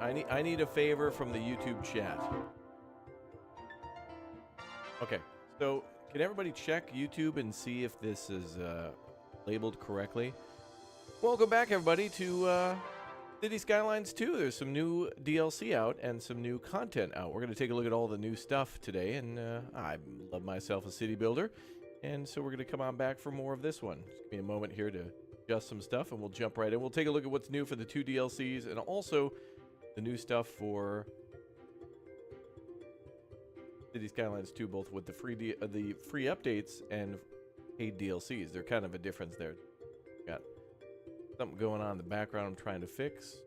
I need a favor from the YouTube chat. Okay, so can everybody check YouTube and see if this is labeled correctly? Welcome back, everybody, to City Skylines 2. There's some new DLC out and some new content out. We're going to take a look at all the new stuff today, and I love myself a city builder, and so we're going to come on back for more of this one. Just give me a moment here to adjust some stuff, and we'll jump right in. We'll take a look at what's new for the 2 DLCs, and also the new stuff for City Skylines 2, both with the free updates and paid DLCs. They're kind of a difference there. Got something going on in the background I'm trying to fix.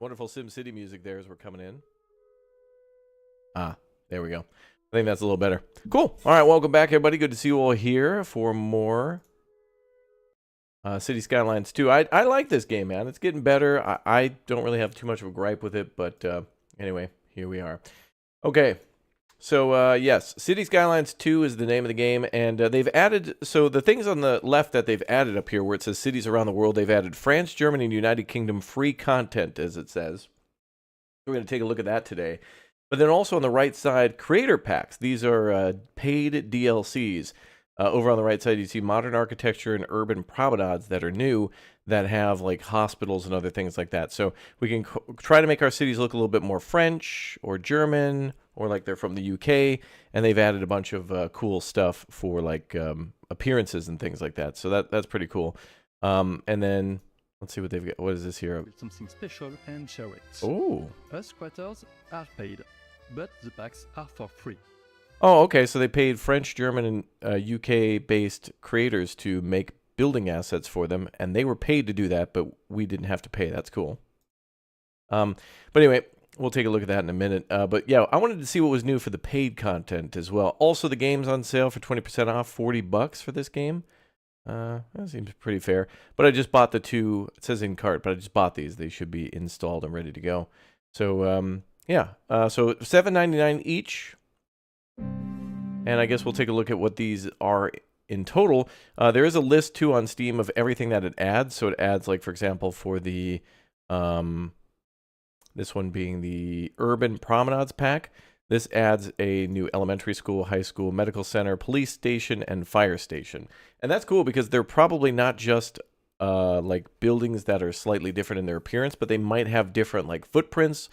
Wonderful SimCity music there as we're coming in. Ah, there we go. I think that's a little better. Cool. All right, welcome back, everybody. Good to see you all here for more City Skylines 2. I like this game, man. It's getting better. I don't really have too much of a gripe with it, but anyway, here we are. Okay, so yes, City Skylines 2 is the name of the game, and they've added, so the things on the left that they've added up here where it says cities around the world, they've added France, Germany, and United Kingdom free content, as it says. We're going to take a look at that today. But then also on the right side, creator packs. These are paid DLCs. Over on the right side, you see modern architecture and urban promenades that are new that have like hospitals and other things like that. So we can try to make our cities look a little bit more French or German or like they're from the UK. And they've added a bunch of cool stuff for like appearances and things like that. So that's pretty cool. And then let's see what they've got. What is this here? Something special and share it. Oh. Us creators are paid, but the packs are for free. Oh, okay. So they paid French, German, and UK-based creators to make building assets for them, and they were paid to do that, but we didn't have to pay. That's cool. But anyway, we'll take a look at that in a minute. But yeah, I wanted to see what was new for the paid content as well. Also, the game's on sale for 20% off, $40 for this game. That seems pretty fair. But I just bought the 2. It says in cart, but I just bought these. They should be installed and ready to go. So yeah, so $7.99 each. And I guess we'll take a look at what these are in total. There is a list, too, on Steam of everything that it adds. So it adds, like, for example, for the, this one being the Urban Promenades pack. This adds a new elementary school, high school, medical center, police station, and fire station. And that's cool because they're probably not just, like, buildings that are slightly different in their appearance, but they might have different, like, footprints,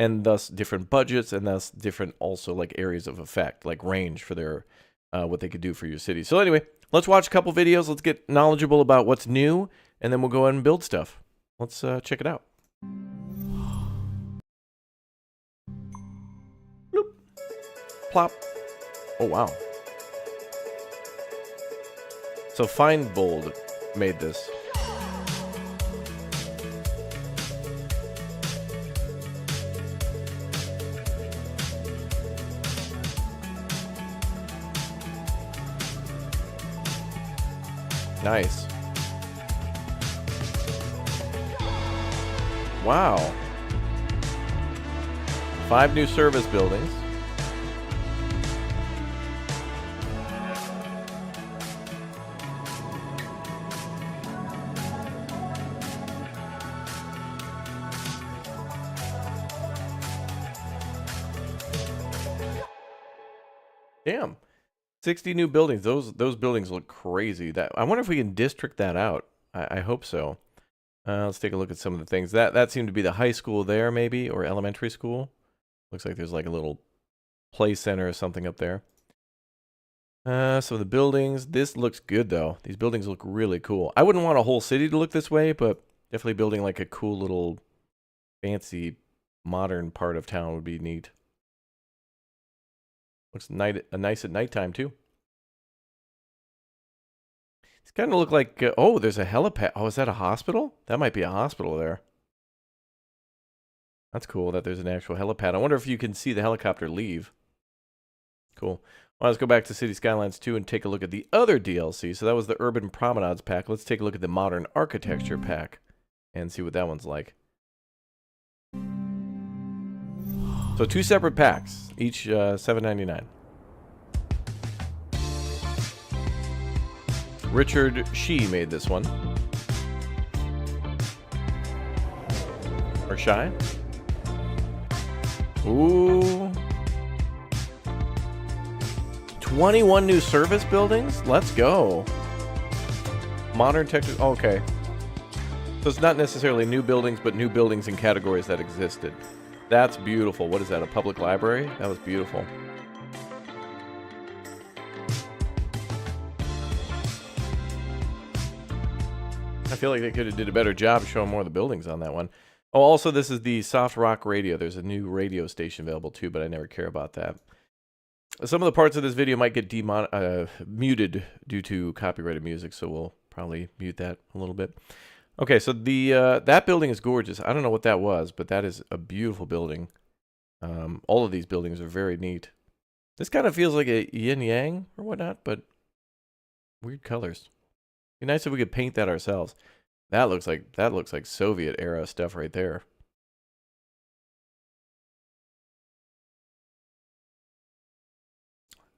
and thus different budgets, and thus different also like areas of effect, like range for their what they could do for your city. So anyway, let's watch a couple videos. Let's get knowledgeable about what's new, and then we'll go ahead and build stuff. Let's check it out. Bloop. Plop. Oh wow. So Findbold made this. Nice. Wow. 5 new service buildings. Damn. 60 new buildings. Those buildings look crazy. That I wonder if we can district that out. I hope so. Let's take a look at some of the things. That seemed to be the high school there, maybe, or elementary school. Looks like there's like a little play center or something up there. Some of the buildings. This looks good, though. These buildings look really cool. I wouldn't want a whole city to look this way, but definitely building like a cool little fancy modern part of town would be neat. Looks nice at nighttime, too. It's kind of look like... oh, there's a helipad. Oh, is that a hospital? That might be a hospital there. That's cool that there's an actual helipad. I wonder if you can see the helicopter leave. Cool. Well, let's go back to City Skylines 2 and take a look at the other DLC. So that was the Urban Promenades pack. Let's take a look at the Modern Architecture pack and see what that one's like. So 2 separate packs, each $7.99. Richard Shee made this one. shy. Ooh. 21 new service buildings? Let's go. Modern tech. Okay. So it's not necessarily new buildings, but new buildings in categories that existed. That's beautiful. What is that, a public library? That was beautiful. I feel like they could have did a better job showing more of the buildings on that one. Oh, also, this is the soft rock radio. There's a new radio station available too, but I never care about that. Some of the parts of this video might get muted due to copyrighted music, so we'll probably mute that a little bit. Okay, so the that building is gorgeous. I don't know what that was, but that is a beautiful building. All of these buildings are very neat. This kind of feels like a yin-yang or whatnot, but weird colors. Be nice if we could paint that ourselves. That looks like Soviet era stuff right there.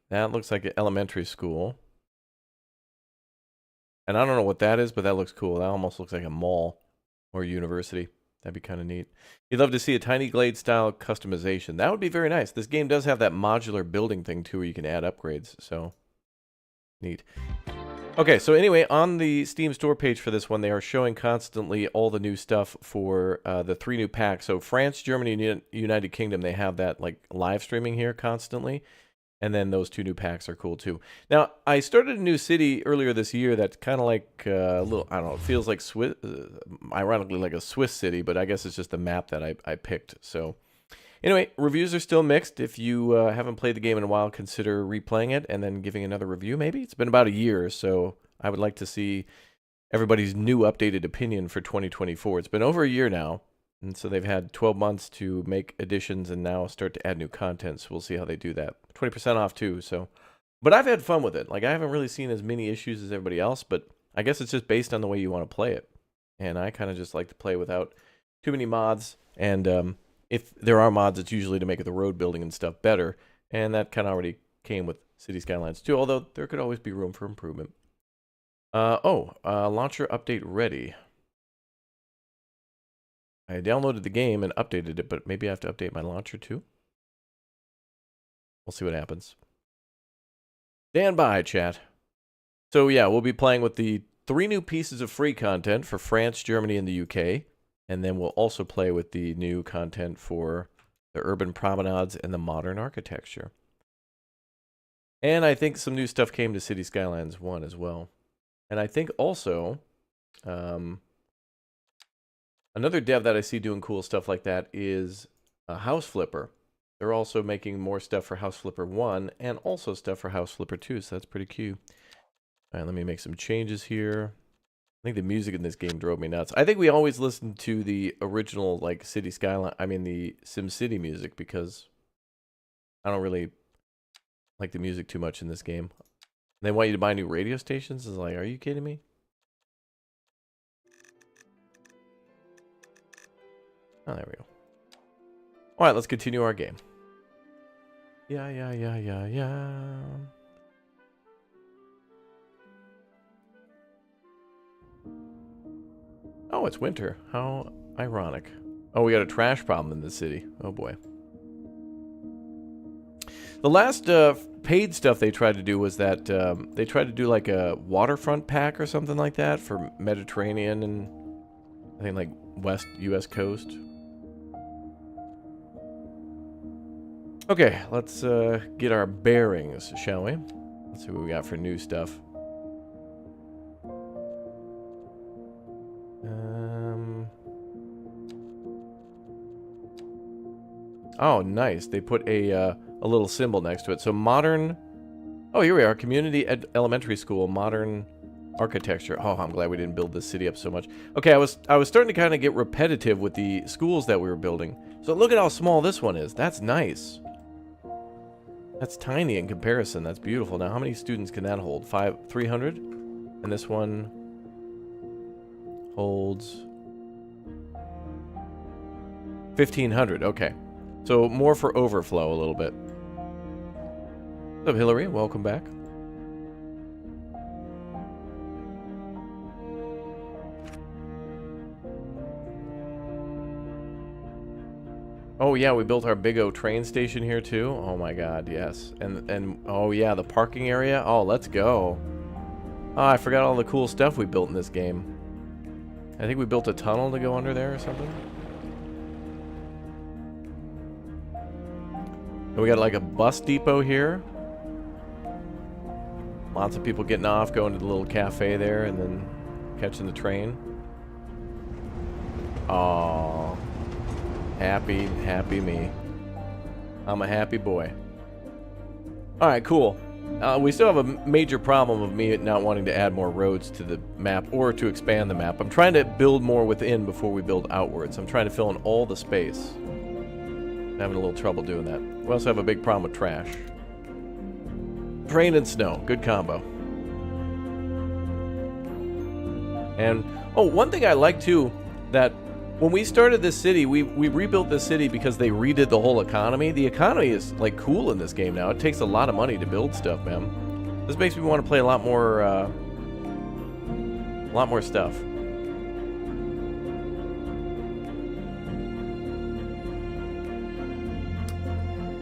That looks like an elementary school. And I don't know what that is, but that looks cool. That almost looks like a mall or a university. That'd be kind of neat. You'd love to see a tiny glade style customization. That would be very nice. This game does have that modular building thing too, where you can add upgrades. So neat. Okay, so anyway, on the Steam store page for this one, they are showing constantly all the new stuff for the 3 new packs. So France, Germany, and United Kingdom, they have that like live streaming here constantly. And then those 2 new packs are cool too. Now, I started a new city earlier this year that's kind of like a little, I don't know, it feels like Swiss, ironically like a Swiss city, but I guess it's just the map that I picked. So anyway, reviews are still mixed. If you haven't played the game in a while, consider replaying it and then giving another review maybe. It's been about a year, so I would like to see everybody's new updated opinion for 2024. It's been over a year now. And so they've had 12 months to make additions and now start to add new content. So we'll see how they do that. 20% off too. So, but I've had fun with it. Like I haven't really seen as many issues as everybody else, but I guess it's just based on the way you want to play it. And I kind of just like to play without too many mods. And if there are mods, it's usually to make the road building and stuff better. And that kind of already came with City Skylines too, although there could always be room for improvement. Launcher update ready. I downloaded the game and updated it, but maybe I have to update my launcher too. We'll see what happens. Stand by, chat. So yeah, we'll be playing with the 3 new pieces of free content for France, Germany, and the UK. And then we'll also play with the new content for the urban promenades and the modern architecture. And I think some new stuff came to City Skylines 1 as well. And I think also... another dev that I see doing cool stuff like that is House Flipper. They're also making more stuff for House Flipper 1 and also stuff for House Flipper 2, so that's pretty cute. All right, let me make some changes here. I think the music in this game drove me nuts. I think we always listened to the original, like, City Skyline, I mean the SimCity music, because I don't really like the music too much in this game. They want you to buy new radio stations? It's like, are you kidding me? Oh, there we go. All right, let's continue our game. Yeah. Oh, it's winter. How ironic. Oh, we got a trash problem in the city. Oh, boy. The last paid stuff they tried to do was that they tried to do like a waterfront pack or something like that for Mediterranean and I think like West US coast. Okay, let's get our bearings, shall we? Let's see what we got for new stuff. Oh, nice. They put a little symbol next to it. So modern... Oh, here we are. Community Elementary School. Modern architecture. Oh, I'm glad we didn't build this city up so much. Okay, I was starting to kind of get repetitive with the schools that we were building. So look at how small this one is. That's nice. That's tiny in comparison. That's beautiful. Now, how many students can that hold? 300? And this one holds 1,500. Okay. So more for overflow a little bit. What's up, Hillary? Welcome back. Oh yeah, we built our Big O train station here too. Oh my god, yes. And oh yeah, the parking area. Oh, let's go. Oh, I forgot all the cool stuff we built in this game. I think we built a tunnel to go under there or something. And we got like a bus depot here. Lots of people getting off, going to the little cafe there, and then catching the train. Oh, happy me. I'm a happy boy. All right, cool. We still have a major problem of me not wanting to add more roads to the map or to expand the map. I'm trying to build more within before we build outwards. I'm trying to fill in all the space. I'm having a little trouble doing that. We also have a big problem with trash. Rain and snow, good combo. And oh, one thing I like too, that when we started this city, we rebuilt this city because they redid the whole economy. The economy is like cool in this game now. It takes a lot of money to build stuff, man. This makes me want to play a lot more stuff.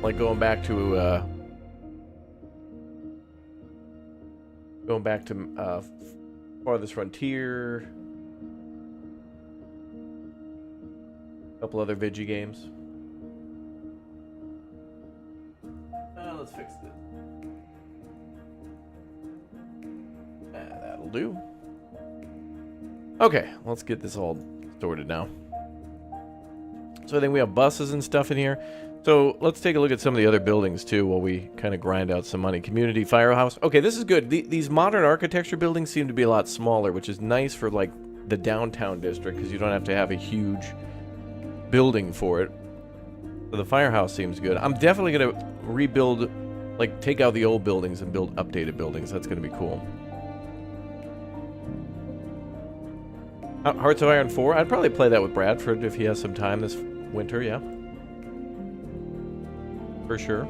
Like going back to Farthest Frontier. A couple other Vigi games. Let's fix this. That'll do. Okay, let's get this all sorted now. So I think we have buses and stuff in here. So let's take a look at some of the other buildings too while we kind of grind out some money. Community firehouse. Okay, this is good. These modern architecture buildings seem to be a lot smaller, which is nice for like the downtown district because you don't have to have a huge building for it. So the firehouse seems good. I'm definitely going to rebuild, like take out the old buildings and build updated buildings. That's going to be cool. Hearts of Iron 4. I'd probably play that with Bradford if he has some time this winter, yeah. For sure.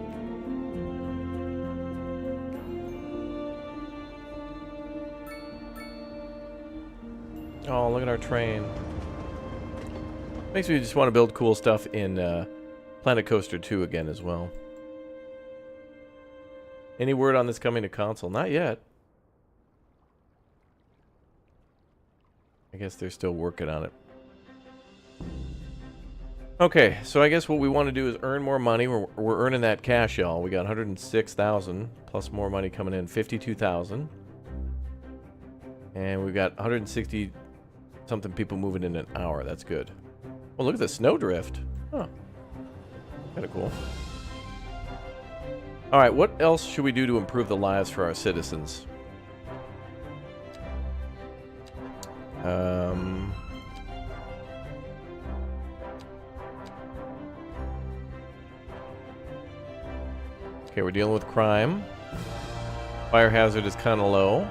Oh, look at our train. Makes me just want to build cool stuff in Planet Coaster 2 again as well. Any word on this coming to console? Not yet. I guess they're still working on it. Okay, so I guess what we want to do is earn more money. We're earning that cash, y'all. We got 106,000 plus more money coming in, 52,000. And we've got 160 something people moving in an hour. That's good. Well, look at the snowdrift. Huh. Kind of cool. All right, what else should we do to improve the lives for our citizens? Okay, we're dealing with crime. Fire hazard is kind of low.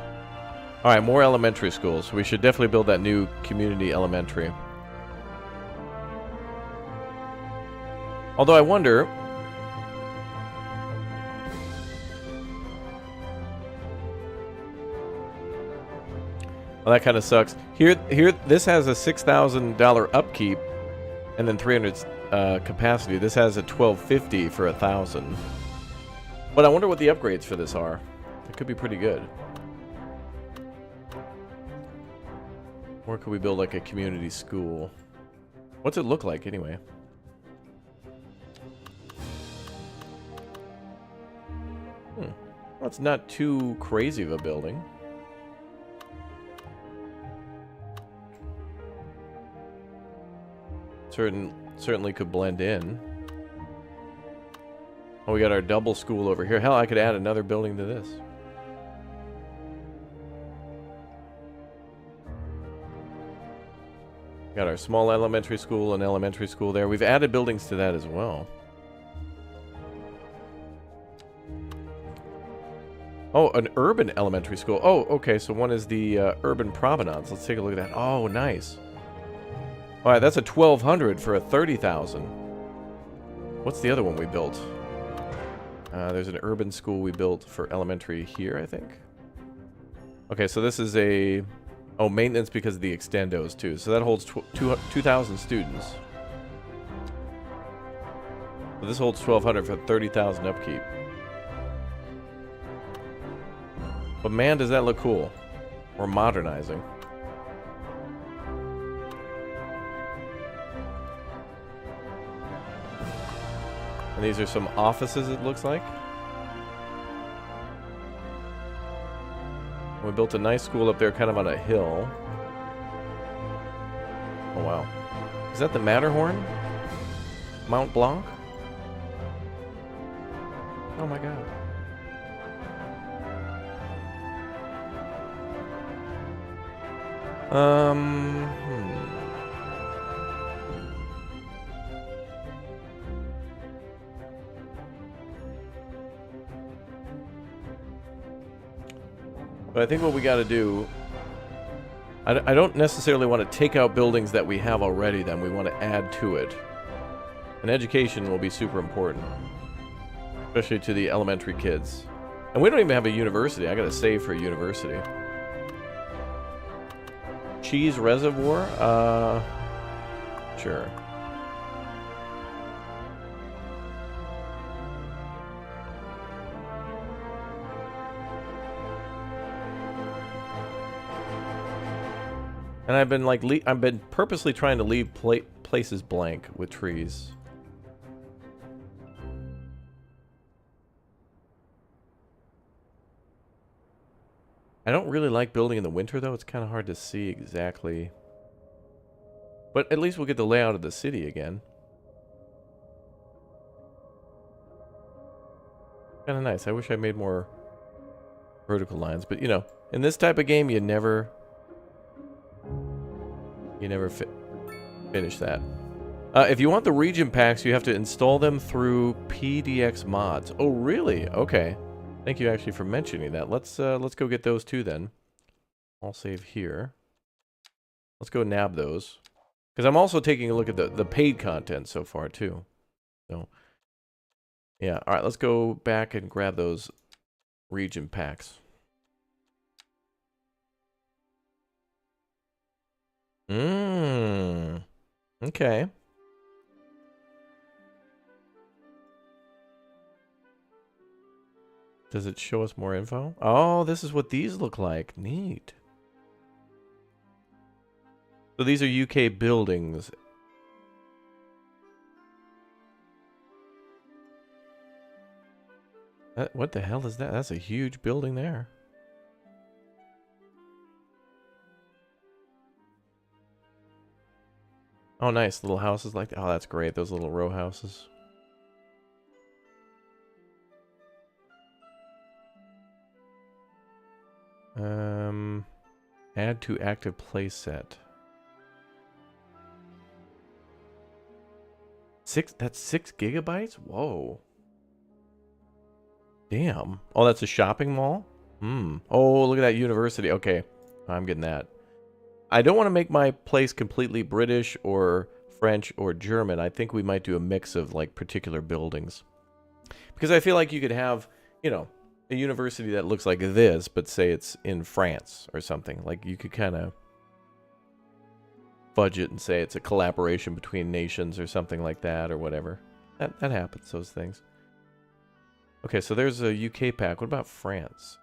All right, more elementary schools. We should definitely build that new community elementary. Although I wonder... Well, that kind of sucks. Here, this has a $6,000 upkeep, and then 300 capacity. This has a $1,250 for 1,000. But I wonder what the upgrades for this are. It could be pretty good. Or could we build like a community school? What's it look like anyway? Well, it's not too crazy of a building. Certainly could blend in. Oh, we got our double school over here. Hell, I could add another building to this. Got our small elementary school and elementary school there. We've added buildings to that as well. Oh, an urban elementary school. Oh, okay, so one is the urban promenades. Let's take a look at that. Oh, nice. All right, that's a 1,200 for a 30,000. What's the other one we built? There's an urban school we built for elementary here, I think. Okay, so this is a... Oh, maintenance because of the extendos, too. So that holds 2,000 students. But this holds 1,200 for 30,000 upkeep. But man, does that look cool. We're modernizing. And these are some offices, it looks like. We built a nice school up there kind of on a hill. Oh, wow. Is that the Matterhorn? Mount Blanc? Oh my god. But I think what we got to do, I don't necessarily want to take out buildings that we have already, then we want to add to it. And education will be super important, especially to the elementary kids. And we don't even have a university. I got to save for a university. Cheese reservoir? Sure. And I've been like, I've been purposely trying to leave places blank with trees. I don't really like building in the winter, though. It's kind of hard to see exactly. But at least we'll get the layout of the city again. Kind of nice. I wish I made more vertical lines. But, you know, in this type of game, you never finish that. If you want the region packs, you have to install them through PDX mods. Oh, really? Okay. Thank you actually for mentioning that. Let's go get those too then. I'll save here. Let's go nab those. Because I'm also taking a look at the paid content so far too. So, yeah. All right, let's go back and grab those region packs. Okay. Does it show us more info? Oh, this is what these look like. Neat. So these are UK buildings. What the hell is that? That's a huge building there. Oh, nice. Little houses like that. Oh, that's great. Those little row houses. Add to active playset. That's 6 gigabytes? Whoa. Damn. Oh, that's a shopping mall? Oh, look at that university. Okay. I'm getting that. I don't want to make my place completely British or French or German. I think we might do a mix of like particular buildings. Because I feel like you could have, you know, a university that looks like this, but say it's in France or something. Like you could kind of budget and say it's a collaboration between nations or something like that or whatever. That happens, those things. Okay, so there's a UK pack. What about France?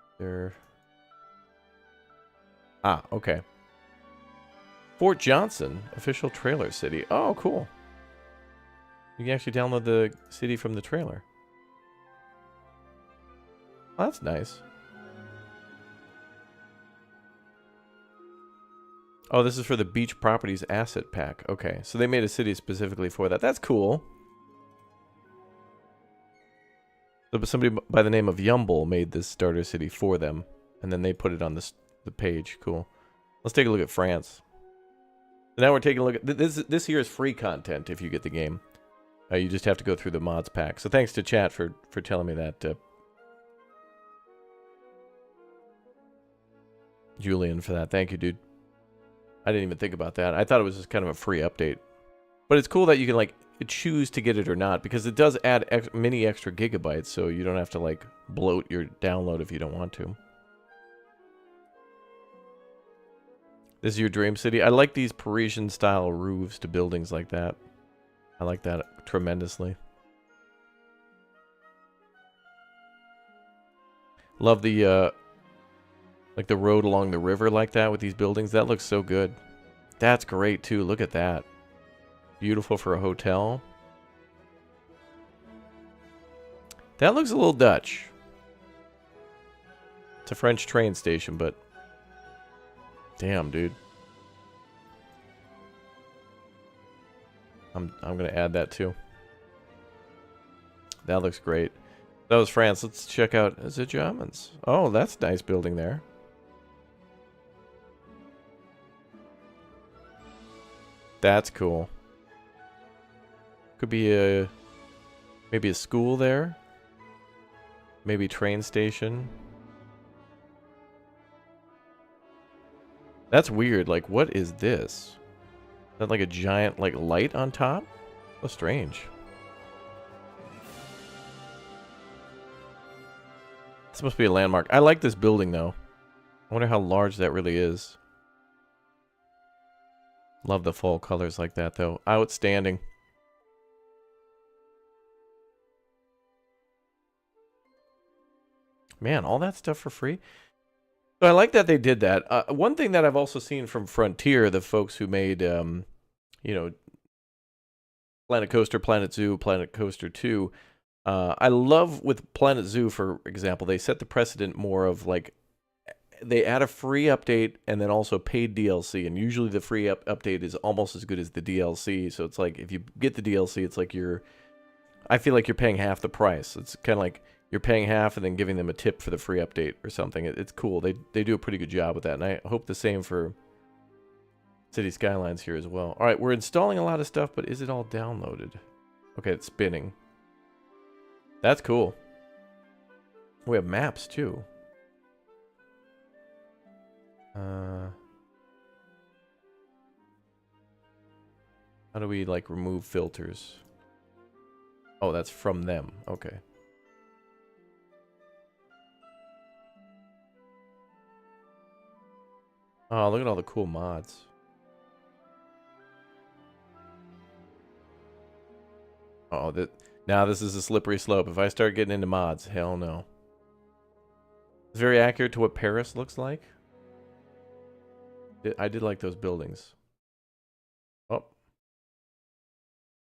Okay. Fort Johnson, official trailer city. Oh, cool. You can actually download the city from the trailer. Oh, that's nice. Oh, this is for the Beach Properties Asset Pack. Okay, so they made a city specifically for that. That's cool. So somebody by the name of Yumble made this starter city for them, and then they put it on the page. Cool. Let's take a look at France. So now we're taking a look at this here is free content if you get the game. You just have to go through the mods pack. So thanks to chat for telling me that. Julian for that. Thank you, dude. I didn't even think about that. I thought it was just kind of a free update. But it's cool that you can like choose to get it or not, because it does add many extra gigabytes, so you don't have to like bloat your download if you don't want to. This is your dream city. I like these Parisian style roofs to buildings like that. I like that tremendously. Love the like the road along the river like that with these buildings. That looks so good. That's great too. Look at that. Beautiful for a hotel. That looks a little Dutch. It's a French train station, but damn, dude. I'm gonna add that too. That looks great. That was France. Let's check out. Is it Germans? Oh, that's a nice building there. That's cool. Could be a maybe a school there. Maybe train station. That's weird. Like, what is this? Is that like a giant like light on top? So strange. This must be a landmark. I like this building though. I wonder how large that really is. Love the fall colors like that though. Outstanding. Man, all that stuff for free. So I like that they did that. One thing that I've also seen from Frontier, the folks who made, you know, Planet Coaster, Planet Zoo, Planet Coaster 2. I love with Planet Zoo, for example, they set the precedent more of like, they add a free update and then also paid DLC. And usually the free update is almost as good as the DLC. So it's like, if you get the DLC, it's like I feel like you're paying half the price. It's kind of like, you're paying half and then giving them a tip for the free update or something. It's cool. They do a pretty good job with that. And I hope the same for City Skylines here as well. All right, we're installing a lot of stuff, but is it all downloaded? Okay, it's spinning. That's cool. We have maps too. How do we like remove filters? Oh, that's from them. Okay. Oh, look at all the cool mods. Oh, now this is a slippery slope. If I start getting into mods, hell no. It's very accurate to what Paris looks like. I did like those buildings. Oh.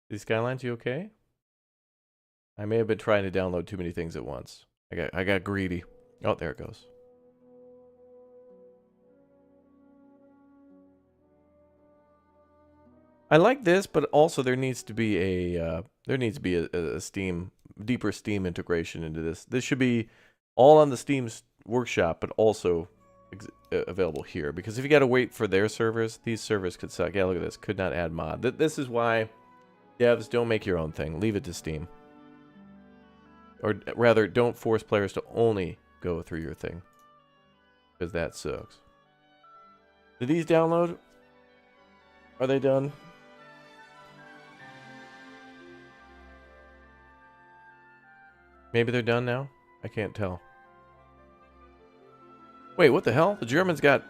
These Skylines, you okay? I may have been trying to download too many things at once. I got greedy. Oh, there it goes. I like this, but also there needs to be a deeper Steam integration into this. This should be all on the Steam's workshop, but also available here. Because if you got to wait for their servers, these servers could suck. Yeah, look at this. Could not add mod. This is why devs don't make your own thing. Leave it to Steam. Or rather, don't force players to only go through your thing. Because that sucks. Did these download? Are they done? Maybe they're done now? I can't tell. Wait, what the hell? The Germans got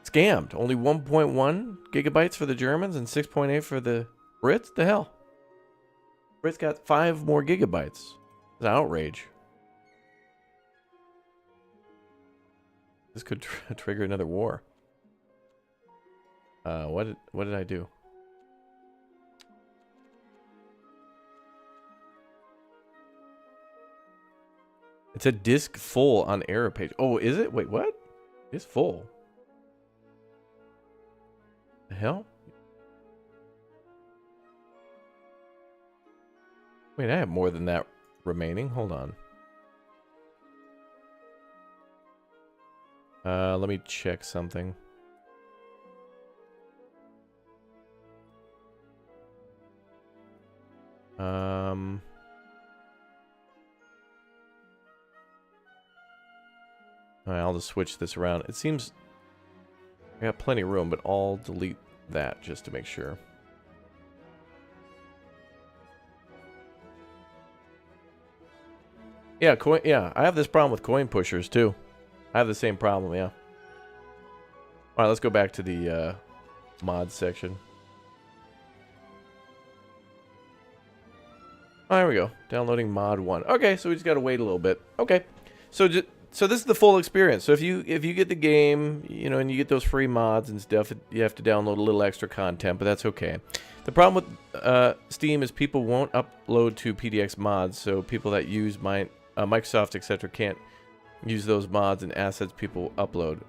scammed. Only 1.1 gigabytes for the Germans and 6.8 for the Brits? The hell? Brits got 5 more gigabytes. It's an outrage. This could trigger another war. What did I do? It's a disk full on error page. Oh, is it? Wait, what? It's full. The hell? Wait, I have more than that remaining. Hold on. Let me check something. Alright, I'll just switch this around. It seems I got plenty of room, but I'll delete that just to make sure. Yeah, I have this problem with coin pushers too. I have the same problem, yeah. Alright, let's go back to the mods section. Oh, there we go. Downloading mod 1. Okay, so we just gotta wait a little bit. Okay. So so this is the full experience. So if you get the game, you know, and you get those free mods and stuff, you have to download a little extra content, but that's okay. The problem with Steam is people won't upload to PDX mods, so people that use Microsoft, etc., can't use those mods and assets people upload.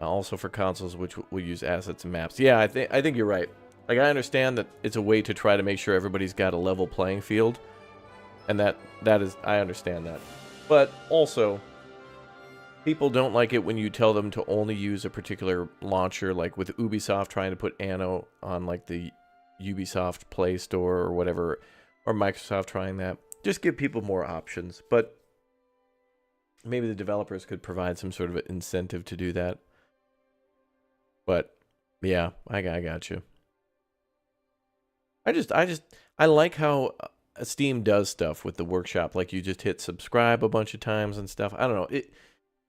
Also for consoles, which will use assets and maps. Yeah, I think you're right. Like, I understand that it's a way to try to make sure everybody's got a level playing field, and that is, I understand that. But also, people don't like it when you tell them to only use a particular launcher, like with Ubisoft trying to put Anno on like the Ubisoft Play Store or whatever, or Microsoft trying that. Just give people more options, but maybe the developers could provide some sort of incentive to do that. But yeah, I got you. I like how Steam does stuff with the workshop. Like, you just hit subscribe a bunch of times and stuff. I don't know.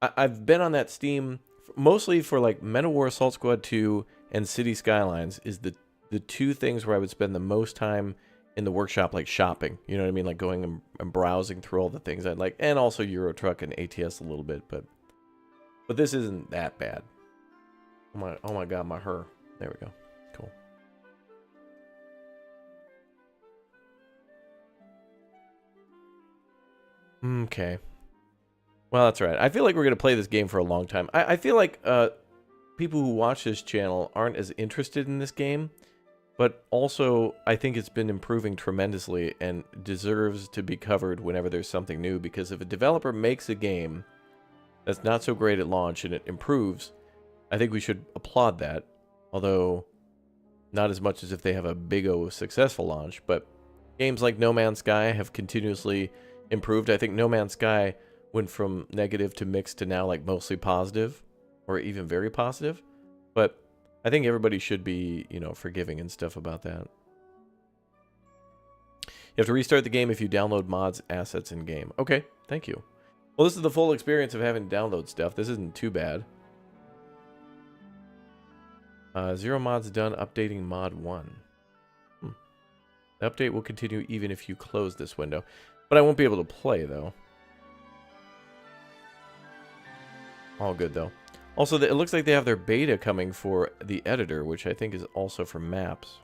I've been on that Steam mostly for like MetaWar Assault Squad 2 and City Skylines is the two things where I would spend the most time in the workshop, like shopping. You know what I mean? Like going and browsing through all the things I'd like, and also Euro Truck and ATS a little bit. But this isn't that bad. Oh my God, my her. There we go. Cool. Okay. Well, that's right. I feel like we're going to play this game for a long time. I feel like people who watch this channel aren't as interested in this game, but also I think it's been improving tremendously and deserves to be covered whenever there's something new, because if a developer makes a game that's not so great at launch and it improves, I think we should applaud that, although not as much as if they have a big O successful launch. But games like No Man's Sky have continuously improved. I think No Man's Sky went from negative to mixed to now like mostly positive, or even very positive. But I think everybody should be, you know, forgiving and stuff about that. You have to restart the game if you download mods, assets in game. Okay, thank you. Well, this is the full experience of having to download stuff. This isn't too bad. 0 mods done, updating mod 1. The update will continue even if you close this window. But I won't be able to play, though. All good, though. Also, it looks like they have their beta coming for the editor, which I think is also for maps.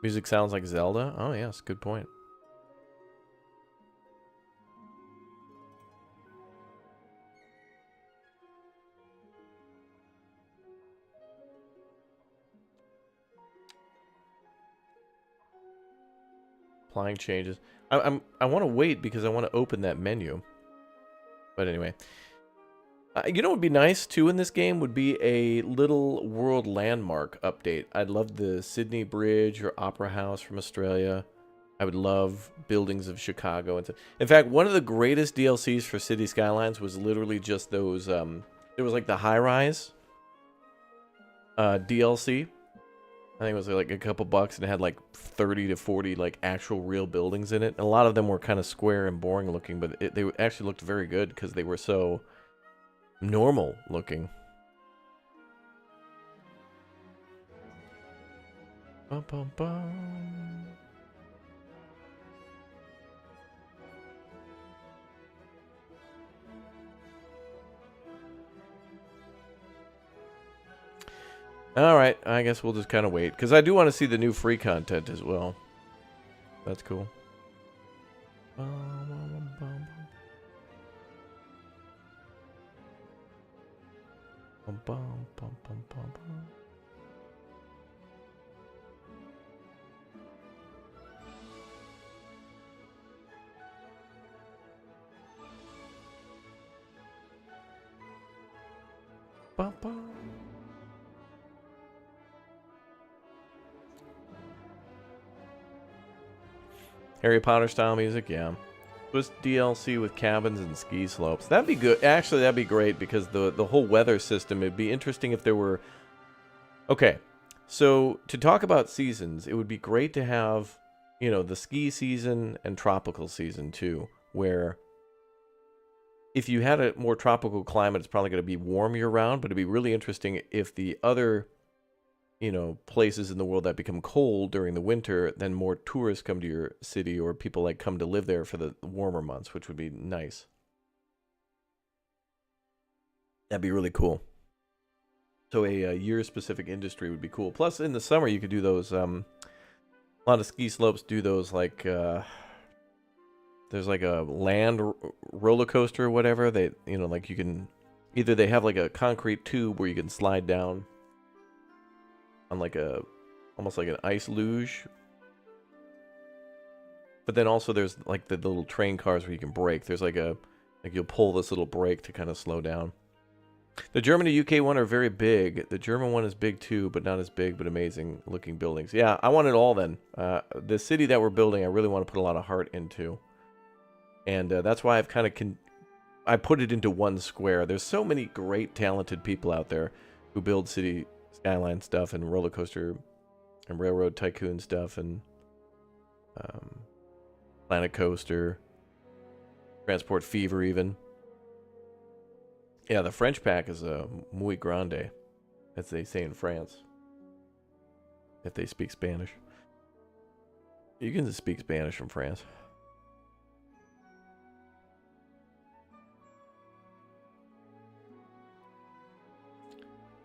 Music sounds like Zelda? Oh, yes, good point. Applying changes. I want to wait because I want to open that menu. But anyway. You know what would be nice, too, in this game would be a little world landmark update. I'd love the Sydney Bridge or Opera House from Australia. I would love buildings of Chicago. And in fact, one of the greatest DLCs for City Skylines was literally just those... there was like the high-rise DLC. I think it was like a couple bucks, and it had like 30 to 40 like actual real buildings in it. And a lot of them were kind of square and boring looking, but they actually looked very good because they were so normal looking. Bum, bum, bum. Alright, I guess we'll just kind of wait. Because I do want to see the new free content as well. That's cool. Harry Potter style music, yeah. Swiss DLC with cabins and ski slopes. That'd be good. Actually, that'd be great because the whole weather system, it'd be interesting if there were... Okay, so to talk about seasons, it would be great to have, you know, the ski season and tropical season too, where if you had a more tropical climate, it's probably going to be warm year round, but it'd be really interesting if the other you know, places in the world that become cold during the winter, then more tourists come to your city, or people like come to live there for the warmer months, which would be nice. That'd be really cool. So a year-specific industry would be cool. Plus, in the summer, you could do those. A lot of ski slopes do those like. There's like a land roller coaster or whatever. They, you know, like you can either they have like a concrete tube where you can slide down on like a almost like an ice luge. But then also there's like the little train cars where you can brake. There's like you'll pull this little brake to kind of slow down. The German and UK one are very big. The German one is big too, but not as big, but amazing looking buildings. Yeah, I want it all then. The city that we're building, I really want to put a lot of heart into. And that's why I've kind of I put it into one square. There's so many great, talented people out there who build city skyline stuff and roller coaster and railroad tycoon stuff and Planet Coaster, Transport Fever even. Yeah, the French pack is a muy grande, as they say in France. If they speak Spanish. You can just speak Spanish from France.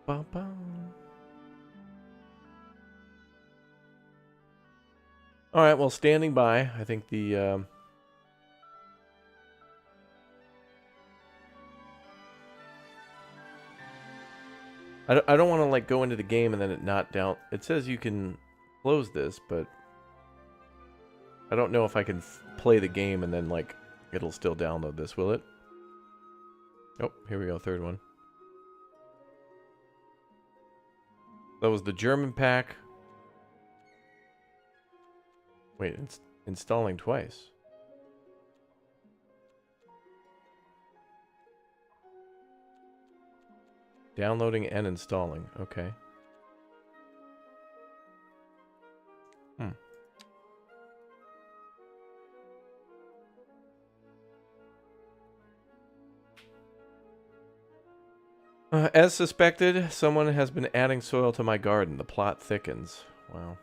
Bum, bum. All right, well, standing by. I think the... I don't want to like go into the game and then it not down. It says you can close this, but I don't know if I can play the game and then like it'll still download this, will it? Oh, here we go, third one. That was the German pack. Wait, it's installing twice. Downloading and installing. Okay. As suspected, someone has been adding soil to my garden. The plot thickens. Wow.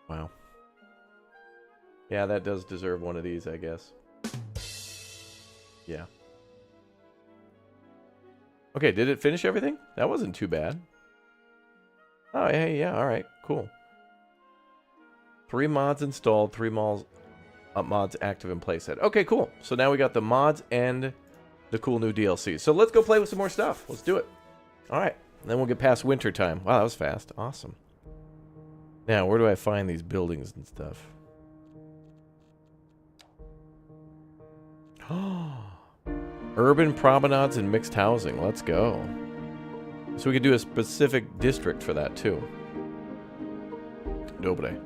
Wow. Yeah, that does deserve one of these, I guess. Yeah. Okay, did it finish everything? That wasn't too bad. Oh, hey, yeah, all right, cool. 3 mods installed, 3 mods active in playset. Okay, cool. So now we got the mods and the cool new DLC. So let's go play with some more stuff. Let's do it. All right, then we'll get past winter time. Wow, that was fast. Awesome. Now, where do I find these buildings and stuff? Urban promenades and mixed housing. Let's go. So we could do a specific district for that too. Dobre.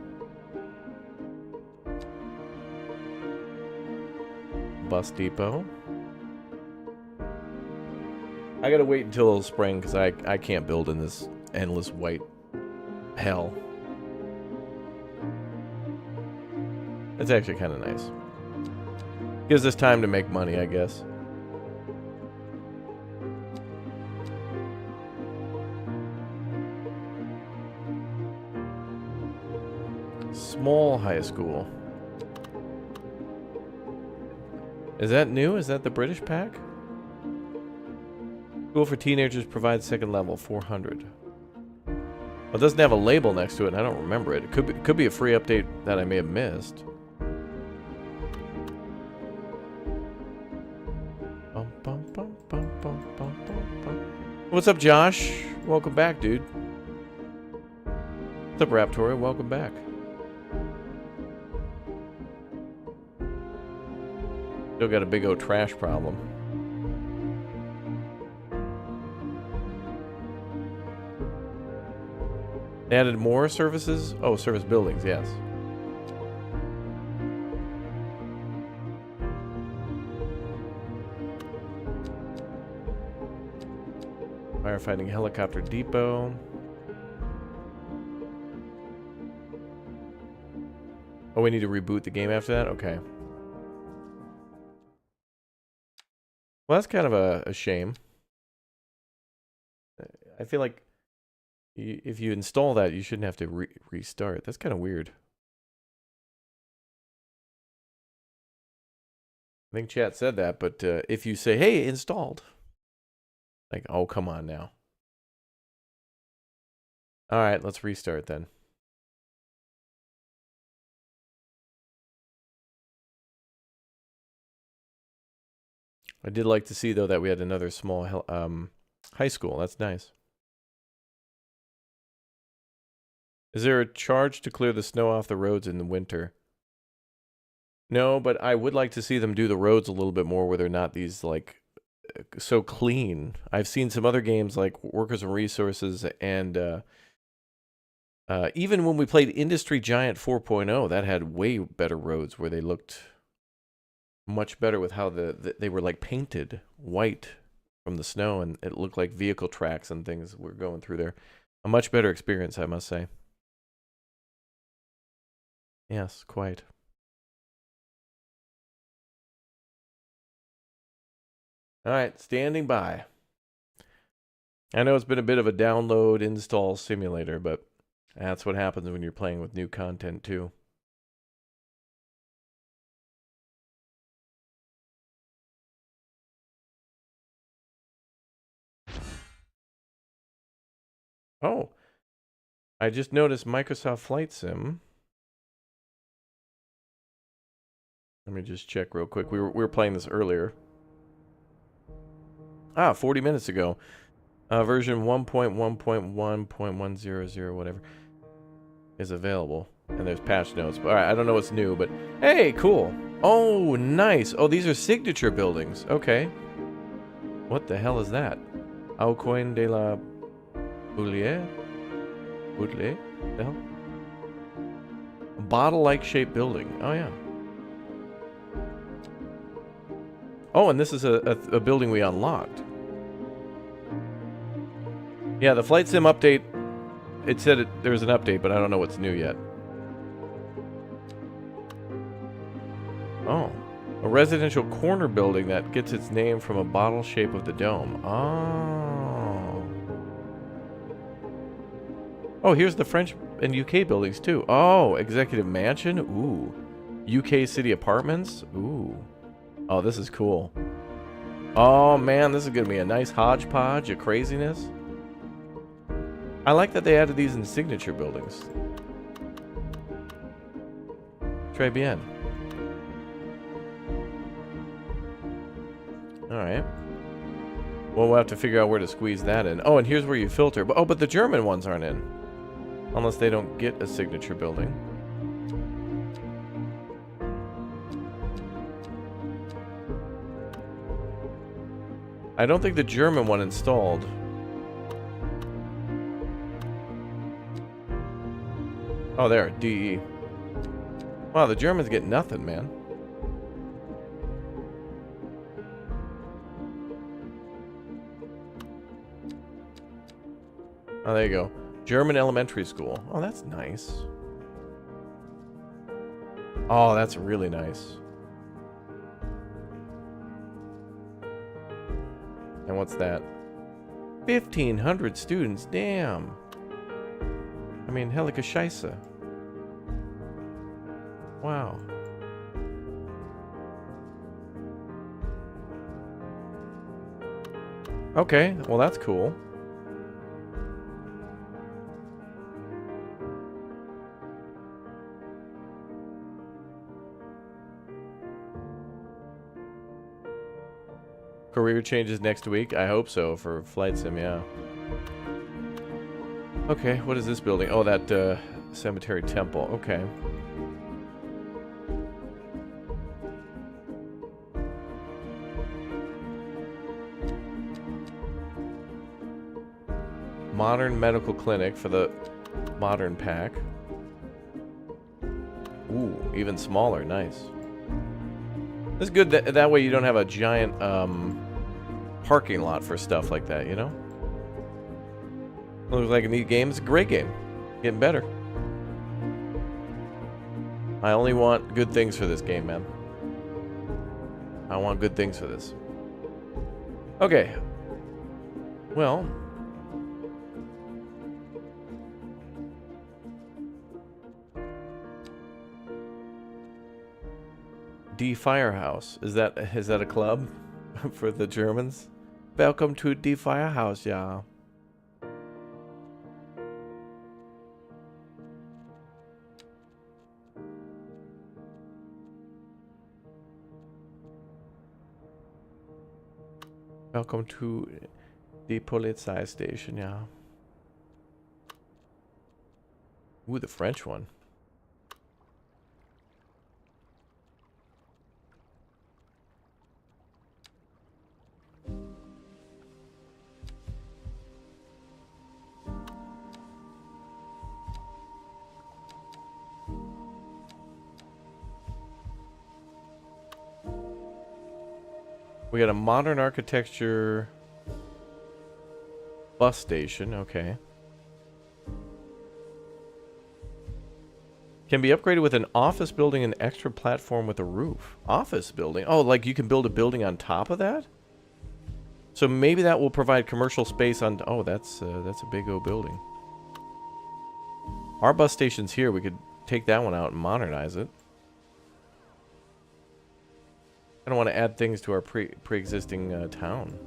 Bus depot. I gotta wait until spring because I can't build in this endless white hell. It's actually kind of nice. Gives us time to make money, I guess. Small high school. Is that new? Is that the British pack? School for teenagers provides second level, 400. Well, it doesn't have a label next to it, and I don't remember it. It could be a free update that I may have missed. What's up, Josh? Welcome back, dude. What's up, Raptoria? Welcome back. Still got a big old trash problem. They added more services? Oh, service buildings, yes. Firefighting helicopter depot. Oh, we need to reboot the game after that? Okay. Well, that's kind of a shame. I feel like if you install that, you shouldn't have to restart. That's kind of weird. I think chat said that, but if you say, hey, installed. Like, oh, come on now. All right, let's restart then. I did like to see, though, that we had another small high school. That's nice. Is there a charge to clear the snow off the roads in the winter? No, but I would like to see them do the roads a little bit more where they're not these, like, so clean. I've seen some other games like Workers and Resources and even when we played Industry Giant 4.0, that had way better roads where they looked much better with how they were like painted white from the snow, and it looked like vehicle tracks and things were going through there. A much better experience, I must say. Yes, quite. All right, standing by. I know it's been a bit of a download install simulator, but that's what happens when you're playing with new content too. Oh, I just noticed Microsoft Flight Sim. Let me just check real quick. We were playing this earlier. 40 minutes ago. Version 1.1.1.100, whatever, is available. And there's patch notes. But, all right, I don't know what's new, but hey, cool. Oh, nice. Oh, these are signature buildings. Okay. What the hell is that? Au coin de la Boulier? Boulier? The hell? A bottle-like shaped building. Oh, yeah. Oh, and this is a building we unlocked. Yeah, the Flight Sim update, it said there was an update, but I don't know what's new yet. Oh, a residential corner building that gets its name from a bottle shape of the dome. Oh. Oh, here's the French and UK buildings too. Oh, Executive Mansion. Ooh. UK City Apartments. Ooh. Oh, this is cool. Oh, man, this is going to be a nice hodgepodge of craziness. I like that they added these in signature buildings. Très bien. Alright. Well, we'll have to figure out where to squeeze that in. Oh, and here's where you filter. But the German ones aren't in. Unless they don't get a signature building. I don't think the German one installed. Oh, there, DE. Wow, the Germans get nothing, man. Oh, there you go. German elementary school. Oh, that's nice. Oh, that's really nice. And what's that? 1,500 students, damn. I mean, Helika Scheisse. Wow. Okay, well that's cool. Career changes next week? I hope so for Flight Sim, yeah. Okay, what is this building? Oh, that cemetery temple. Okay. Modern medical clinic for the modern pack. Ooh, even smaller. Nice. It's good that way you don't have a giant parking lot for stuff like that, you know? Looks like a neat game. It's a great game. Getting better. I only want good things for this game, man. I want good things for this. Okay. Well, Die Firehouse. Is that a club for the Germans? Welcome to Die Firehouse, yeah. Welcome to the Polizeistation, yeah. Ooh, the French one. We got a modern architecture bus station, okay. Can be upgraded with an office building and extra platform with a roof. Office building? Oh, like you can build a building on top of that? So maybe that will provide commercial space on... Oh, that's a big old building. Our bus station's here. We could take that one out and modernize it. I don't want to add things to our pre-existing town.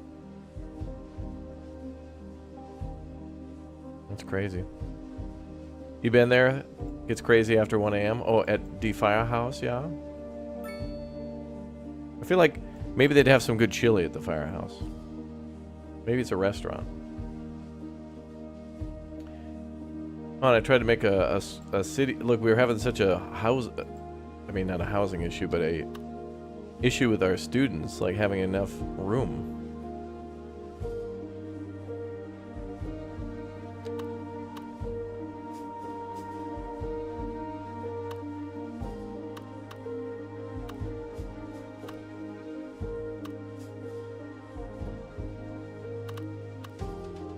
That's crazy. You been there? Gets crazy after 1 a.m. Oh, at the Firehouse, yeah. I feel like maybe they'd have some good chili at the Firehouse. Maybe it's a restaurant. Oh, and I tried to make a city. Look, we were having such a I mean, not a housing issue, but a issue with our students, like having enough room.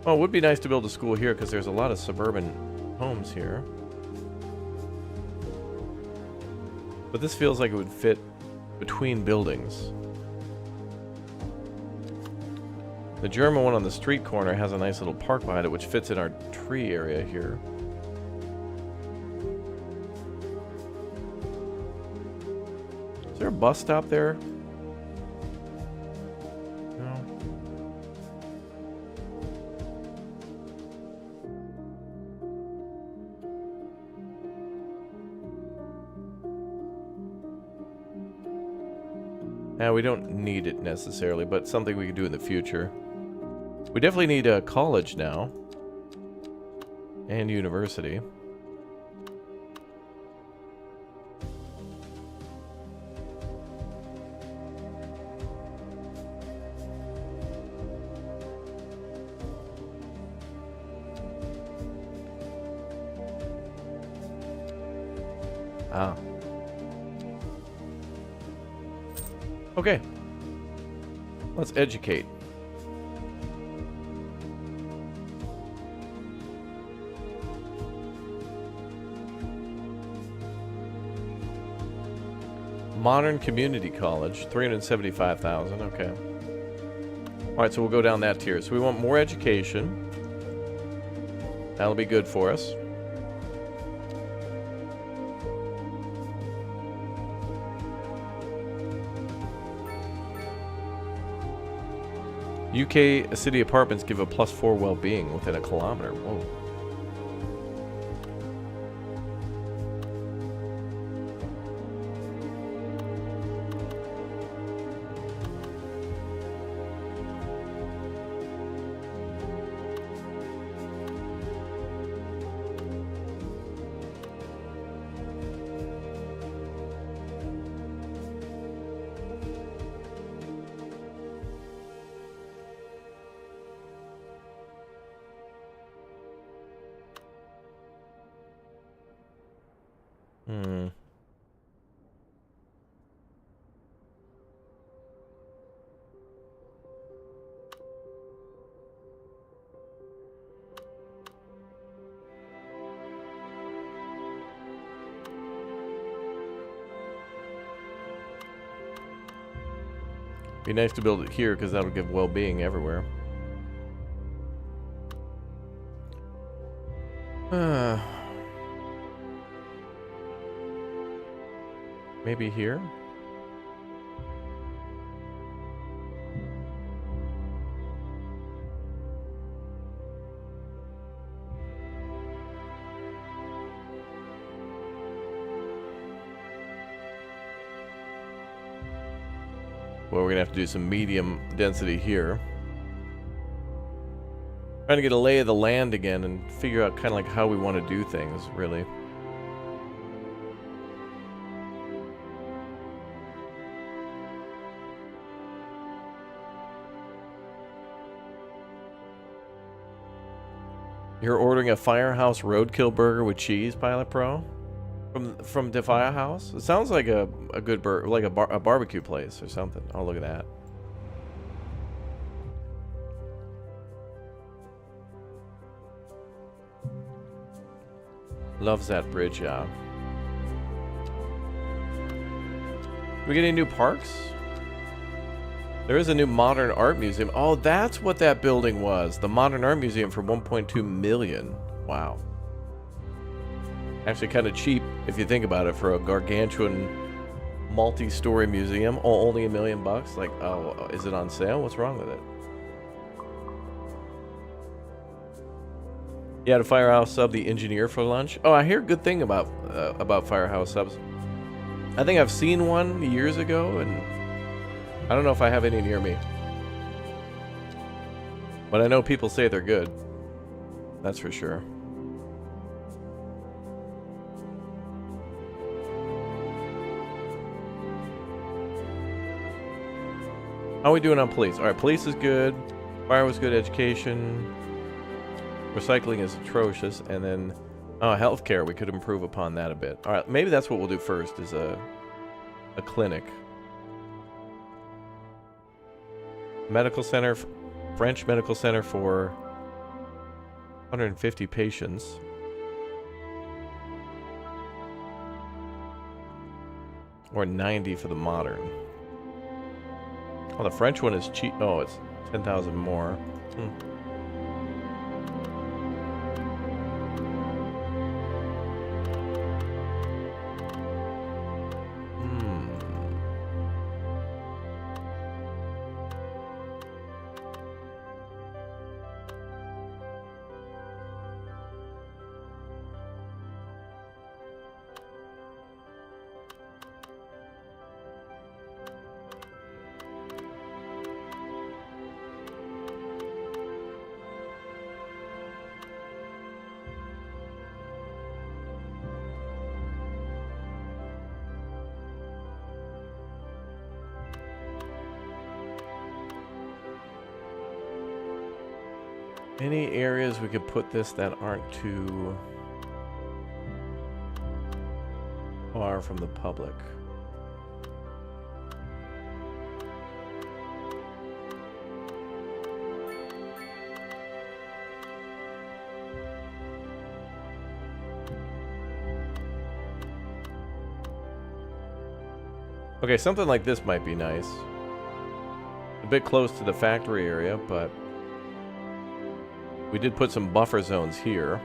Oh, it would be nice to build a school here because there's a lot of suburban homes here. But this feels like it would fit between buildings. The German one on the street corner has a nice little park behind it, which fits in our tree area here. Is there a bus stop there? No. We don't need it necessarily, but something we could do in the future. We definitely need a college now. And university. Ah. Okay. Let's educate. Modern Community College, 375,000. Okay. All right, so we'll go down that tier. So we want more education. That'll be good for us. UK city apartments give a +4 well-being within a kilometer. Whoa. Be nice to build it here because that'll give well-being everywhere. Maybe here? Well, we're gonna have to do some medium density here. Trying to get a lay of the land again and figure out kind of like how we want to do things, really. You're ordering a Firehouse Roadkill burger with cheese, Pilot Pro? From the Firehouse? It sounds like a good burger, like a barbecue place or something. Oh, look at that. Loves that bridge, yeah. Do we get any new parks? There is a new modern art museum. Oh, that's what that building was. The modern art museum for 1.2 million. Wow. Actually kind of cheap if you think about it for a gargantuan multi-story museum. Oh, only $1 million bucks? Like, oh, is it on sale? What's wrong with it? You had a Firehouse sub, the engineer for lunch. Oh, I hear a good thing about Firehouse subs. I think I've seen one years ago, and I don't know if I have any near me. But I know people say they're good. That's for sure. How are we doing on police? Alright, police is good. Fire was good. Education. Recycling is atrocious. And then, healthcare, we could improve upon that a bit. Alright, maybe that's what we'll do first, is a clinic. Medical center, French medical center for 150 patients. Or 90 for the modern. Oh, the French one is cheap. Oh, it's 10,000 more. Any areas we could put this that aren't too far from the public? Okay, something like this might be nice. A bit close to the factory area, but we did put some buffer zones here.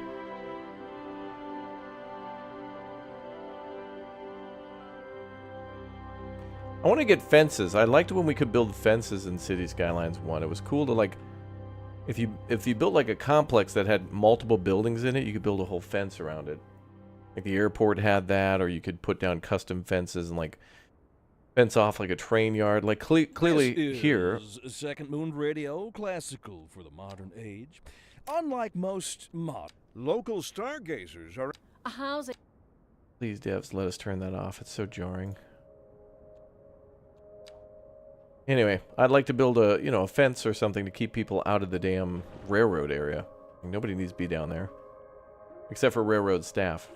I want to get fences. I liked when we could build fences in City Skylines 1. It was cool to, like, if you built like a complex that had multiple buildings in it, you could build a whole fence around it. Like the airport had that, or you could put down custom fences and like fence off like a train yard. Like clearly here. Second Moon Radio, classical for the modern age. Unlike most local stargazers are A housing. Please, devs, let us turn that off. It's so jarring. Anyway, I'd like to build a, a fence or something to keep people out of the damn railroad area. Nobody needs to be down there. Except for railroad staff.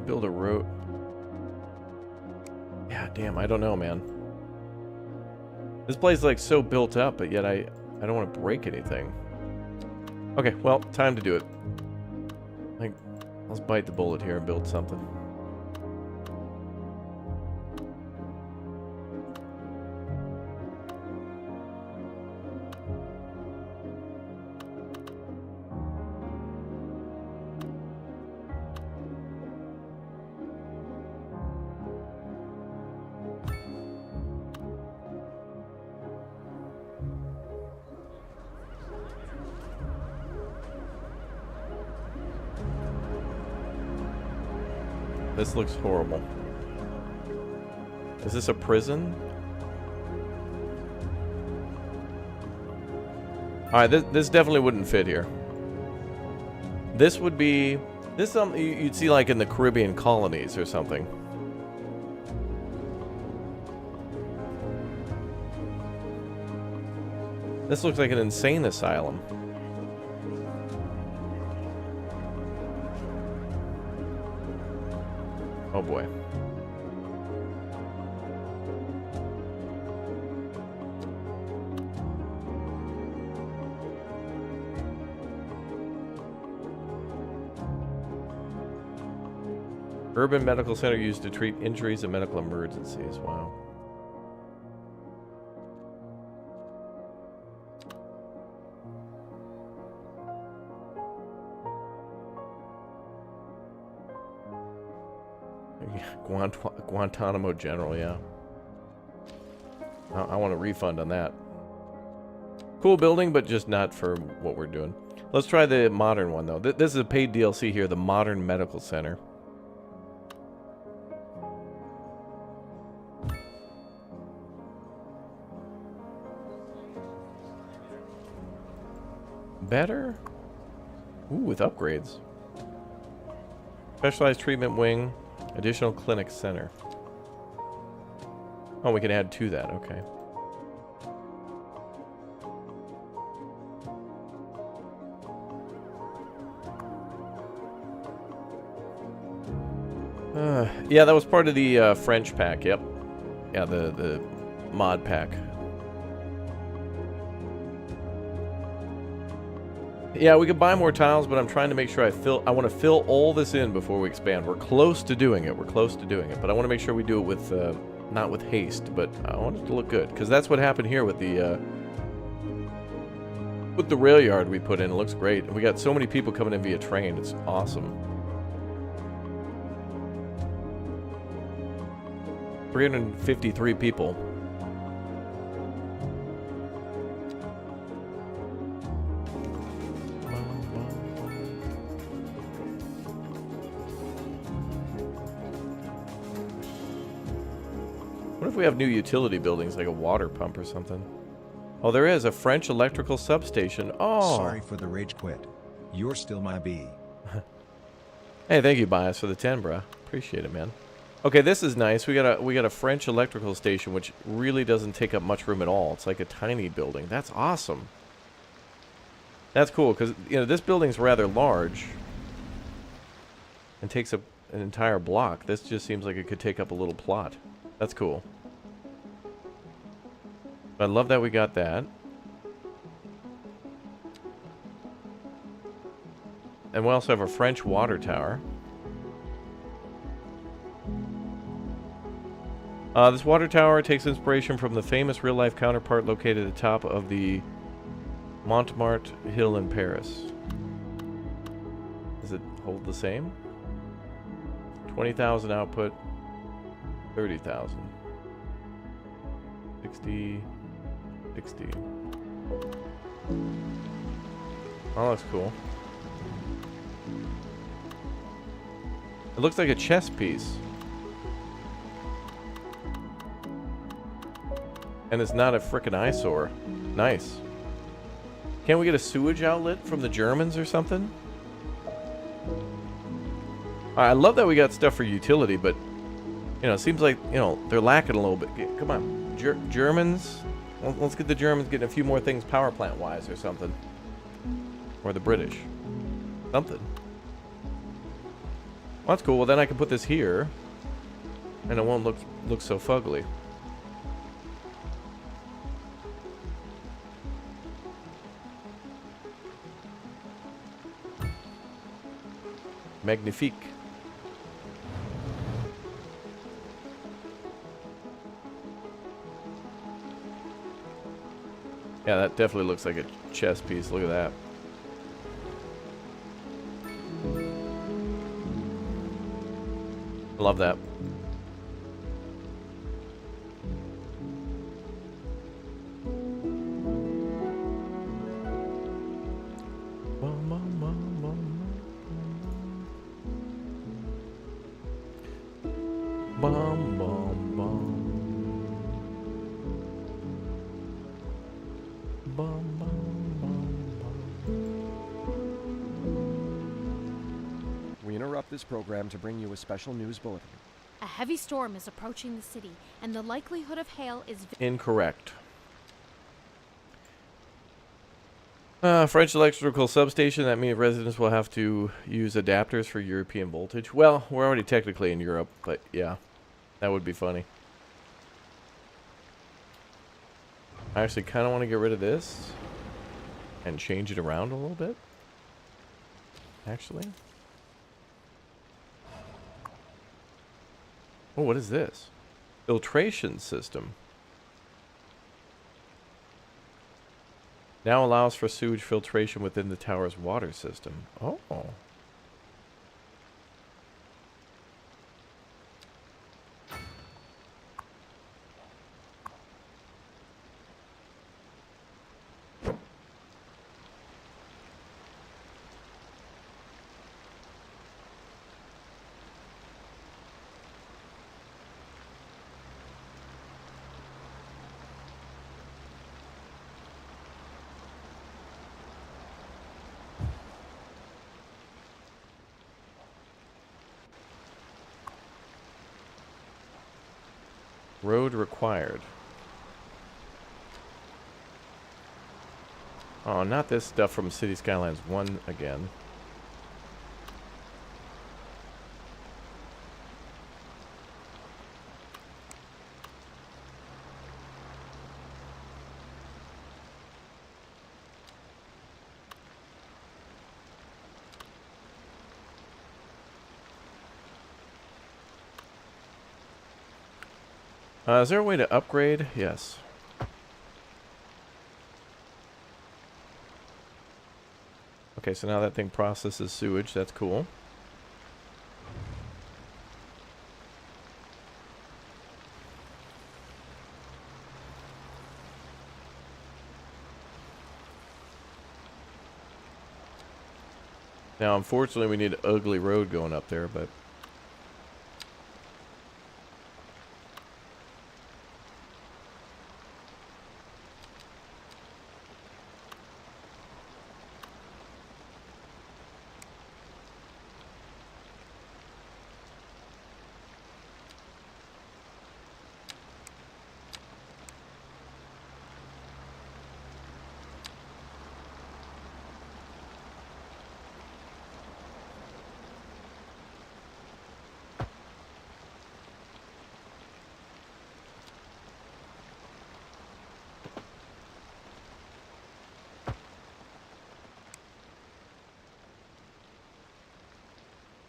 Build a road. Yeah, damn, I don't know, man. This place is like so built up, but yet I don't want to break anything. Okay, well, time to do it. Like, let's bite the bullet here and build something. This looks horrible. Is this a prison? Alright, this definitely wouldn't fit here. This would be... This is something you'd see like in the Caribbean colonies or something. This looks like an insane asylum. Oh boy. Urban Medical Center used to treat injuries and medical emergencies. Wow. Guantanamo General, yeah. I want a refund on that. Cool building, but just not for what we're doing. Let's try the modern one, though. This is a paid DLC here, the Modern Medical Center. Better? Ooh, with upgrades. Specialized treatment wing. Additional clinic center. Oh, we can add to that. Okay. Yeah, that was part of the French pack. Yep. Yeah, the mod pack. Yeah, we could buy more tiles, but I'm trying to make sure I want to fill all this in before we expand. We're close to doing it. We're close to doing it, but I want to make sure we do it with not with haste, but I want it to look good, because that's what happened here with the rail yard we put in. It looks great. And we got so many people coming in via train. It's awesome. 353 people. What if we have new utility buildings, like a water pump or something? Oh, there is a French electrical substation. Oh. Sorry for the rage quit. You're still my bee. Hey, thank you, Bias, for the 10, bruh. Appreciate it, man. Okay, this is nice. We got a French electrical station, which really doesn't take up much room at all. It's like a tiny building. That's awesome. That's cool, because, you know, this building's rather large and takes up an entire block. This just seems like it could take up a little plot. That's cool. I love that we got that. And we also have a French water tower. This water tower takes inspiration from the famous real-life counterpart located at the top of the Montmartre Hill in Paris. Does it hold the same? 20,000 output. 30,000. 60. 60. Oh, that's cool. It looks like a chess piece. And it's not a frickin' eyesore. Nice. Can't we get a sewage outlet from the Germans or something? I love that we got stuff for utility, but, you know, it seems like, you know, they're lacking a little bit. Come on. Germans? Let's get the Germans getting a few more things power plant-wise or something. Or the British. Something. Well, that's cool. Well, then I can put this here, and it won't look so fugly. Magnifique. Yeah, that definitely looks like a chess piece. Look at that. Love that. Bum, bum, bum. Bum, bum, bum, bum. We interrupt this program to bring you a special news bulletin. A heavy storm is approaching the city, and the likelihood of hail is Incorrect. French electrical substation. That means residents will have to use adapters for European voltage. Well, we're already technically in Europe, but yeah, that would be funny. I actually kind of want to get rid of this and change it around a little bit. Actually. Oh, what is this? Filtration system. Now allows for sewage filtration within the tower's water system. Oh. Road required. Oh, not this stuff from City Skylines 1 again. Is there a way to upgrade? Yes. Okay, so now that thing processes sewage. That's cool. Now, unfortunately, we need an ugly road going up there, but...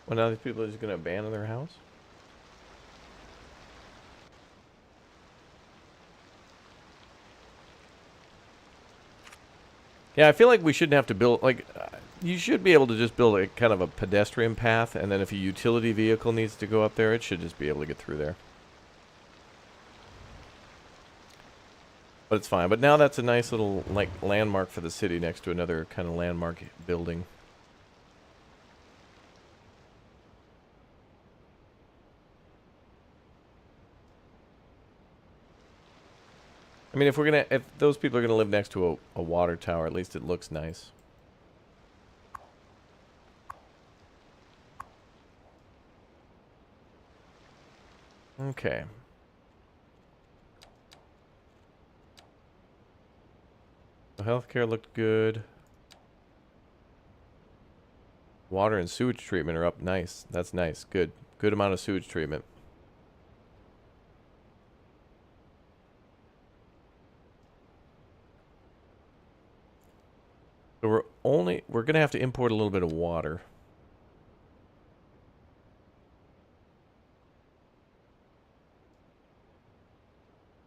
Well, now these people are just going to abandon their house? Yeah, I feel like we shouldn't have to build, like, you should be able to just build a kind of a pedestrian path, and then if a utility vehicle needs to go up there, it should just be able to get through there. But it's fine. But now that's a nice little, like, landmark for the city next to another kind of landmark building. I mean, if those people are gonna live next to a water tower, at least it looks nice. Okay. The healthcare looked good. Water and sewage treatment are up nice. That's nice. Good. Good amount of sewage treatment. So we're gonna have to import a little bit of water.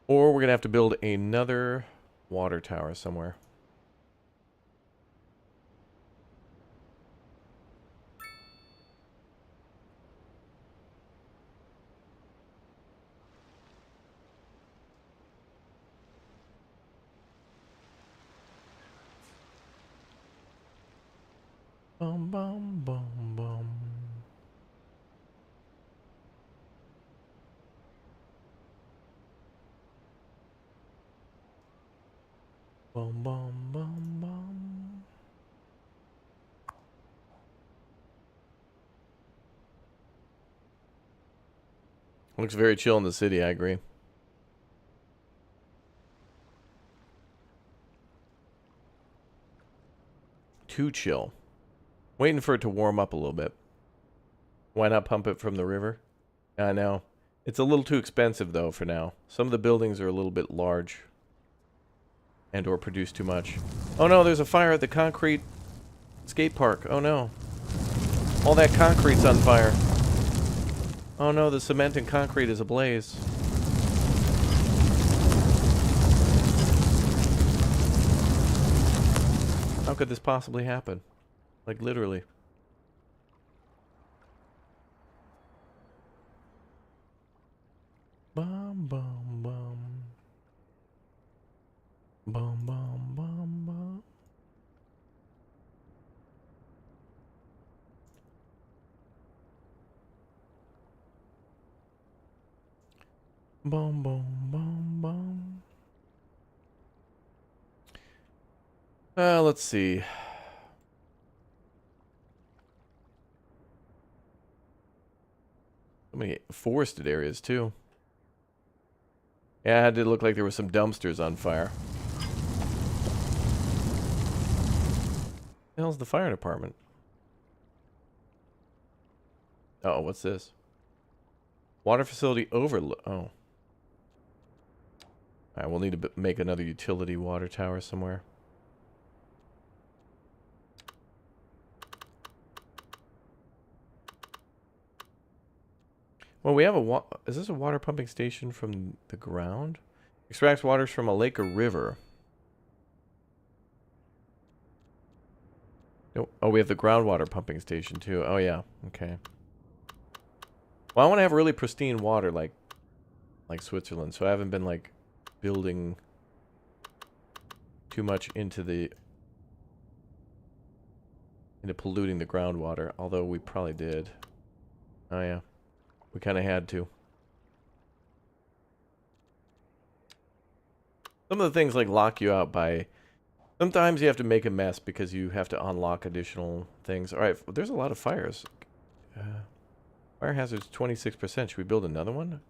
Or we're gonna have to build another water tower somewhere. Bum bum bum bum. bum, bum, bum, bum. Looks very chill in the city, I agree. Too chill. Waiting for it to warm up a little bit. Why not pump it from the river? I know. It's a little too expensive, though, for now. Some of the buildings are a little bit large. And or produce too much. Oh no, there's a fire at the concrete skate park. Oh no. All that concrete's on fire. Oh no, the cement and concrete is ablaze. How could this possibly happen? Like, literally. Bum, bum, bum. Bum, bum, bum, bum. Bum, bum, bum, bum. Let's see. So many forested areas, too. Yeah, it did look like there were some dumpsters on fire. The hell's the fire department? Oh, what's this? Water facility overload. Oh. Alright, we'll need to make another utility water tower somewhere. Well, we have a is this a water pumping station from the ground? Extracts waters from a lake or river. Nope. Oh, we have the groundwater pumping station too. Oh yeah. Okay. Well, I want to have really pristine water like Switzerland, so I haven't been like building too much into polluting the groundwater, although we probably did. Oh yeah. We kind of had to. Some of the things like lock you out by... Sometimes you have to make a mess because you have to unlock additional things. Alright, there's a lot of fires. Fire hazards 26%. Should we build another one?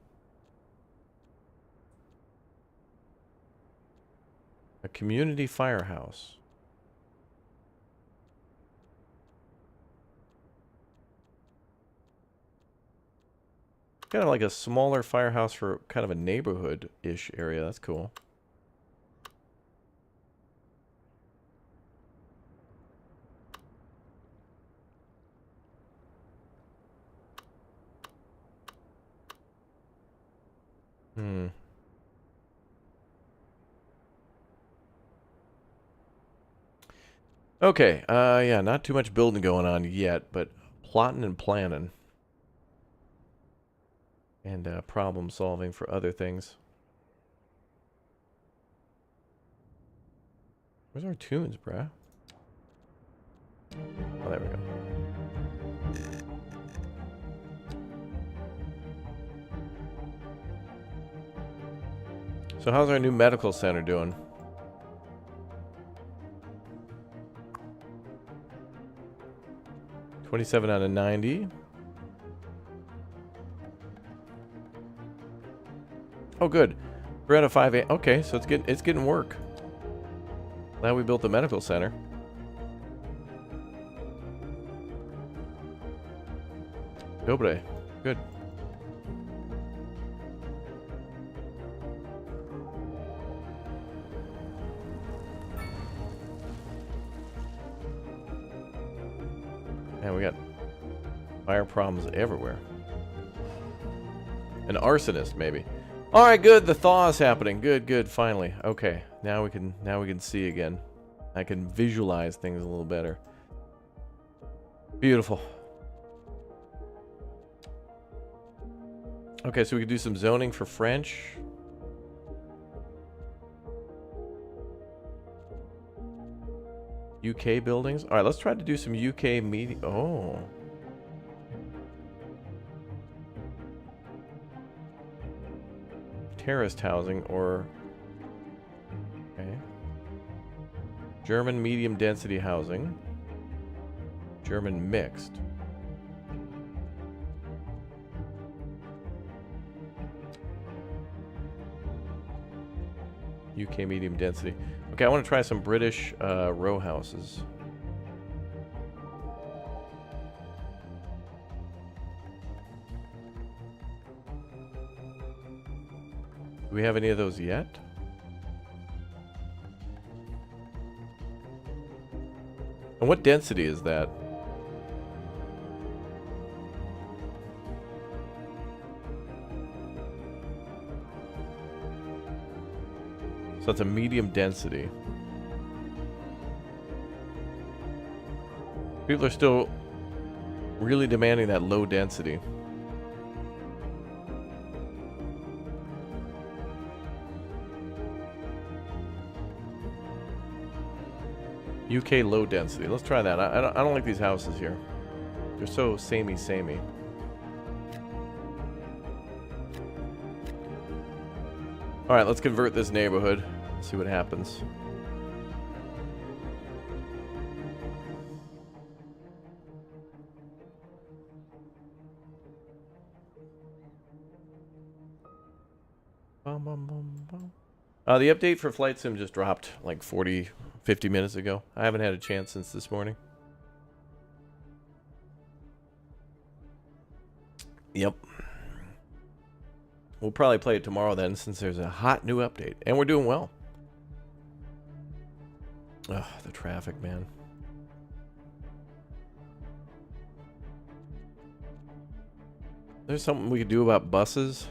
A community firehouse. Kind of like a smaller firehouse for kind of a neighborhood-ish area. That's cool. Okay, yeah, not too much building going on yet, but plotting and planning. And problem solving for other things. Where's our tunes, bruh? Oh, there we go. So how's our new medical center doing? $27 out of 90. Oh, good. 3 out of 5. Okay, so it's getting work. Glad we built the medical center. Dobre. Good. Man, we got fire problems everywhere. An arsonist, maybe. All right, good. The thaw is happening. Good, good. Finally. Okay. Now we can see again. I can visualize things a little better. Beautiful. Okay, so we could do some zoning for French. UK buildings. All right, let's try to do some UK media. Oh. Terraced housing or... Okay. German medium density housing. German mixed. UK medium density. Okay, I want to try some British row houses. Do we have any of those yet? And what density is that? So it's a medium density. People are still really demanding that low density. UK low density. Let's try that. I don't like these houses here. They're so samey. All right, let's convert this neighborhood. See what happens. The update for Flight Sim just dropped like 50 minutes ago. I haven't had a chance since this morning. Yep. We'll probably play it tomorrow then, since there's a hot new update. And we're doing well. Ugh, the traffic, man. There's something we could do about buses.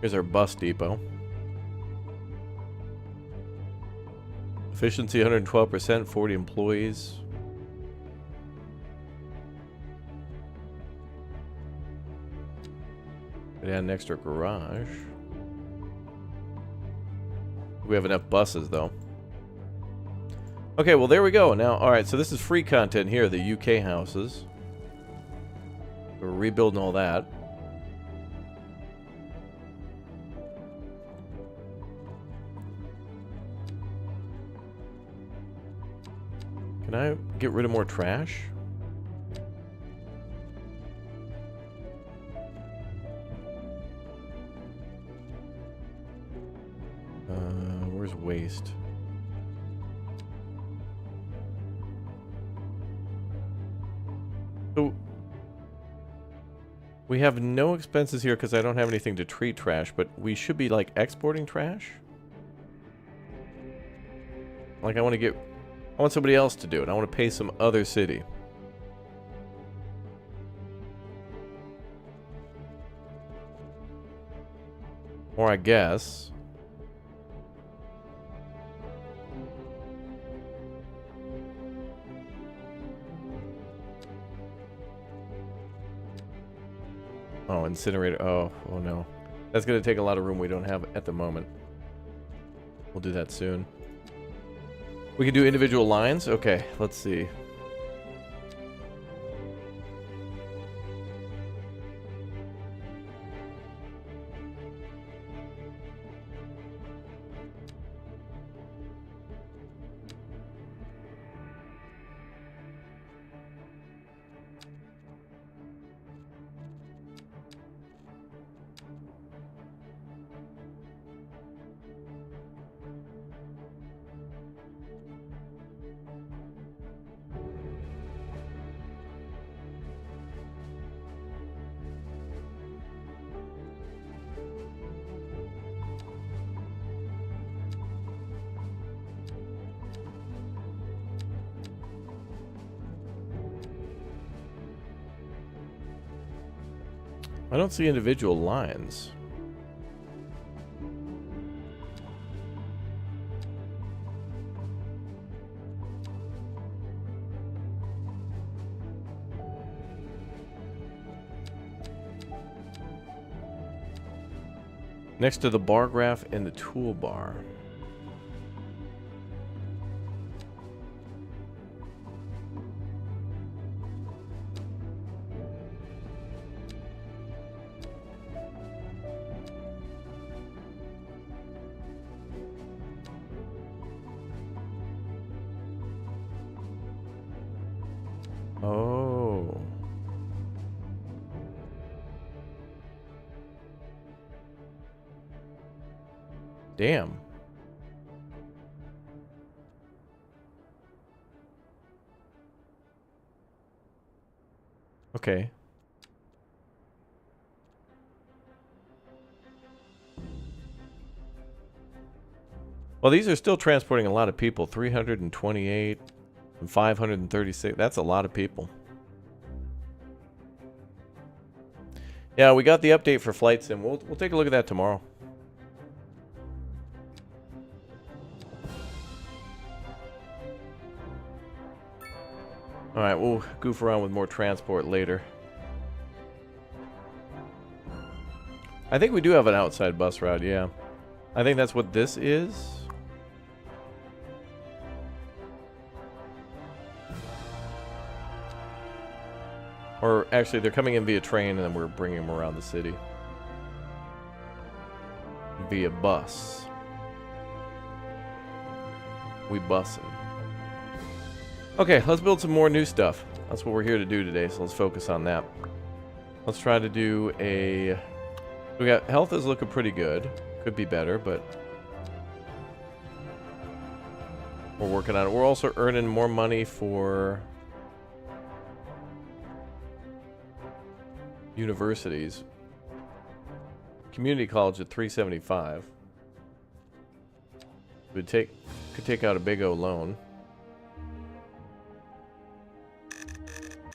Here's our bus depot. Efficiency 112%, 40 employees. Could add an extra garage. We have enough buses though. Okay, well there we go. Now, alright, so this is free content here, the UK houses. We're rebuilding all that. Can I get rid of more trash? Where's waste? So we have no expenses here because I don't have anything to treat trash, but we should be like exporting trash. Like I want somebody else to do it. I want to pay some other city. Or I guess... Oh, incinerator. Oh no. That's going to take a lot of room we don't have at the moment. We'll do that soon. We can do individual lines? Okay, let's see. I don't see individual lines. Next to the bar graph and the toolbar. Oh. Damn. Okay. Well, these are still transporting a lot of people. 328 and 536. That's a lot of people. Yeah, we got the update for Flight Sim. We'll take a look at that tomorrow. Alright, we'll goof around with more transport later. I think we do have an outside bus route, yeah. I think that's what this is. Or actually, they're coming in via train and then we're bringing them around the city. Via bus. We bussin'. Okay, let's build some more new stuff. That's what we're here to do today, so let's focus on that. Let's try to do a... We got... Health is looking pretty good. Could be better, but... We're working on it. We're also earning more money for... universities. Community college at 375. Could take out a big O loan.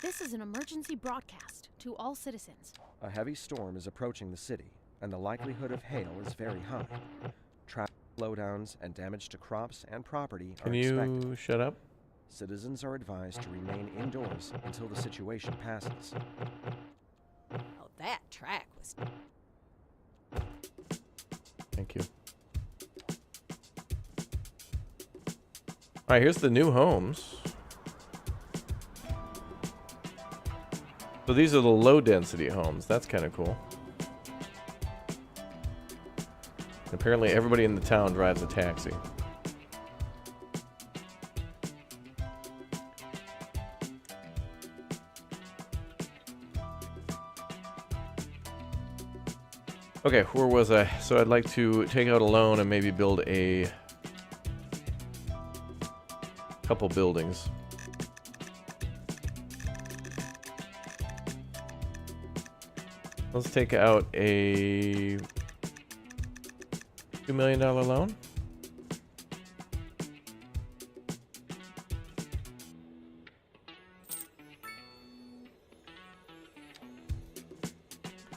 This is an emergency broadcast to all citizens. A heavy storm is approaching the city, and the likelihood of hail is very high. Traffic slowdowns and damage to crops and property are Can expected. you shut up? Citizens are advised to remain indoors until the situation passes. Oh, that track was... Thank you. Alright, here's the new homes. So these are the low density homes. That's kind of cool. Apparently everybody in the town drives a taxi. Okay, where was I? So I'd like to take out a loan and maybe build a couple buildings. Let's take out a $2 million loan.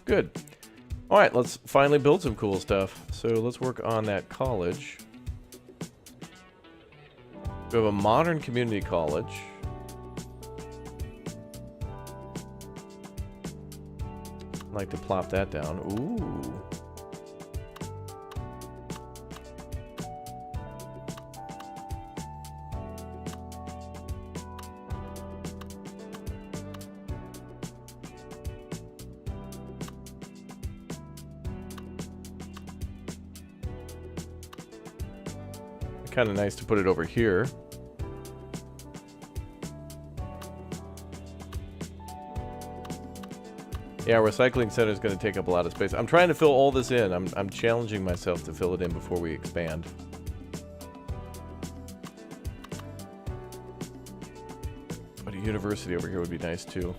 Good. All right, let's finally build some cool stuff. So let's work on that college. We have a modern community college. I'd like to plop that down. Ooh. Kind of nice to put it over here. Yeah, recycling center is going to take up a lot of space. I'm trying to fill all this in. I'm challenging myself to fill it in before we expand. But a university over here would be nice too.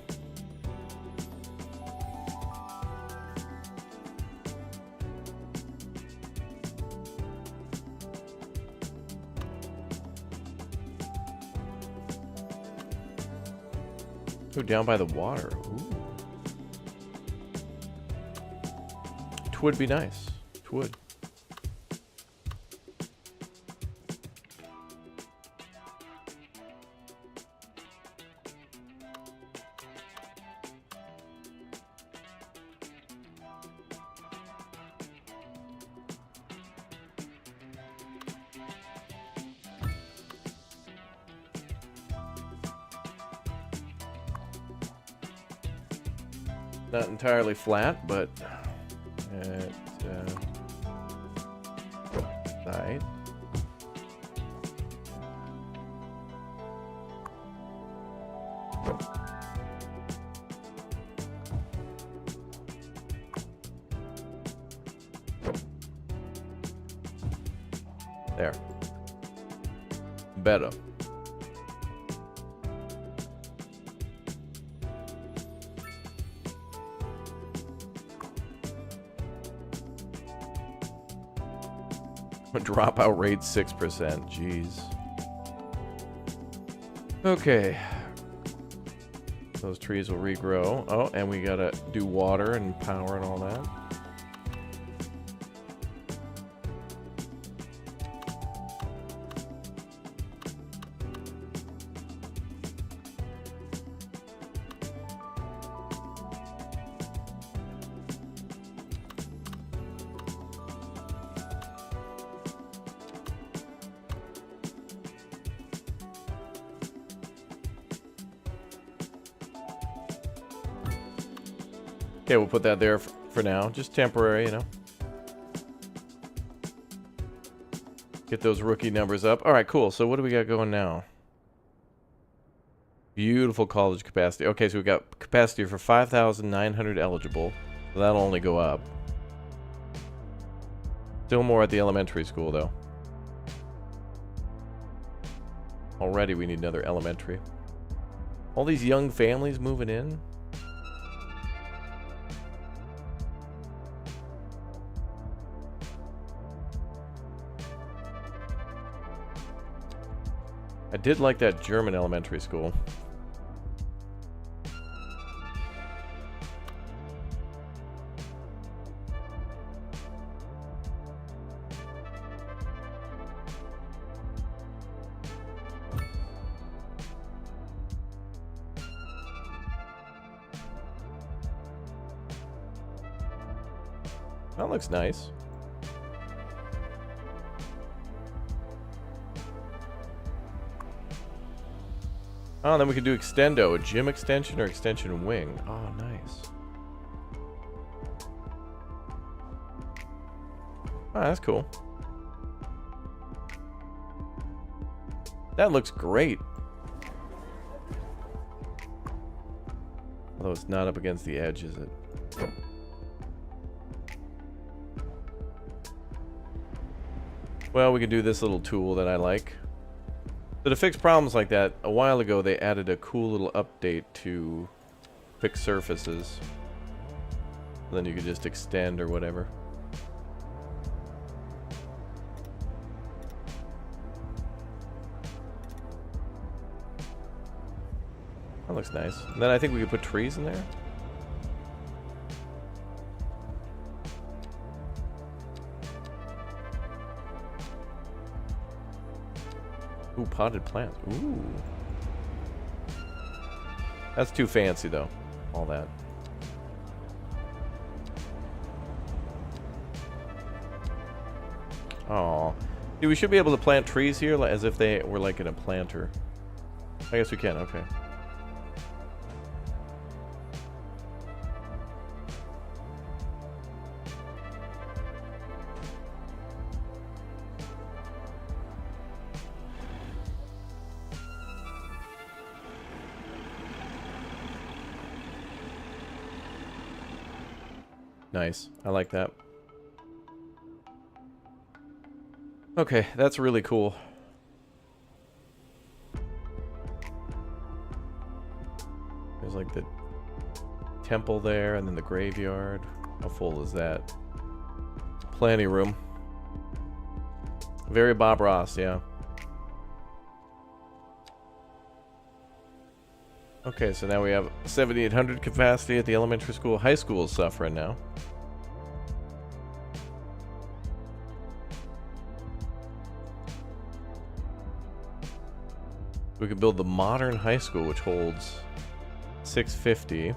Go down by the water. Ooh. It would be nice. It would. Not entirely flat, but right. There. Better. Dropout rate 6%. Jeez. Okay. Those trees will regrow. Oh, and we gotta do water and power and all that. Okay, we'll put that there for now. Just temporary, you know. Get those rookie numbers up. All right, cool. So what do we got going now? Beautiful college capacity. Okay, so we got capacity for 5,900 eligible. So that'll only go up. Still more at the elementary school, though. Already we need another elementary. All these young families moving in. I did like that German elementary school. That looks nice. Oh, and then we can do extendo, a gym extension or extension wing. Oh, nice. Oh, that's cool. That looks great. Although it's not up against the edge, is it? Well, we can do this little tool that I like. So to fix problems like that, a while ago they added a cool little update to fix surfaces. Then you could just extend or whatever. That looks nice. And then I think we could put trees in there. Ooh, potted plants. Ooh. That's too fancy, though. All that. Aw. Dude, we should be able to plant trees here as if they were like in a planter. I guess we can, okay. Nice. I like that. Okay, that's really cool. There's like the temple there and then the graveyard. How full is that? Plenty of room. Very Bob Ross, yeah. Okay, so now we have 7,800 capacity at the elementary school. High school is suffering now. We could build the modern high school, which holds 650.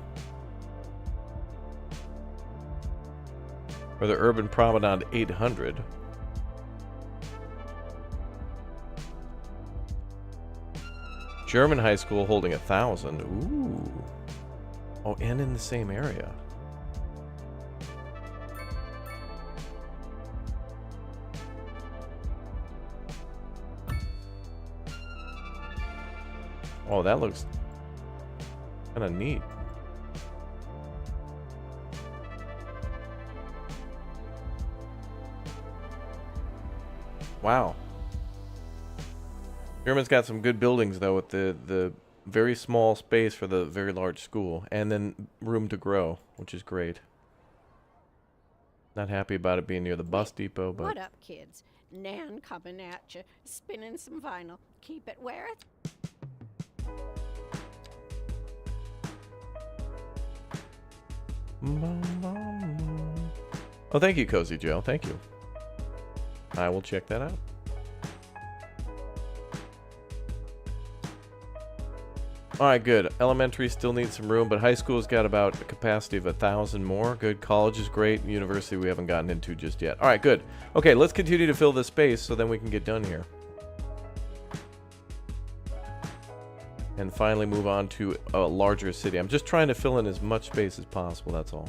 Or the urban promenade 800. German high school holding 1,000. Ooh. Oh, and in the same area. Oh, that looks Kind of neat. Wow. German's got some good buildings though, with the very small space for the very large school, and then room to grow, which is great. Not happy about it being near the bus depot, but What up, kids? Nan coming at you, spinning some vinyl. Keep it where it. Oh, thank you, Cozy Joe. Thank you. I will check that out. All right, good. Elementary still needs some room, but high school's got about a capacity of 1,000 more. Good. College is great. University we haven't gotten into just yet. All right, good. Okay, let's continue to fill this space so then we can get done here. And finally move on to a larger city. I'm just trying to fill in as much space as possible, that's all.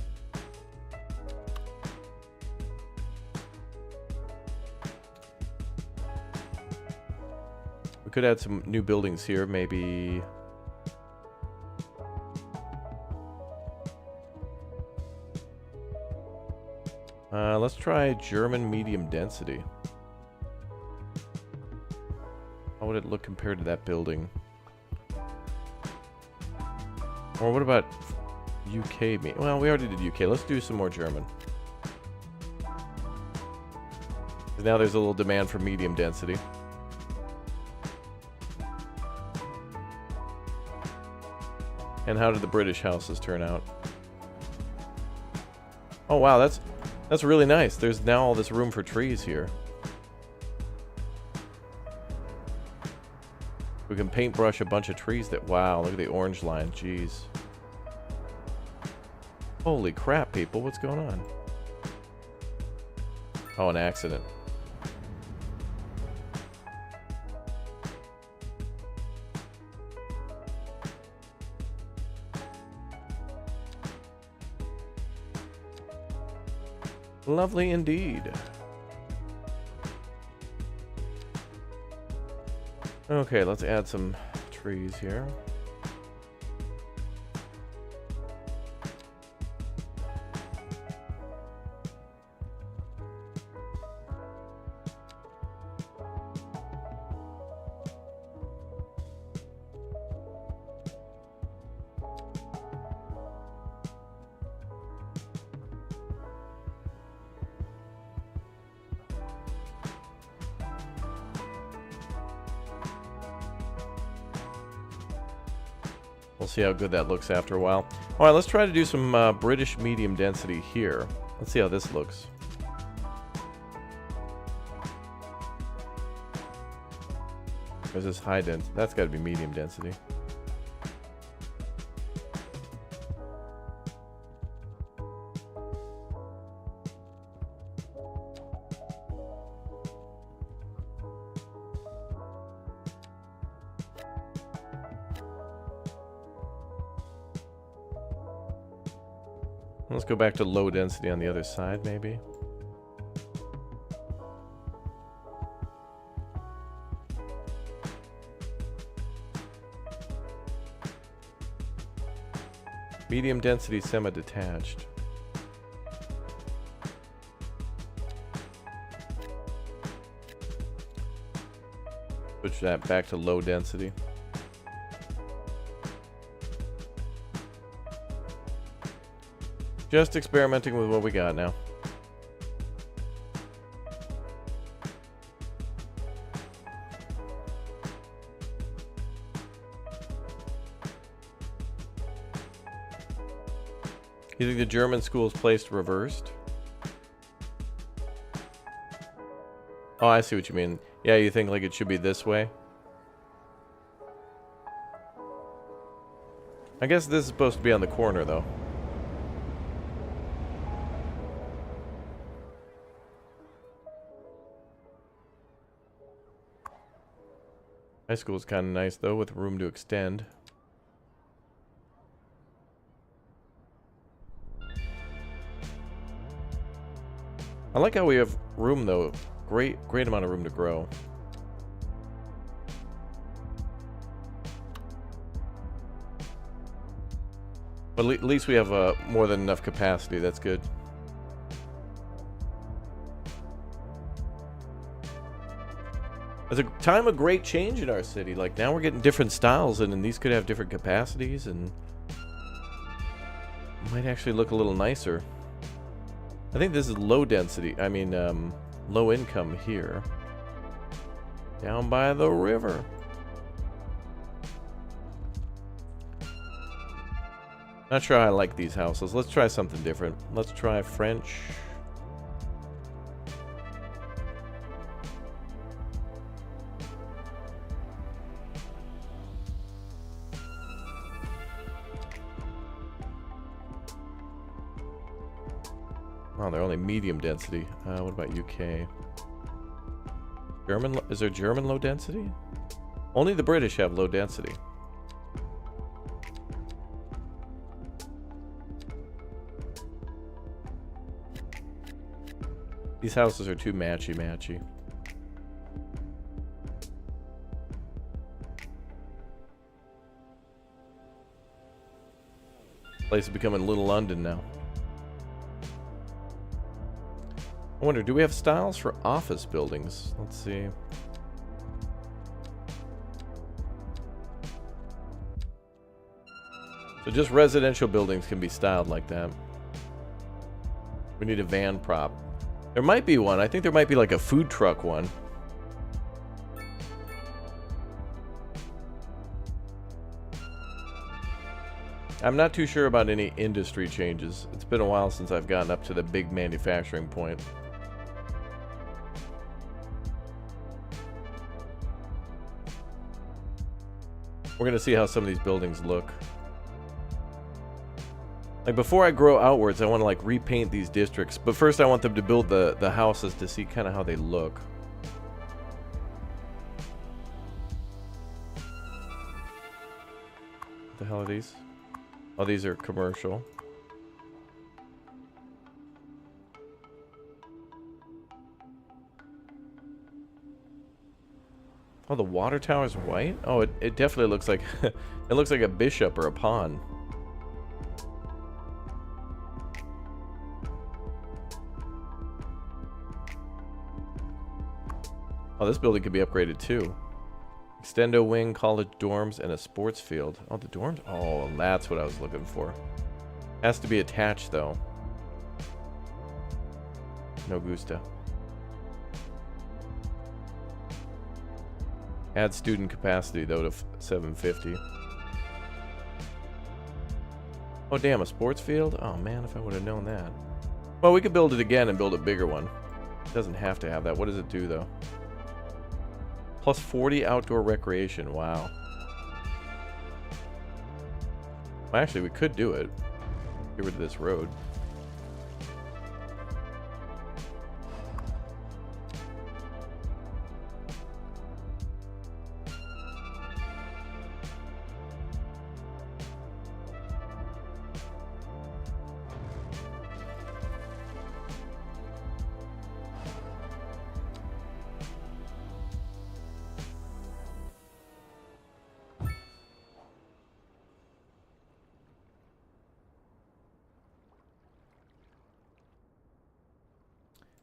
We could add some new buildings here, maybe. Let's try German medium density. How would it look compared to that building? Or what about UK? Well, we already did UK. Let's do some more German. Now there's a little demand for medium density. And how did the British houses turn out? Oh wow, that's really nice. There's now all this room for trees here. We can paintbrush a bunch of trees that... Wow, look at the orange line. Jeez. Holy crap, people. What's going on? Oh, an accident. Lovely indeed. Okay, let's add some trees here. We'll see how good that looks after a while. All right, let's try to do some British medium density here. Let's see how this looks. Or is this high density? That's got to be medium density. Let's go back to low density on the other side, maybe. Medium density semi-detached. Switch that back to low density. Just experimenting with what we got now. You think the German school is placed reversed? Oh, I see what you mean. Yeah, you think like it should be this way? I guess this is supposed to be on the corner, though. High school is kind of nice, though, with room to extend. I like how we have room, though. Great amount of room to grow. But at least we have more than enough capacity. That's good. It's a time of great change in our city. Like, now we're getting different styles, and these could have different capacities, and might actually look a little nicer. I think this is low density. I mean, low income here. Down by the river. Not sure I like these houses. Let's try something different. Let's try French. Oh, they're only medium density. What about UK? German? Is there German low density? Only the British have low density. These houses are too matchy-matchy. Place is becoming Little London now. I wonder, do we have styles for office buildings? Let's see. So just residential buildings can be styled like that. We need a van prop. There might be one. I think there might be like a food truck one. I'm not too sure about any industry changes. It's been a while since I've gotten up to the big manufacturing point. We're gonna see how some of these buildings look. Like, before I grow outwards, I want to like repaint these districts. But first I want them to build the houses to see kind of how they look. What the hell are these? Oh, these are commercial. Oh, the water tower is white? Oh, it definitely looks like it looks like a bishop or a pawn. Oh, this building could be upgraded too. Extendo wing, college dorms, and a sports field. Oh, the dorms? Oh, that's what I was looking for. Has to be attached though. No gusta. Add student capacity though to 750. Oh damn, a sports field? Oh man, if I would have known that. Well, we could build it again and build a bigger one. It doesn't have to have that. What does it do though? Plus 40 outdoor recreation. Wow. Well, actually, we could do it. Get rid of this road.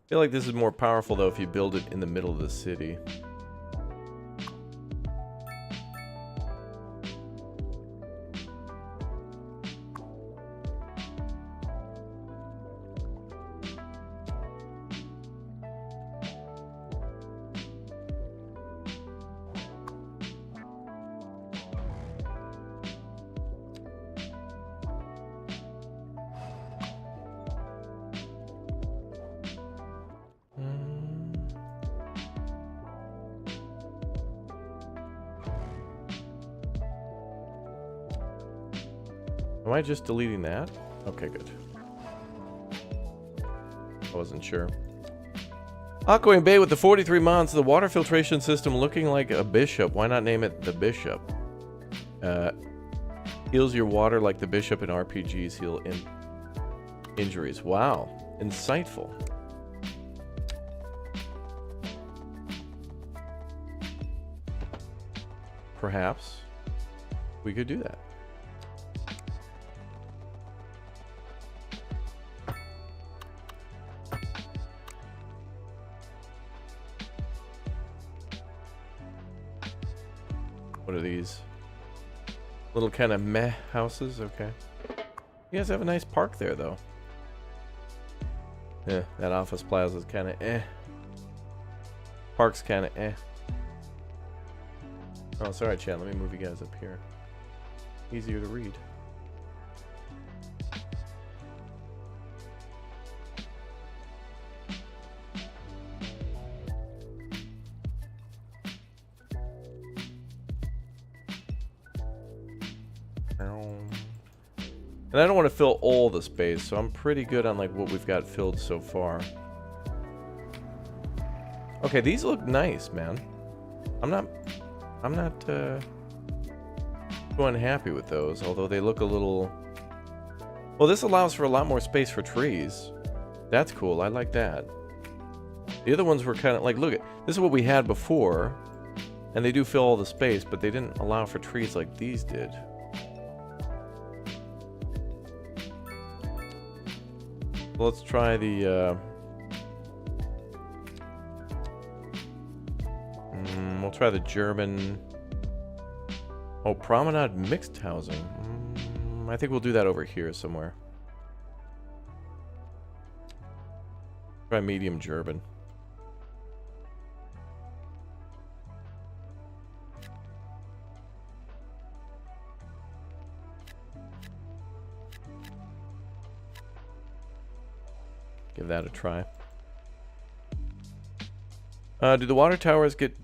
I feel like this is more powerful though if you build it in the middle of the city. Am I just deleting that? Okay, good. I wasn't sure. Aquaman Bay with the 43 months, the water filtration system looking like a bishop. Why not name it the Bishop? Heals your water like the Bishop in RPGs heal injuries. Wow. Insightful. Perhaps we could do that. trees. Little kind of meh houses, okay. You guys have a nice park there, though. Yeah, that office plaza is kind of eh. Park's kind of eh. Oh, sorry, Chad. Let me move you guys up here. Easier to read. And I don't want to fill all the space, so I'm pretty good on like what we've got filled so far. Okay, these look nice, man. I'm not too unhappy with those, although they look a little. Well, this allows for a lot more space for trees. That's cool. I like that. The other ones were kind of like, look at this is what we had before, and they do fill all the space, but they didn't allow for trees like these did. Let's try the we'll try the German. Oh, Promenade mixed housing. I think we'll do that over here somewhere. Try medium German. Give that a try. Do the water towers get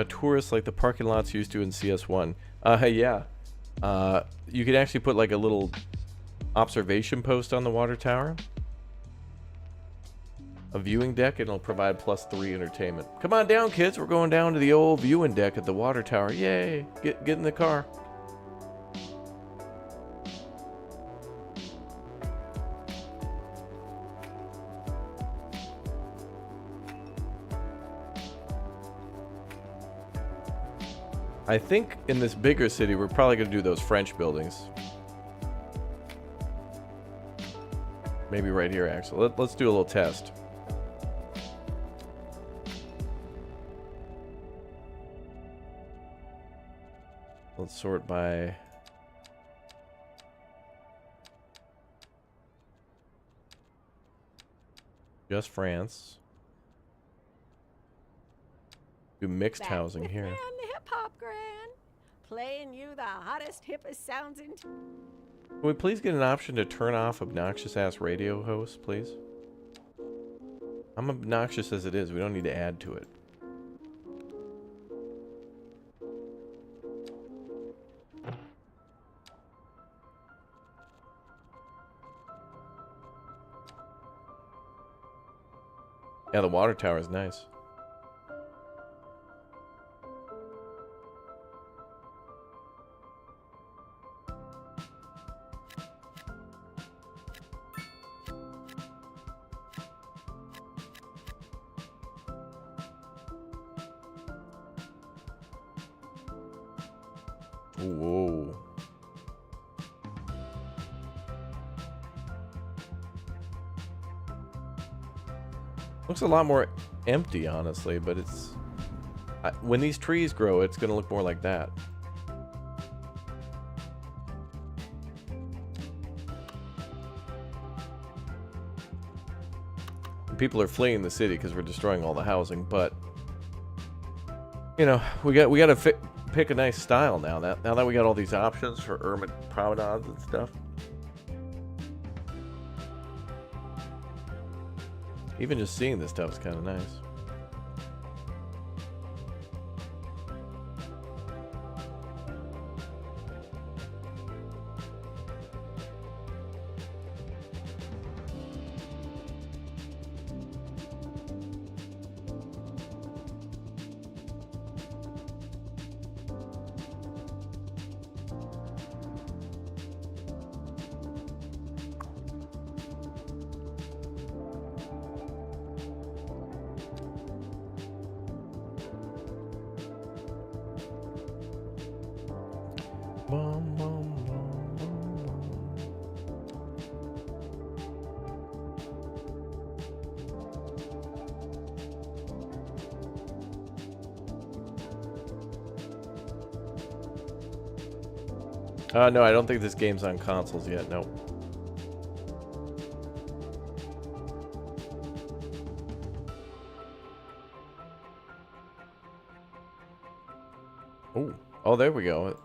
tourists like the parking lots used to in CS1? Yeah. You can actually put like a little observation post on the water tower. A viewing deck, and it'll provide +3 entertainment. Come on down, kids. We're going down to the old viewing deck at the water tower. Yay. Get in the car. I think in this bigger city, we're probably going to do those French buildings. Maybe right here, actually. Let's do a little test. Let's sort by... just France. Do mixed Back housing with here. Gran, the hip-hop Gran. Playing you the hottest, hippest sounds in... Can we please get an option to turn off obnoxious-ass radio hosts, please? I'm obnoxious as it is. We don't need to add to it. Yeah, the water tower is nice. Whoa. Looks a lot more empty, honestly, but it's... when these trees grow, it's going to look more like that. And people are fleeing the city because we're destroying all the housing, but... you know, we got to pick a nice style now that we got all these options for urban promenades and stuff. Even just seeing this stuff is kind of nice. No, I don't think this game's on consoles yet. Nope. Oh, there we go.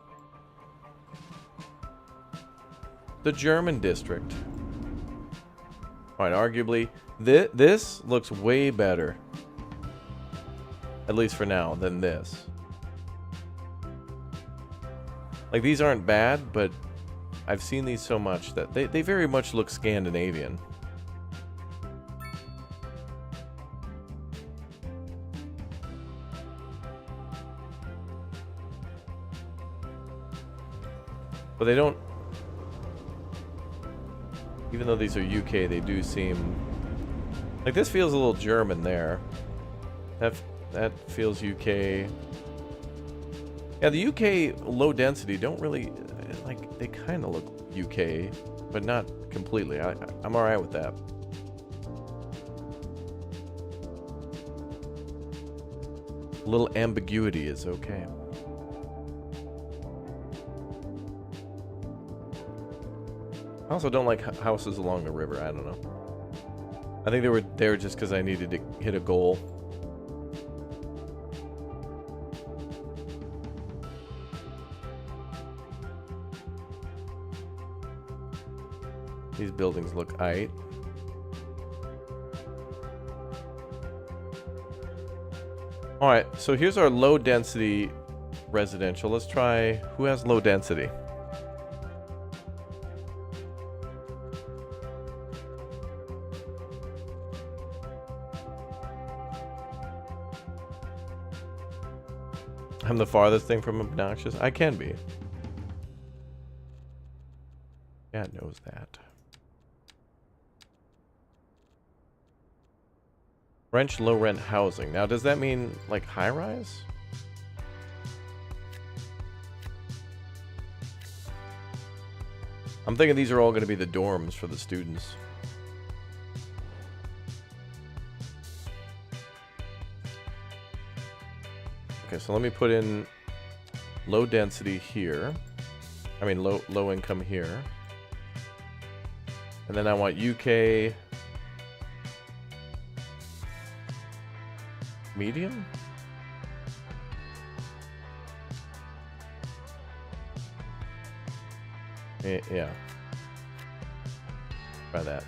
The German district. Alright, arguably, this looks way better. At least for now, than this. Like, these aren't bad, but I've seen these so much that they very much look Scandinavian. But they don't... Even though these are UK, they do seem... Like, this feels a little German there. That feels UK. Yeah, the UK low density don't really... Like, they kind of look UK, but not completely. I'm alright with that. A little ambiguity is okay. I also don't like houses along the river. I don't know. I think they were there just because I needed to hit a goal. These buildings look aight. Alright, so here's our low density residential. Let's try... Who has low density? I'm the farthest thing from obnoxious. I can be. God knows that. French low rent housing. Now, does that mean like high rise? I'm thinking these are all going to be the dorms for the students. Okay, so let me put in low density here. I mean low income here. And then I want UK medium? Yeah. Try that.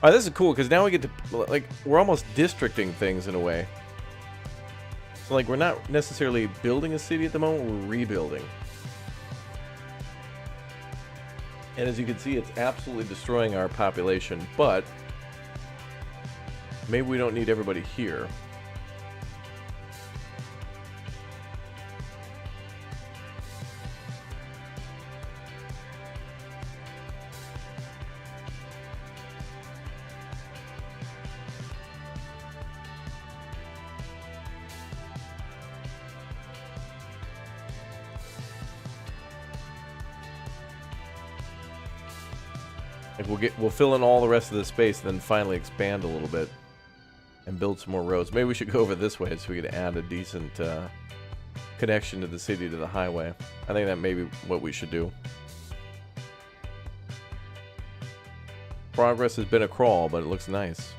Alright, this is cool because now we get to, like, we're almost districting things in a way. So, like, we're not necessarily building a city at the moment, we're rebuilding. And as you can see, it's absolutely destroying our population, but maybe we don't need everybody here. Like we'll fill in all the rest of the space, then finally expand a little bit and build some more roads. Maybe we should go over this way so we could add a decent connection to the city to the highway. I think that may be what we should do. Progress has been a crawl, but it looks nice.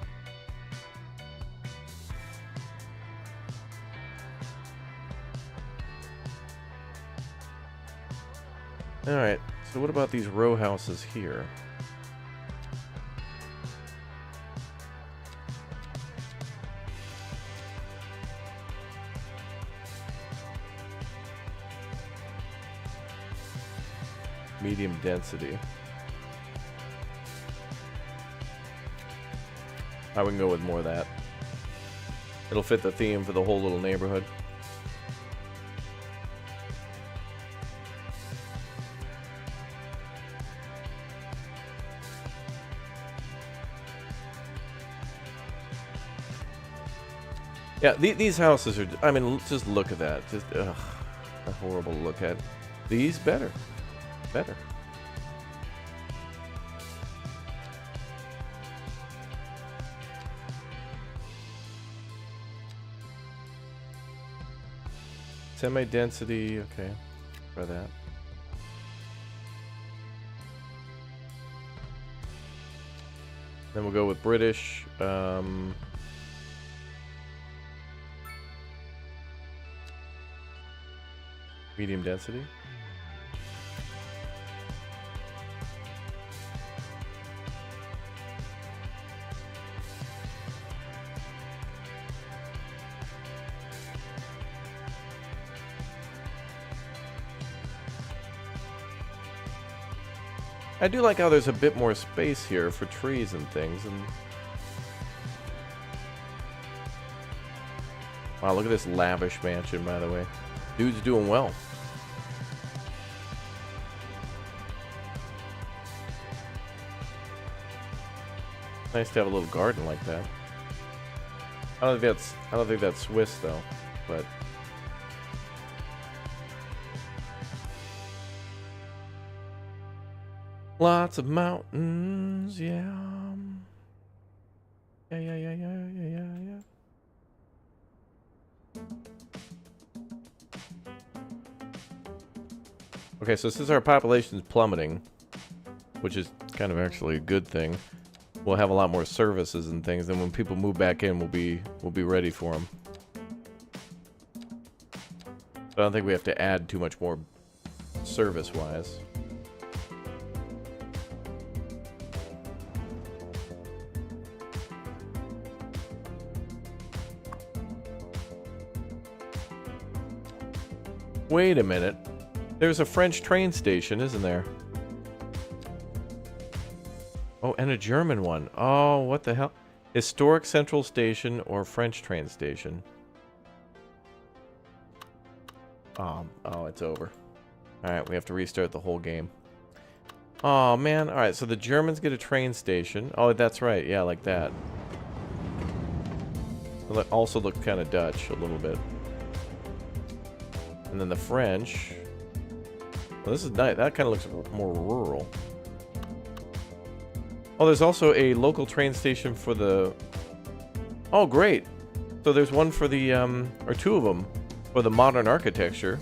Alright, so what about these row houses here? Medium density. I would go with more of that. It'll fit the theme for the whole little neighborhood. Yeah, these houses are, I mean, just look at that. Just, ugh, a horrible to look at. These better. Better. Semi-density, okay. Try that. Then we'll go with British. Medium density. I do like how there's a bit more space here for trees and things. And wow, look at this lavish mansion, by the way. Dude's doing well. Nice to have a little garden like that. I don't think that's Swiss though, but lots of mountains, yeah. Yeah. Okay, so since our population's plummeting, which is kind of actually a good thing, we'll have a lot more services and things. Then when people move back in, we'll be ready for them. So I don't think we have to add too much more service-wise. Wait a minute. There's a French train station, isn't there? Oh, and a German one. Oh, what the hell? Historic Central Station or French train station? Oh, it's over. Alright, we have to restart the whole game. Oh, man. Alright, so the Germans get a train station. Oh, that's right. Yeah, like that. Well, that also looked kind of Dutch a little bit. And then the French. Well, this is nice. That kind of looks more rural. Oh, there's also a local train station for the... Oh, great. So there's one for the, or two of them, for the modern architecture.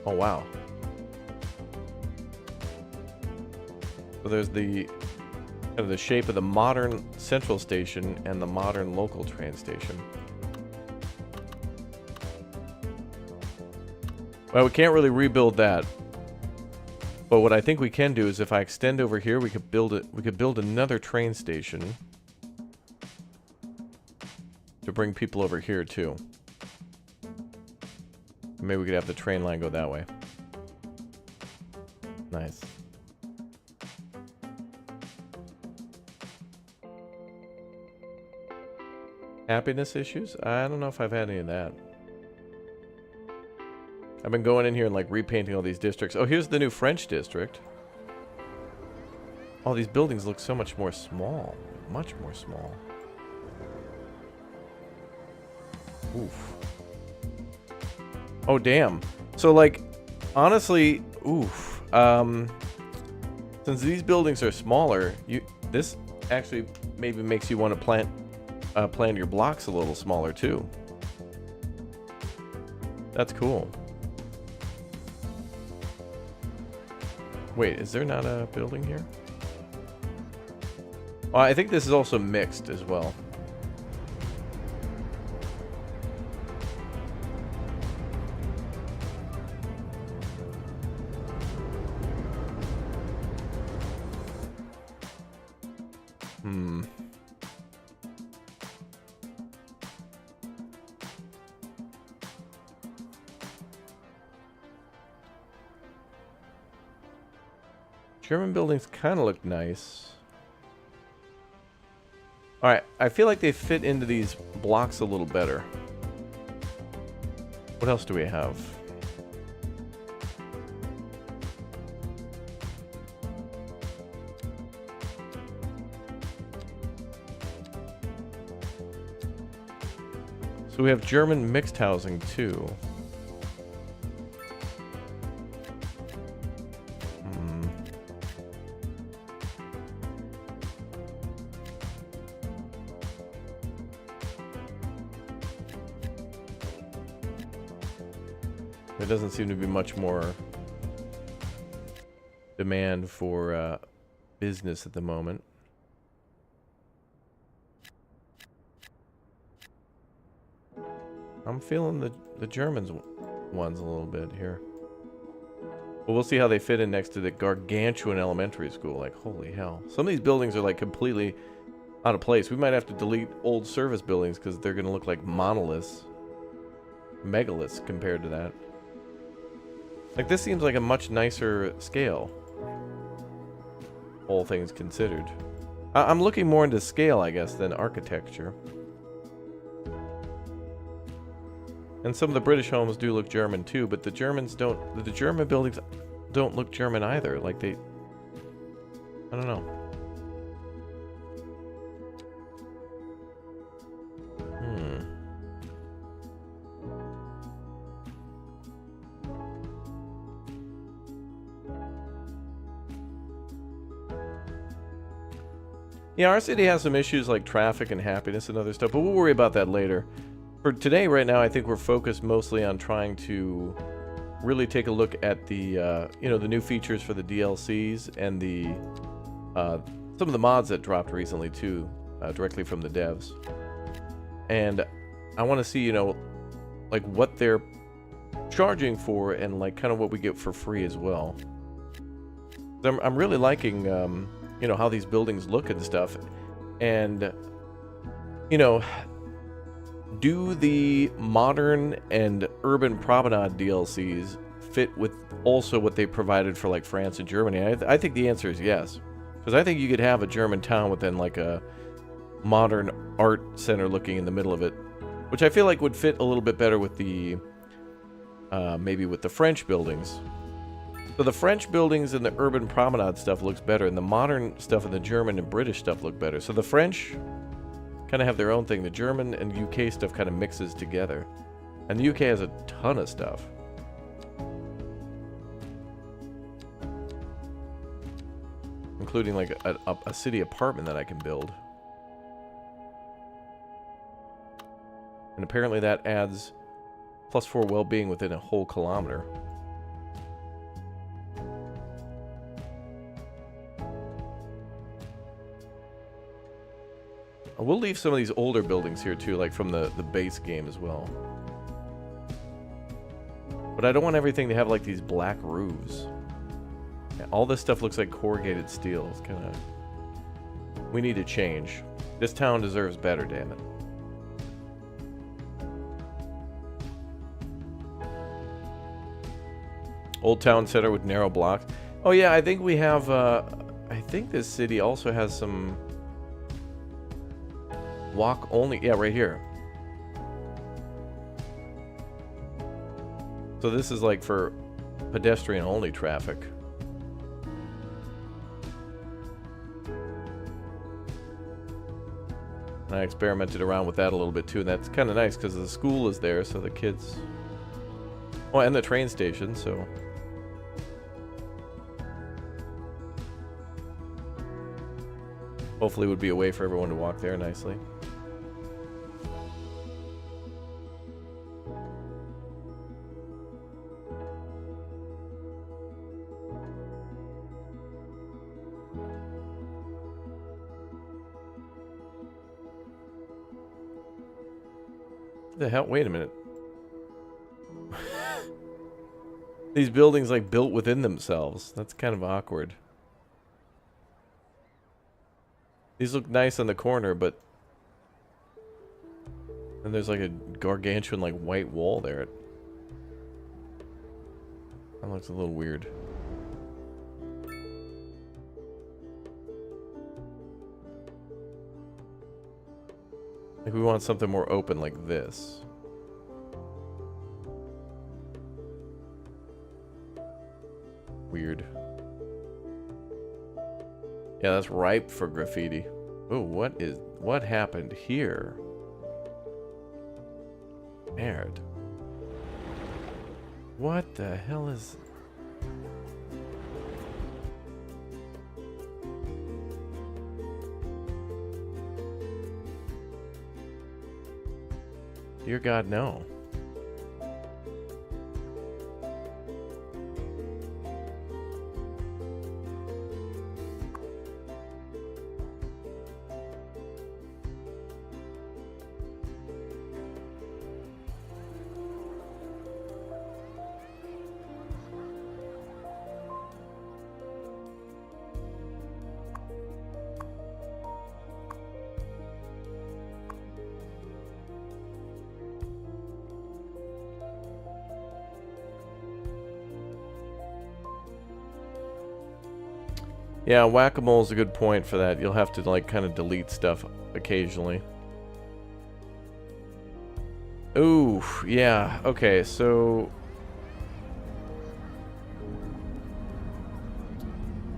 Oh, wow. So there's the, kind of the shape of the modern central station and the modern local train station. Well, we can't really rebuild that. But what I think we can do is if I extend over here, we could build it. We could build another train station to bring people over here too. Maybe we could have the train line go that way. Nice. Happiness issues? I don't know if I've had any of that. I've been going in here and like repainting all these districts. Oh, here's the new French district. All these buildings look so much more small. Much more small. Oof. Oh, damn. So like, honestly, oof. Since these buildings are smaller, this actually maybe makes you want to plan your blocks a little smaller too. That's cool. Wait, is there not a building here? Oh, I think this is also mixed as well. German buildings kind of look nice. Alright, I feel like they fit into these blocks a little better. What else do we have? So we have German mixed housing too. There doesn't seem to be much more demand for business at the moment. I'm feeling the Germans ones a little bit here. But we'll see how they fit in next to the gargantuan elementary school. Like, holy hell. Some of these buildings are like completely out of place. We might have to delete old service buildings because they're going to look like monoliths. Megaliths compared to that. Like, this seems like a much nicer scale. All things considered. I'm looking more into scale, I guess, than architecture. And some of the British homes do look German too, but the Germans don't. The German buildings don't look German either. Like they, I don't know. Yeah, our city has some issues like traffic and happiness and other stuff, but we'll worry about that later. For today, right now, I think we're focused mostly on trying to really take a look at the, you know, the new features for the DLCs and the some of the mods that dropped recently too, directly from the devs. And I want to see, you know, like what they're charging for and like kind of what we get for free as well. I'm really liking, you know, how these buildings look and stuff. And, you know, do the modern and urban promenade DLCs fit with also what they provided for like France and Germany? I think the answer is yes, because I think you could have a German town within like a modern art center looking in the middle of it, which I feel like would fit a little bit better with the maybe with the French buildings. So the French buildings and the urban promenade stuff looks better, and the modern stuff and the German and British stuff look better. So the French kind of have their own thing. The German and UK stuff kind of mixes together. And the UK has a ton of stuff. Including like a city apartment that I can build. And apparently that adds +4 well-being within a whole kilometer. We'll leave some of these older buildings here too, like from the base game as well. But I don't want everything to have like these black roofs. Yeah, all this stuff looks like corrugated steel. It's kind of... We need to change. This town deserves better, damn it. Old town center with narrow blocks. Oh yeah, I think we have... I think this city also has some... walk only, yeah, right here. So this is like for pedestrian only traffic. And I experimented around with that a little bit too, and that's kind of nice because the school is there, so the kids... Oh, and the train station, so... Hopefully it would be a way for everyone to walk there nicely. What the hell? Wait a minute. These buildings like built within themselves. That's kind of awkward. These look nice on the corner, but then there's like a gargantuan like white wall there. That looks a little weird. Like we want something more open like this. Weird. Yeah, that's ripe for graffiti. Oh, what happened here? Merde. What the hell is... Dear God, no. Yeah, whack-a-mole is a good point for that. You'll have to, like, kind of delete stuff occasionally. Ooh, yeah. Okay, so...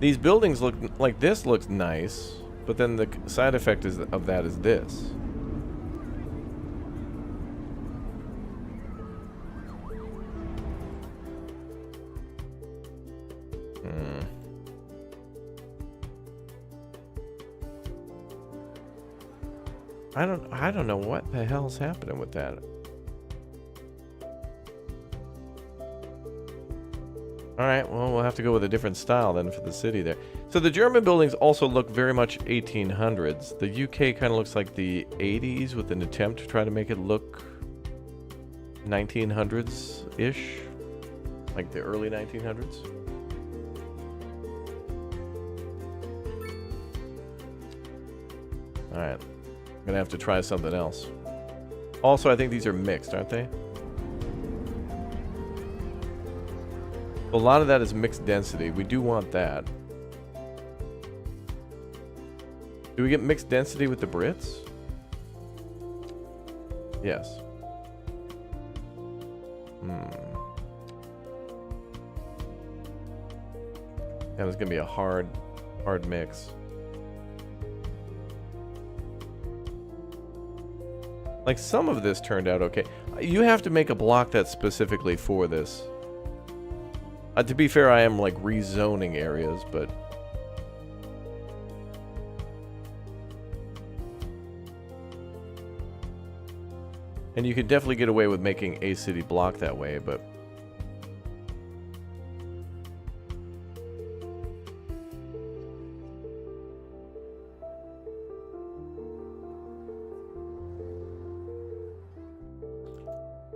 these buildings look... like, this looks nice, but then the side effect of that is this. I don't know what the hell's happening with that. Alright, well, we'll have to go with a different style then for the city there. So the German buildings also look very much 1800s. The UK kind of looks like the 80s with an attempt to try to make it look 1900s-ish. Like the early 1900s. Alright. I'm gonna have to try something else. Also, I think these are mixed, aren't they? A lot of that is mixed density. We do want that. Do we get mixed density with the Brits? Yes. Yeah, there's gonna be a hard mix. Like, some of this turned out okay. You have to make a block that's specifically for this. To be fair, I am, like, rezoning areas, but... and you could definitely get away with making a city block that way, but...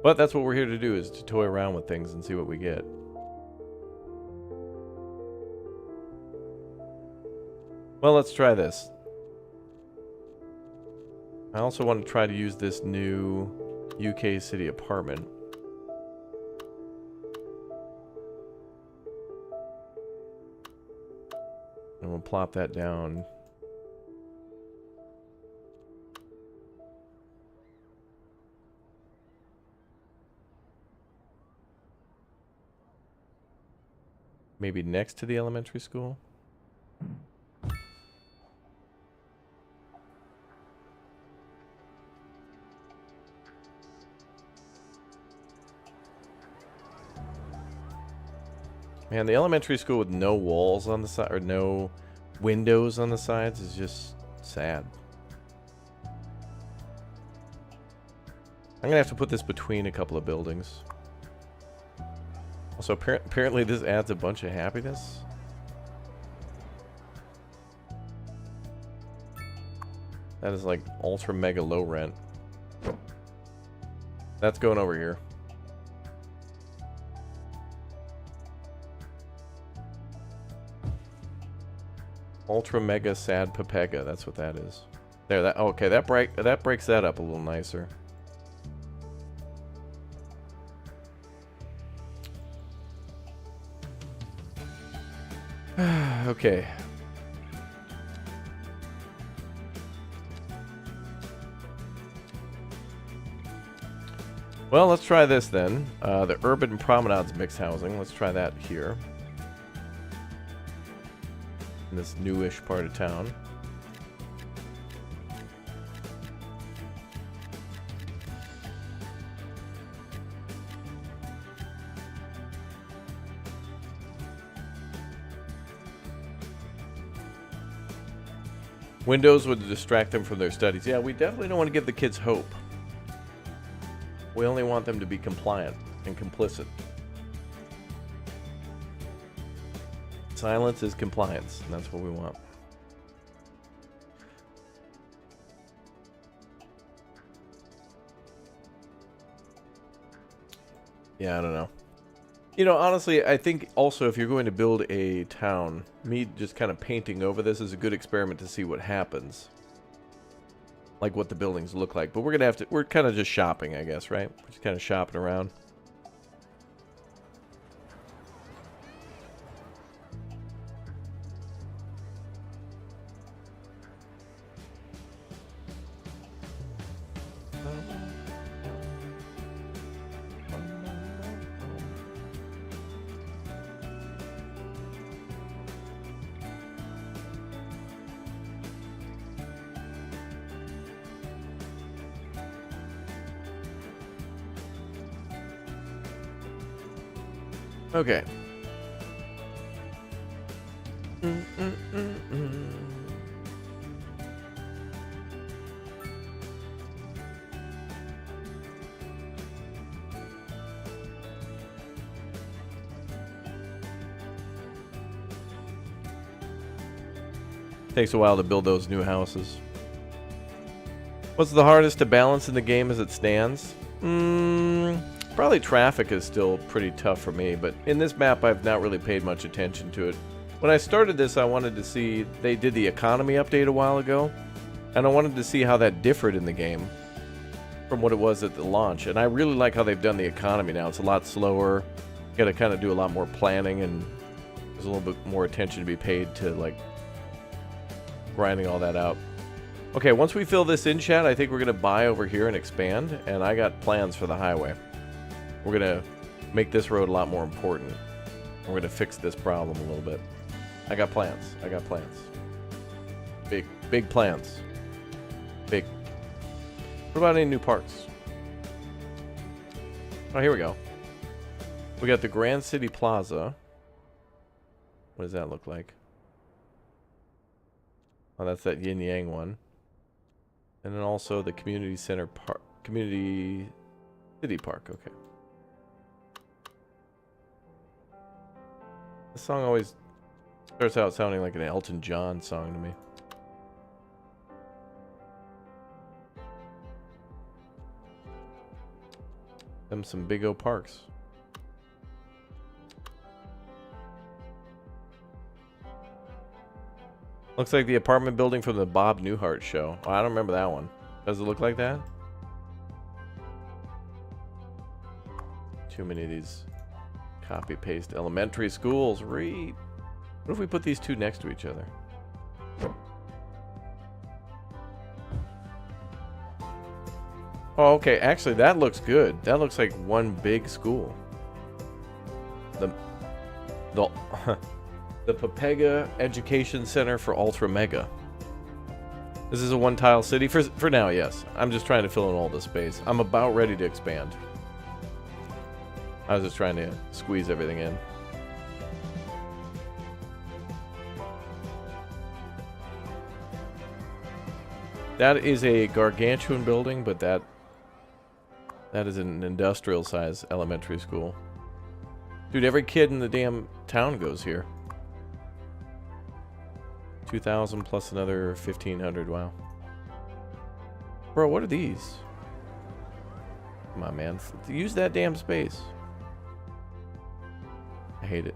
but that's what we're here to do, is to toy around with things and see what we get. Well, let's try this. I also want to try to use this new UK city apartment. And we'll plop that down. Maybe next to the elementary school? Man, the elementary school with no walls on the side, or no windows on the sides, is just sad. I'm gonna have to put this between a couple of buildings. Also, apparently this adds a bunch of happiness. That is like ultra mega low rent. That's going over here. Ultra mega sad Pepega, that's what that is. There, that okay, that breaks that up a little nicer. Okay. Well, let's try this then. The urban promenades mixed housing. Let's try that here. In this newish part of town. Windows would distract them from their studies. Yeah, we definitely don't want to give the kids hope. We only want them to be compliant and complicit. Silence is compliance, and that's what we want. Yeah, I don't know. You know, honestly, I think also if you're going to build a town, me just kind of painting over this is a good experiment to see what happens. Like what the buildings look like. But we're going to have to, we're kind of just shopping, I guess, right? We're just kind of shopping around. Okay. Takes a while to build those new houses. What's the hardest to balance in the game as it stands? Probably traffic is still pretty tough for me, but in this map I've not really paid much attention to it. When I started this, I wanted to see, they did the economy update a while ago, and I wanted to see how that differed in the game from what it was at the launch. And I really like how they've done the economy now. It's a lot slower. You gotta kind of do a lot more planning, and there's a little bit more attention to be paid to like grinding all that out. Okay, once we fill this in, chat, I think we're gonna buy over here and expand, and I got plans for the highway. We're gonna make this road a lot more important. We're gonna fix this problem a little bit. I got plans. I got plans. Big plans. Big. What about any new parks? Oh, here we go. We got the Grand City Plaza. What does that look like? Oh, that's that Yin Yang one. And then also the Community Center Park. Community City Park, okay. This song always starts out sounding like an Elton John song to me. Them some big O parks. Looks like the apartment building from the Bob Newhart show. Oh, I don't remember that one. Does it look like that? Too many of these copy-paste elementary schools. Read. What if we put these two next to each other? Oh, okay. Actually, that looks good. That looks like one big school. The Papega Education Center for Ultra Mega. This is a one-tile city for now, yes. I'm just trying to fill in all the space. I'm about ready to expand. I was just trying to squeeze everything in. That is a gargantuan building, but that is an industrial-size elementary school. Dude, every kid in the damn town goes here. 2,000 plus another 1,500. Wow. Bro, what are these? Come on, man. Use that damn space. I hate it.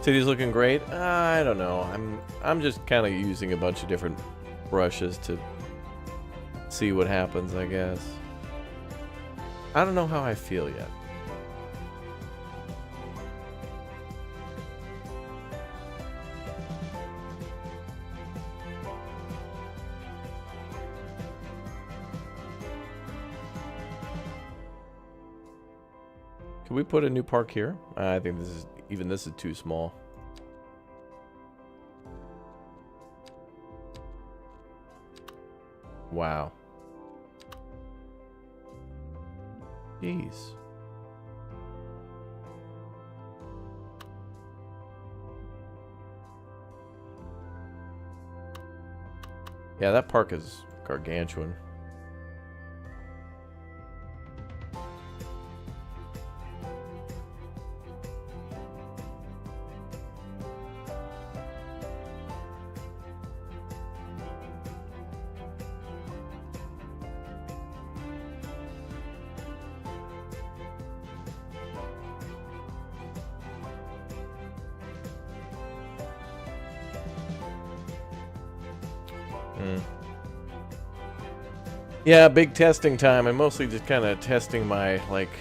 City's looking great. I don't know. I'm just kind of using a bunch of different brushes to see what happens, I guess. I don't know how I feel yet. Can we put a new park here? I think this is this is too small. Wow. Jeez. Yeah, that park is gargantuan. Yeah, big testing time. I'm mostly just kind of testing my, like,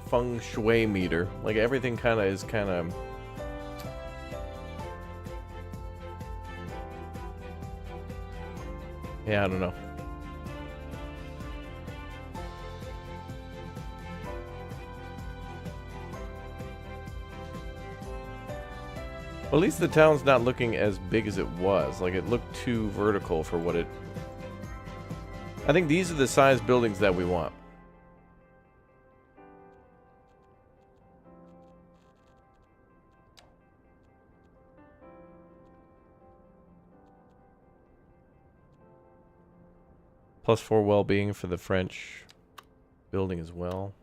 feng shui meter. Like, everything kind of is kind of... Yeah, I don't know. Well, at least the town's not looking as big as it was. Like, it looked too vertical for what it... I think these are the size buildings that we want. +4 well-being for the French building as well.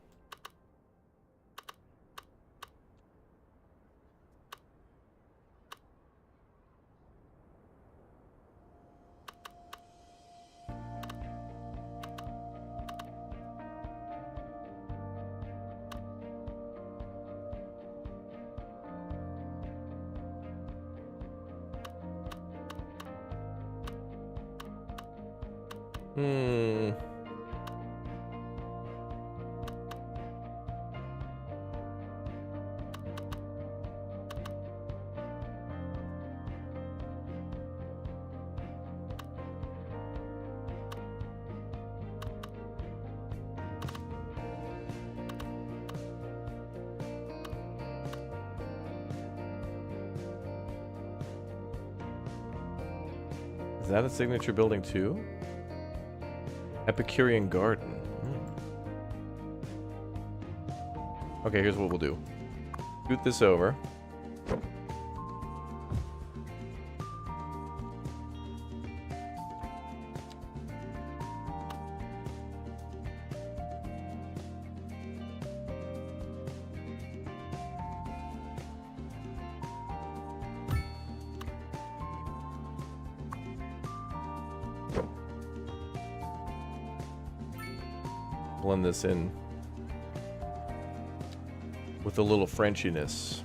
Hmm. Is that a signature building too? Epicurean Garden. Okay, here's what we'll do. Scoot this over. Blend this in with a little Frenchiness.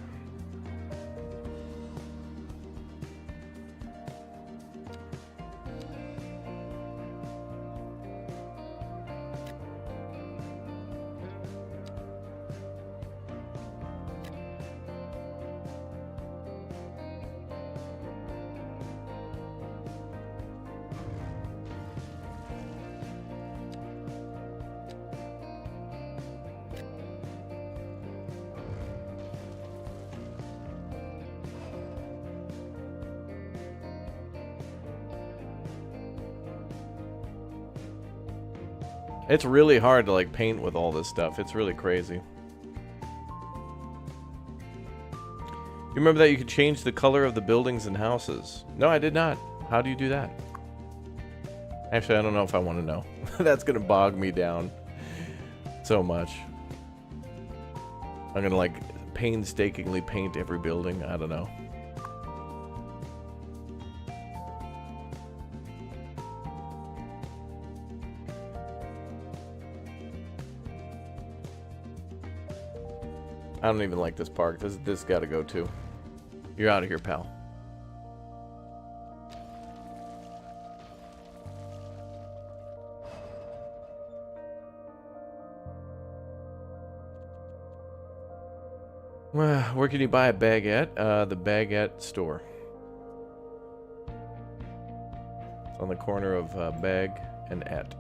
It's really hard to like paint with all this stuff. It's really crazy. You remember that you could change the color of the buildings and houses? No, I did not. How do you do that? Actually, I don't know if I want to know. That's going to bog me down so much. I'm going to like painstakingly paint every building. I don't know. I don't even like this park. This got to go too. You're out of here, pal. Where can you buy a baguette? The baguette store. It's on the corner of Bag and Et.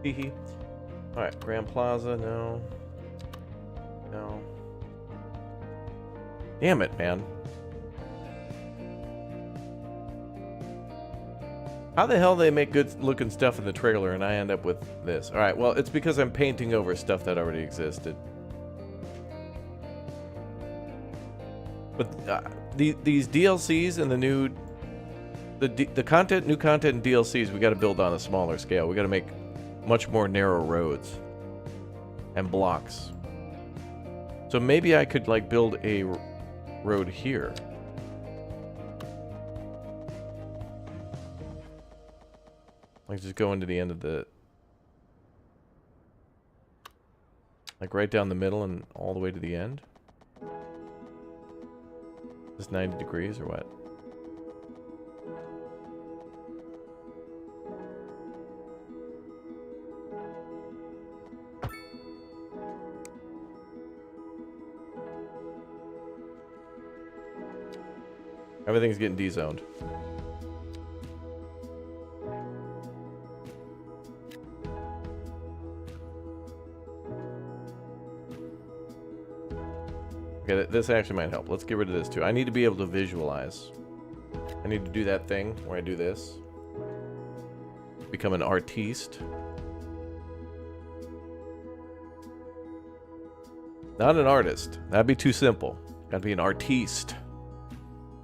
Hee. Alright, Grand Plaza, no. No. Damn it, man. How the hell they make good looking stuff in the trailer and I end up with this? Alright, well, it's because I'm painting over stuff that already existed. But these DLCs and the new... The content, new content and DLCs, we gotta build on a smaller scale. We gotta make much more narrow roads and blocks. So maybe I could like build a road here. Like just go into the end of the, like right down the middle and all the way to the end. Just 90 degrees or what? Everything's getting D-zoned. Okay, this actually might help. Let's get rid of this too. I need to be able to visualize. I need to do that thing where I do this. Become an artiste. Not an artist. That'd be too simple. Gotta be an artiste.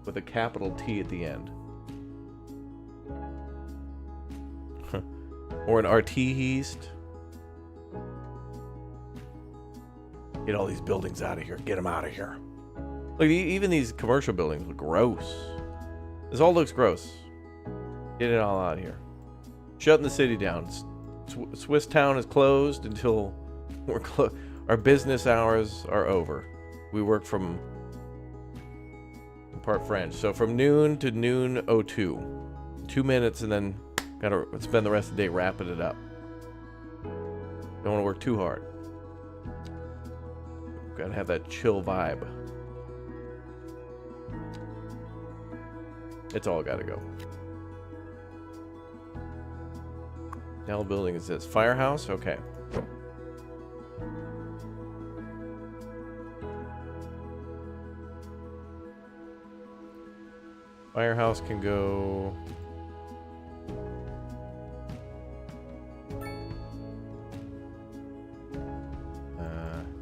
With a capital T at the end. Or an artiste. Get all these buildings out of here. Get them out of here. Look, even these commercial buildings look gross. This all looks gross. Get it all out of here. Shutting the city down. Swiss town is closed until our business hours are over. We work from part French. So from noon to noon 02. 2 minutes and then gotta spend the rest of the day wrapping it up. Don't want to work too hard. Gotta have that chill vibe. It's all gotta go. Now the building is this. Firehouse? Okay. Firehouse can go...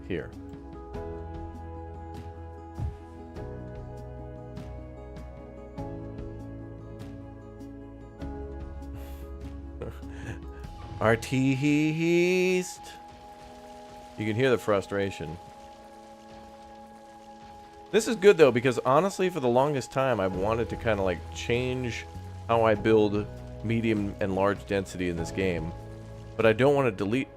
here. Artiste. You can hear the frustration. This is good though, because honestly for the longest time I've wanted to kind of like change how I build medium and large density in this game, but I don't want to delete.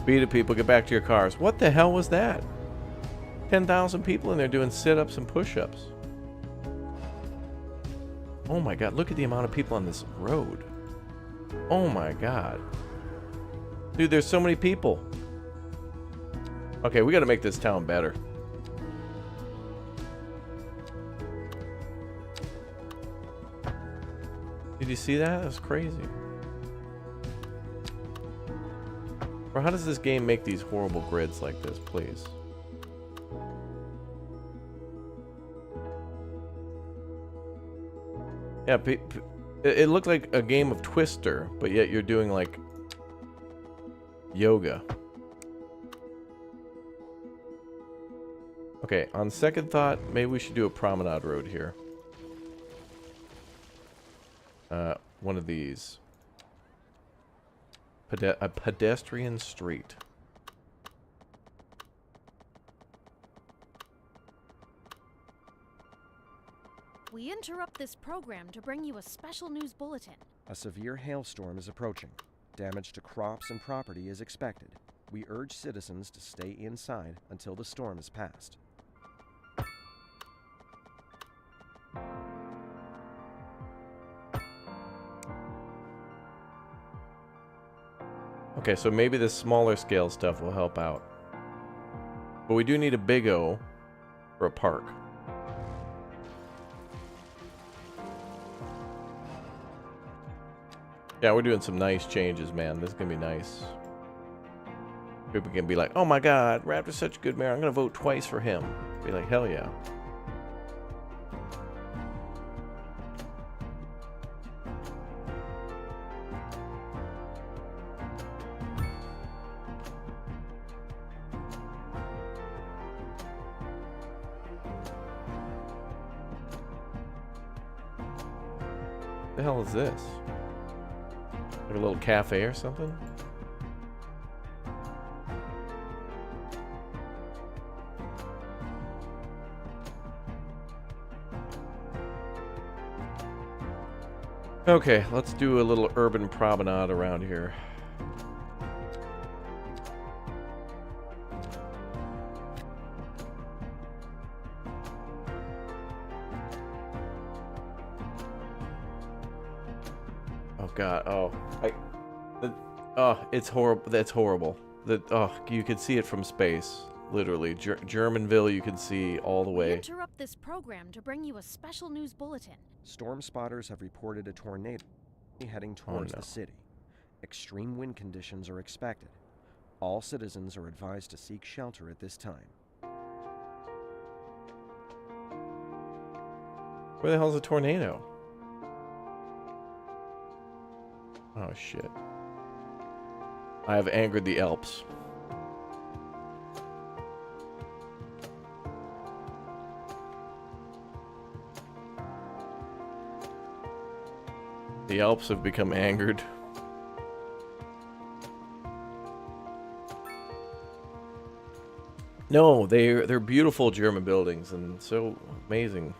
Beat it, people. Get back to your cars. What the hell was that? 10,000 people in there doing sit-ups and push-ups. Oh my god, look at the amount of people on this road. Oh my god. Dude, there's so many people. Okay, we gotta make this town better. Did you see that? That was crazy. Bro, how does this game make these horrible grids like this, please? Yeah, it looked like a game of Twister, but yet you're doing like yoga. Okay, on second thought, maybe we should do a promenade road here. One of these. A pedestrian street. We interrupt this program to bring you a special news bulletin. A severe hailstorm is approaching. Damage to crops and property is expected. We urge citizens to stay inside until the storm is passed. Okay, so maybe the smaller scale stuff will help out. But we do need a big O for a park. Yeah, we're doing some nice changes, man. This is going to be nice. People can be like, oh my god, Raptor's such a good mayor. I'm going to vote twice for him. Be like, hell yeah. What the hell is this? Like a little cafe or something? Okay, let's do a little urban promenade around here. God. Oh, it's horrible. That's horrible. You could see it from space. Literally, Germanville. You can see all the We way. interrupt this program to bring you a special news bulletin. Storm spotters have reported a tornado heading towards no. the city. Extreme wind conditions are expected. All citizens are advised to seek shelter at this time. Where the hell's a tornado? Oh shit! I have angered the Alps. The Alps have become angered. No, they're beautiful German buildings and so amazing.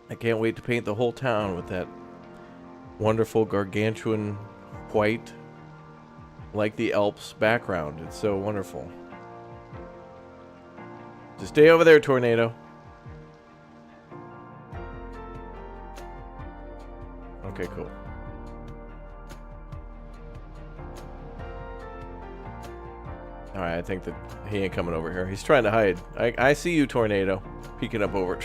I can't wait to paint the whole town with that wonderful gargantuan white, like the Alps background. It's so wonderful. Just stay over there, tornado. Okay, cool. Alright, I think that he ain't coming over here. He's trying to hide. I see you, tornado. Peeking up over.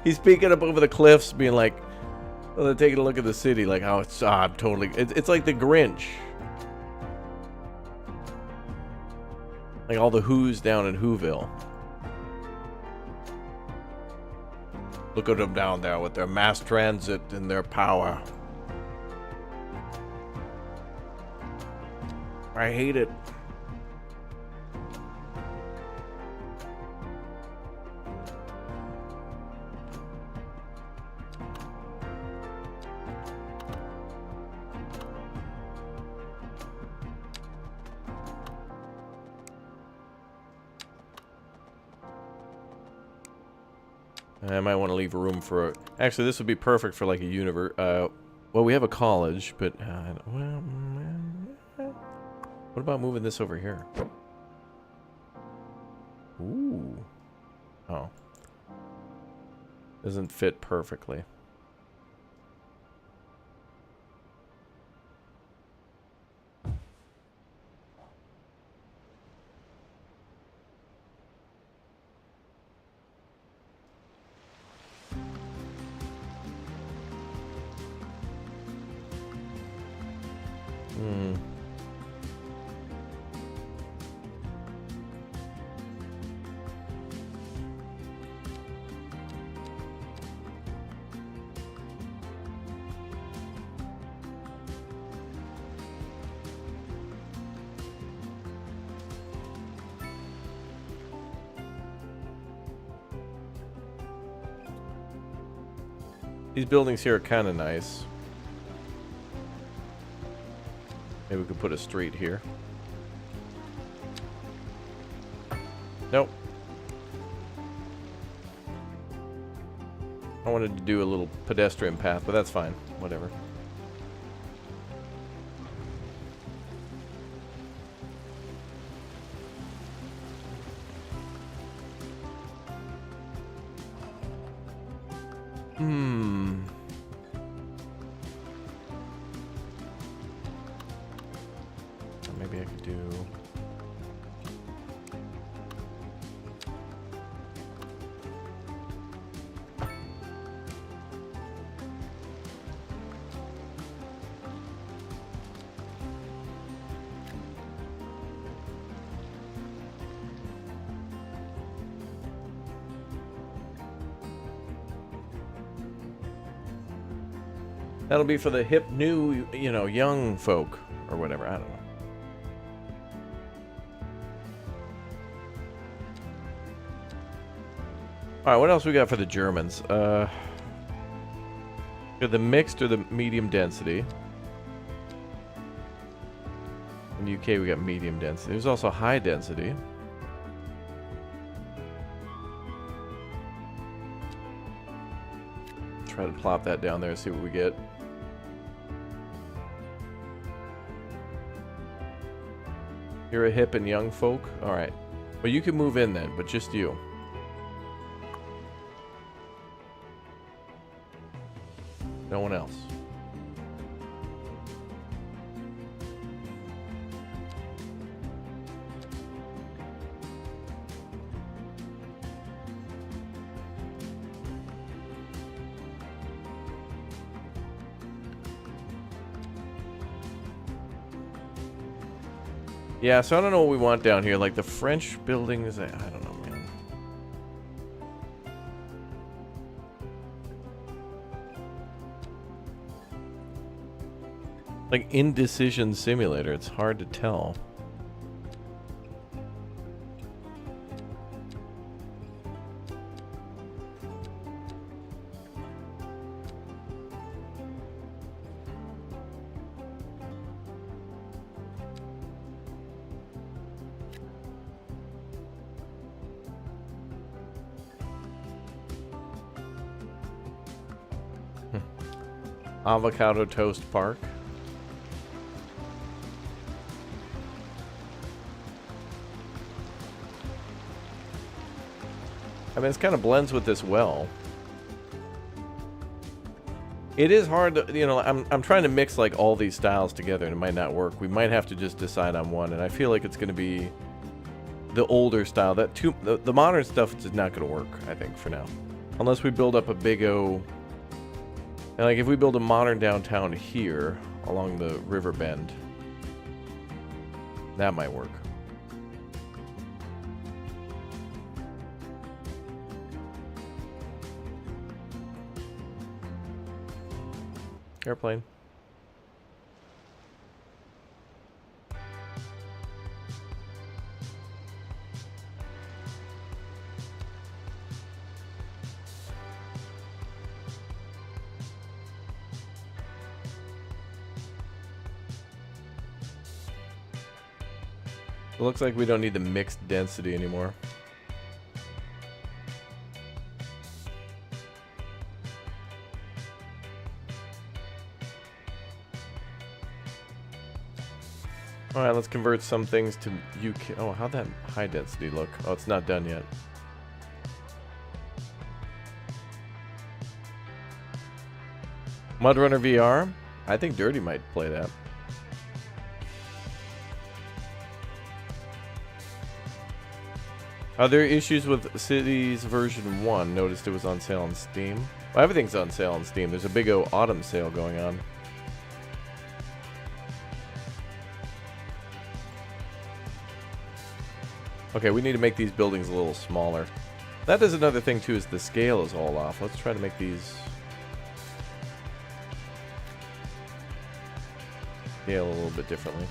He's peeking up over the cliffs, being like, oh, they're taking a look at the city, like how it's totally. It's like the Grinch. Like all the Who's down in Whoville. Look at them down there with their mass transit and their power. I hate it. I might want to leave room for... Actually, this would be perfect for like a universe. Well, we have a college, but... well, what about moving this over here? Ooh. Oh. Doesn't fit perfectly. These buildings here are kind of nice. Maybe we could put a street here. Nope. I wanted to do a little pedestrian path, but that's fine. Whatever. Maybe I could do... That'll be for the hip, new, you know, young folk, or whatever. I don't know. Alright, what else we got for the Germans? The mixed or the medium density. In the UK, we got medium density. There's also high density. Try to plop that down there and see what we get. You're a hip and young folk? Alright. Well, you can move in then, but just you. No one else. Yeah, so I don't know what we want down here. Like the French buildings, I don't know, man. Like Indecision Simulator, it's hard to tell. Avocado Toast Park. I mean, this kind of blends with this well. It is hard to, you know, I'm trying to mix like all these styles together and it might not work. We might have to just decide on one, and I feel like it's going to be the older style. The modern stuff is not going to work, I think, for now. Unless we build up a big O. And like if we build a modern downtown here along the river bend, that might work. Airplane. It looks like we don't need the mixed density anymore. Alright, let's convert some things to UK. Oh, how'd that high density look? Oh, it's not done yet. Mudrunner VR? I think Dirty might play that. Are there issues with Cities version 1? Noticed it was on sale on Steam. Well, everything's on sale on Steam. There's a big autumn sale going on. Okay, we need to make these buildings a little smaller. That is another thing too, is the scale is all off. Let's try to make these scale a little bit differently.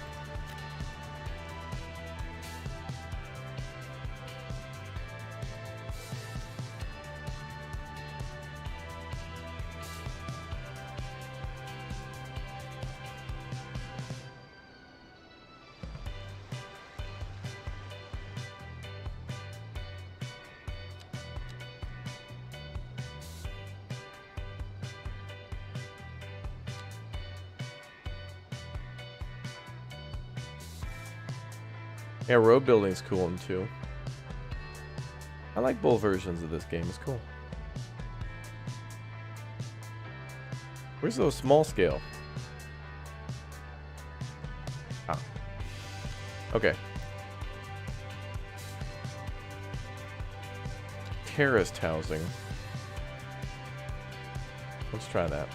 Yeah, road building's cool too. I like both versions of this game. It's cool. Where's those small scale? Ah. Okay. Terraced housing. Let's try that.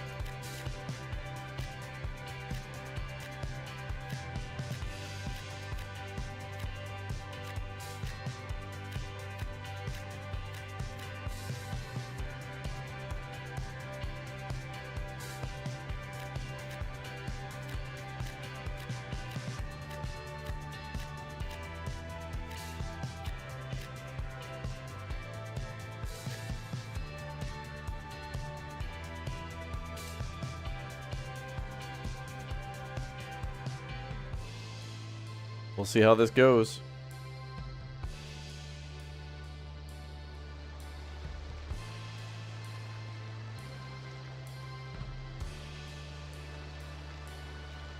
We'll see how this goes.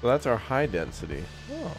So that's our high density. Oh.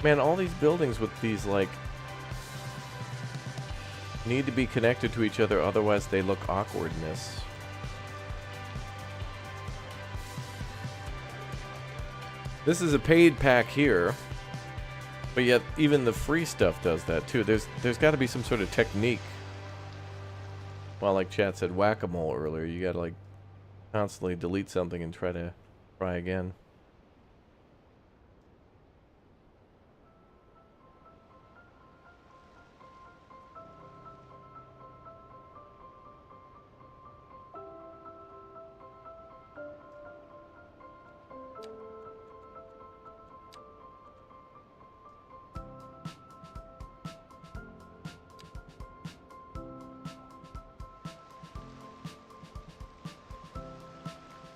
Man, all these buildings with these, like, need to be connected to each other, otherwise they look awkwardness. This is a paid pack here, but yet even the free stuff does that too. There's got to be some sort of technique. Well, like chat said, whack-a-mole earlier. You got to like constantly delete something and try again.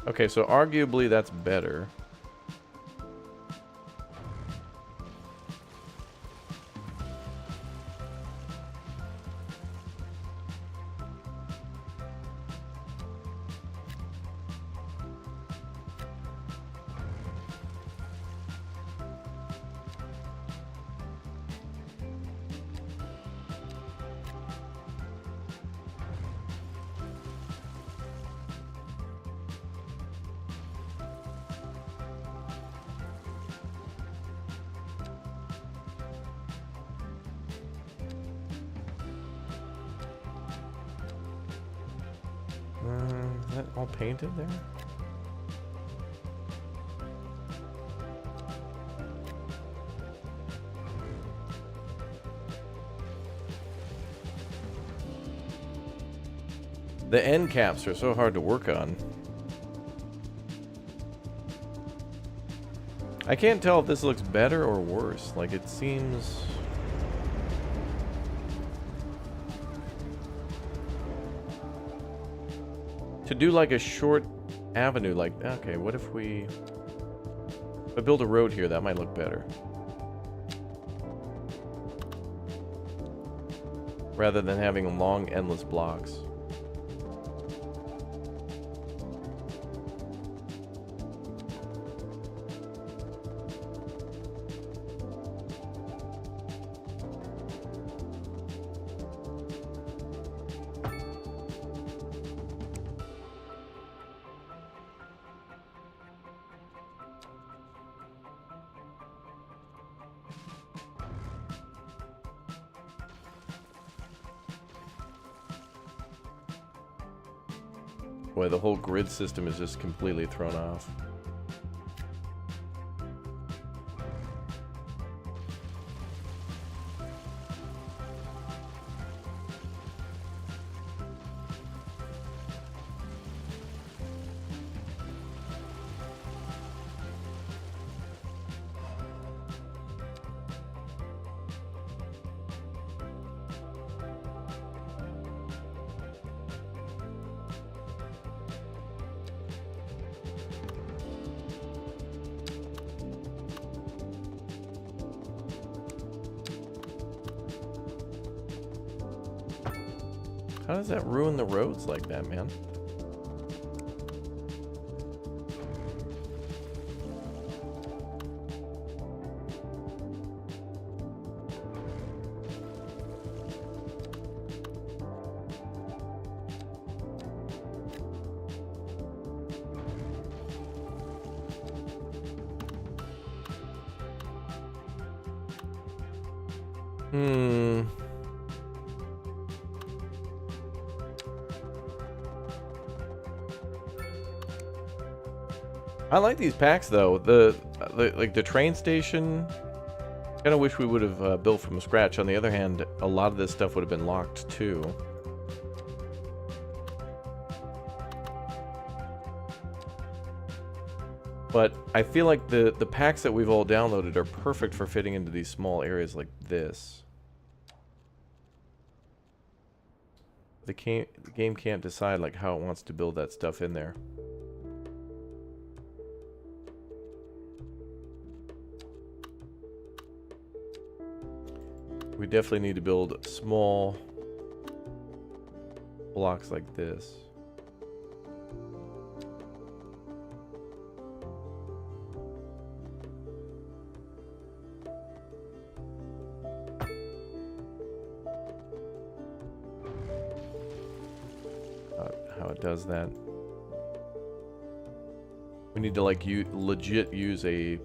Okay, so arguably that's better. Is that all painted there? The end caps are so hard to work on. I can't tell if this looks better or worse. Like, it seems... to do like a short avenue, like, okay, what if we build a road here? That might look better. Rather than having long, endless blocks. Boy, the whole grid system is just completely thrown off. How does that ruin the roads like that, man? I like these packs though. Like the train station, kind of wish we would have built from scratch. On the other hand, a lot of this stuff would have been locked too. But I feel like the packs that we've all downloaded are perfect for fitting into these small areas like this. The game can't decide like how it wants to build that stuff in there. We definitely need to build small blocks like this. it does that. We need to like legit use a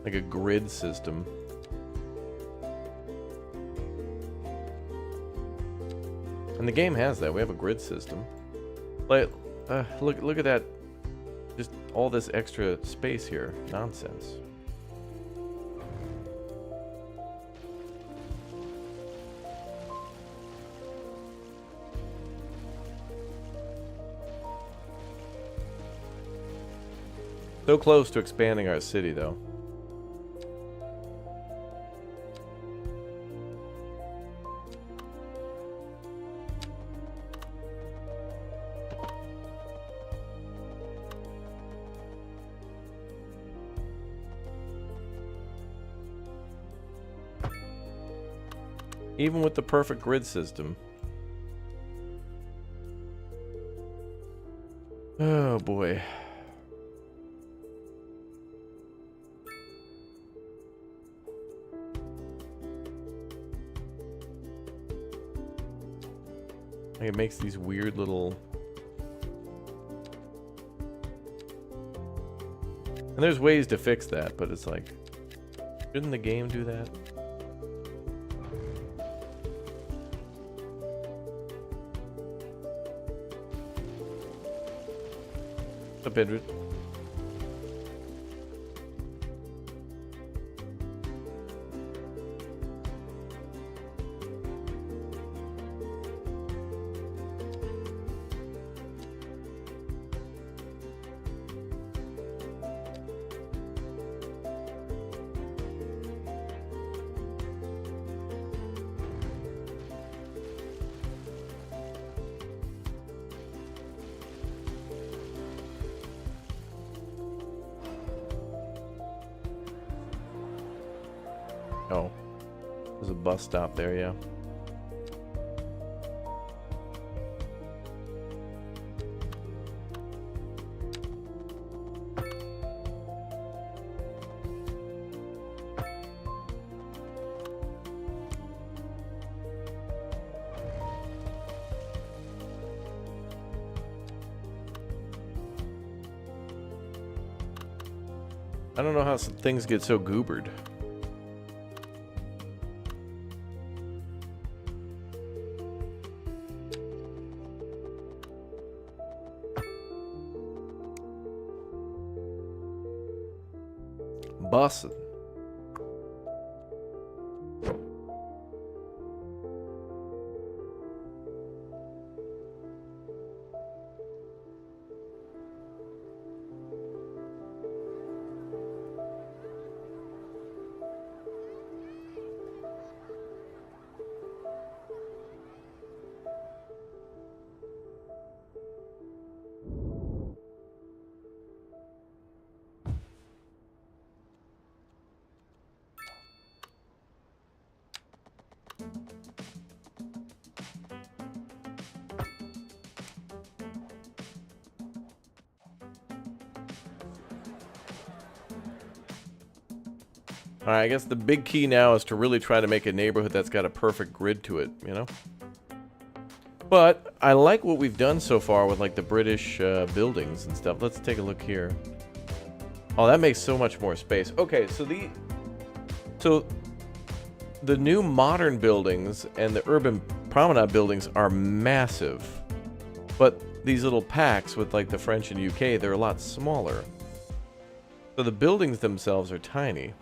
like a grid system. And the game has that. We have a grid system. Like, look at that. Just all this extra space here. Nonsense. So close to expanding our city, though. Even with the perfect grid system. Oh boy. Like it makes these weird little... And there's ways to fix that, but it's like... Shouldn't the game do that? What's up, Edward? Oh, there's a bus stop there, yeah. I don't know how some things get so goobered. Bussin'. Alright, I guess the big key now is to really try to make a neighborhood that's got a perfect grid to it, you know? But I like what we've done so far with like the British buildings and stuff. Let's take a look here. Oh, that makes so much more space. Okay, so the new modern buildings and the urban promenade buildings are massive. But these little packs with like the French and UK, they're a lot smaller. So the buildings themselves are tiny.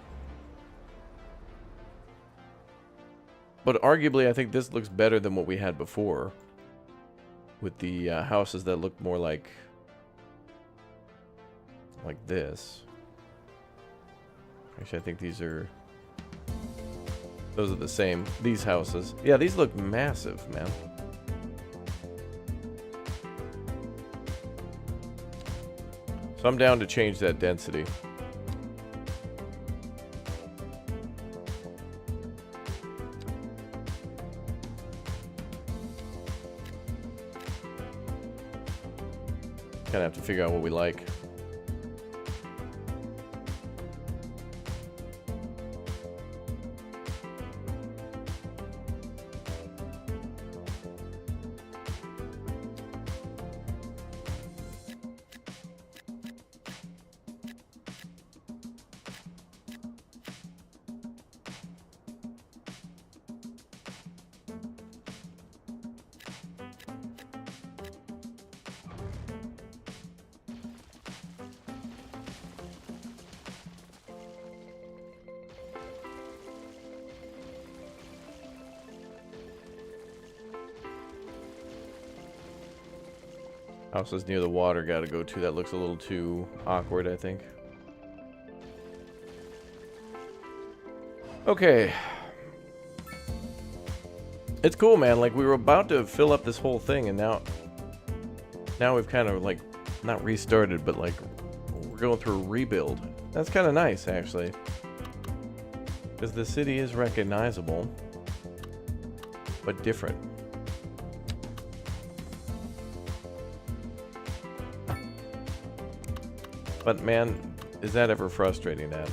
But arguably, I think this looks better than what we had before. With the houses that look more like this. Actually, I think those are the same. These houses. Yeah, these look massive, man. So I'm down to change that density. Kind of have to figure out what we like. Houses near the water got to go to. That looks a little too awkward, I think. Okay. It's cool, man. Like, we were about to fill up this whole thing, and now we've kind of, like, not restarted, but, like, we're going through a rebuild. That's kind of nice, actually. Because the city is recognizable, but different. But, man, is that ever frustrating, Dad?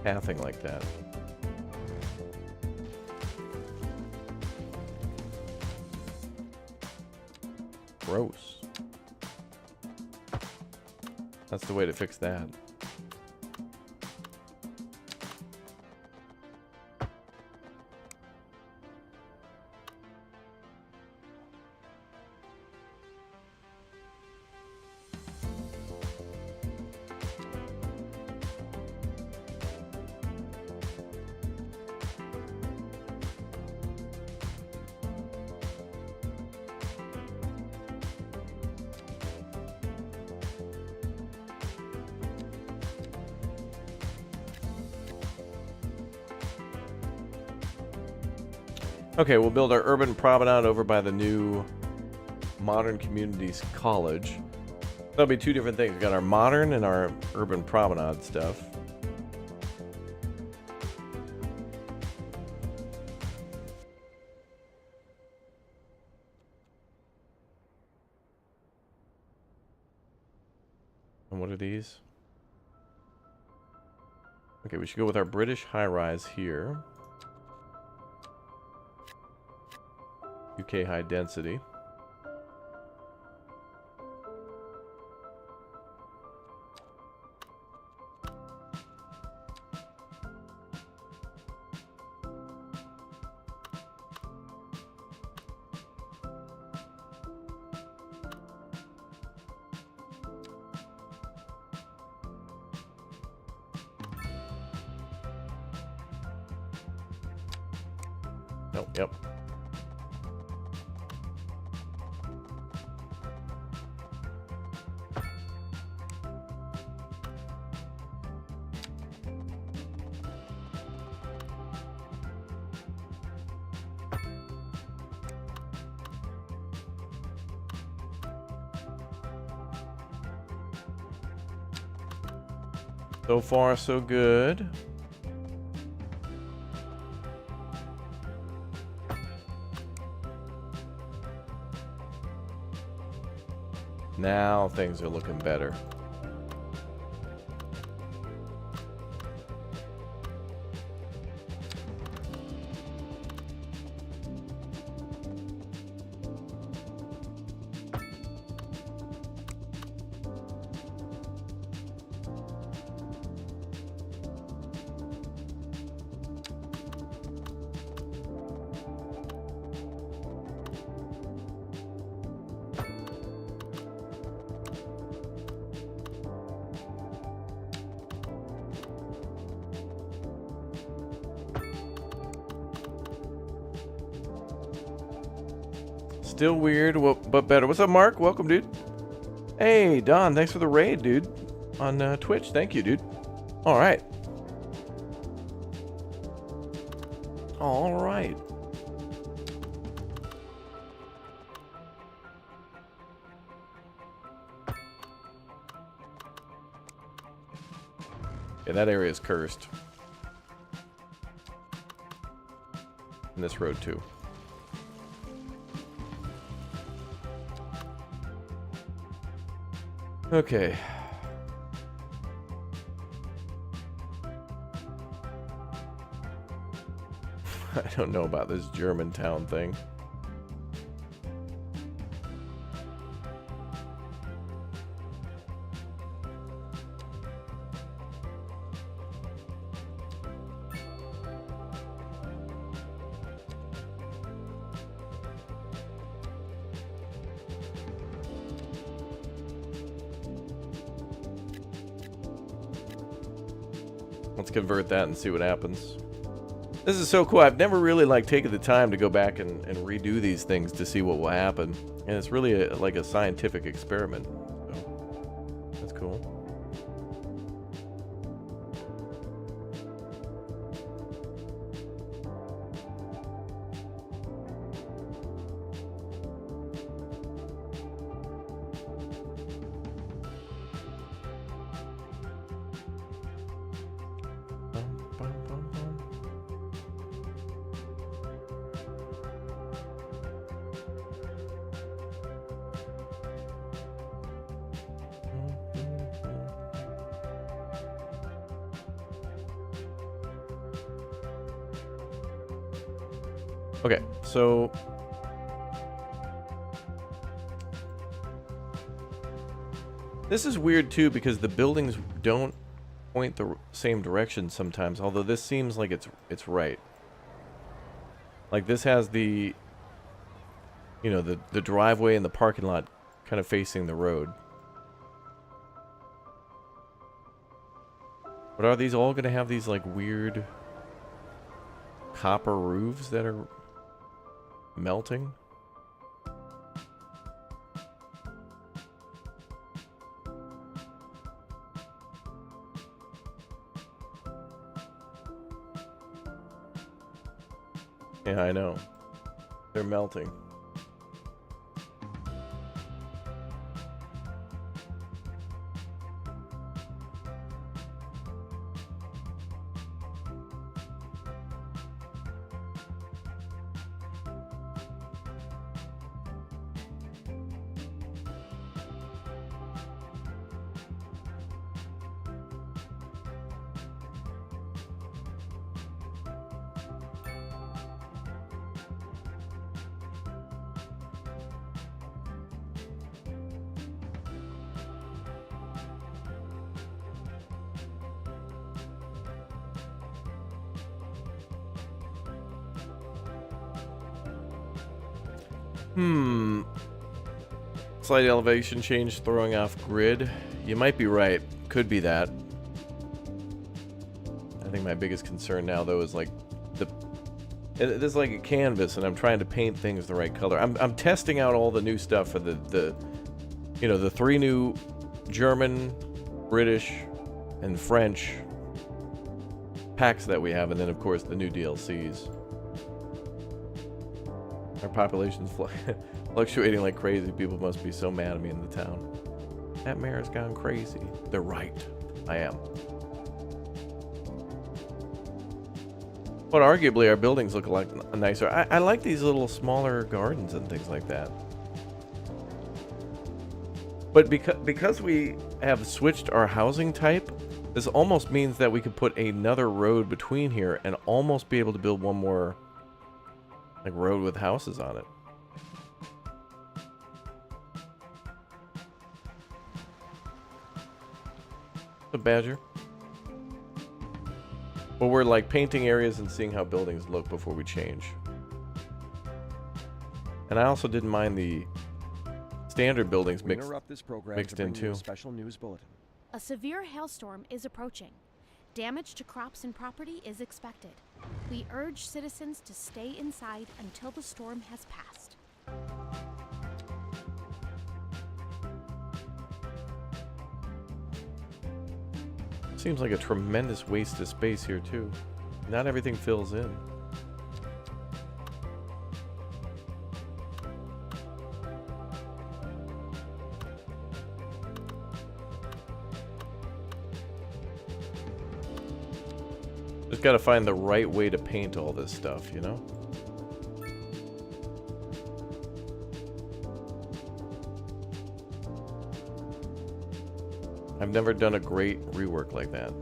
Pathing like that. Gross. That's the way to fix that. Okay, we'll build our urban promenade over by the new Modern Communities College. That'll be two different things. We got our modern and our urban promenade stuff. And what are these? Okay, we should go with our British high-rise here. UK high density. Nope, yep. So far, so good. Now things are looking better. Still weird, but better. What's up, Mark? Welcome, dude. Hey, Don, thanks for the raid, dude. On Twitch. Thank you, dude. All right. All right. Yeah, that area is cursed. And this road, too. Okay. I don't know about this Germantown thing. Let's convert that and see what happens. This is so cool. I've never really like taken the time to go back and redo these things to see what will happen. And it's really like a scientific experiment. So that's cool. Okay, so this is weird too because the buildings don't point the same direction sometimes, although this seems like it's right. Like this has the, you know, the driveway and the parking lot kind of facing the road. But are these all going to have these like weird copper roofs that are melting? Yeah, I know. They're melting. Slight elevation change throwing off grid. You might be right. Could be that. I think my biggest concern now though is like this is like a canvas and I'm trying to paint things the right color. I'm testing out all the new stuff for the you know, the 3 new German, British, and French packs that we have, and then of course the new DLCs. Our population's fluctuating like crazy. People must be so mad at me in the town. That mayor's gone crazy. They're right. I am. But arguably our buildings look like nicer. I like these little smaller gardens and things like that. But because we have switched our housing type, this almost means that we could put another road between here and almost be able to build one more like road with houses on it. A badger. But we're like painting areas and seeing how buildings look before we change. And I also didn't mind the standard buildings mixed in too. Special news bulletin. A severe hailstorm is approaching. Damage to crops and property is expected. We urge citizens to stay inside until the storm has passed. Seems like a tremendous waste of space here too. Not everything fills in. Just gotta find the right way to paint all this stuff, you know? I've never done a great rework like that.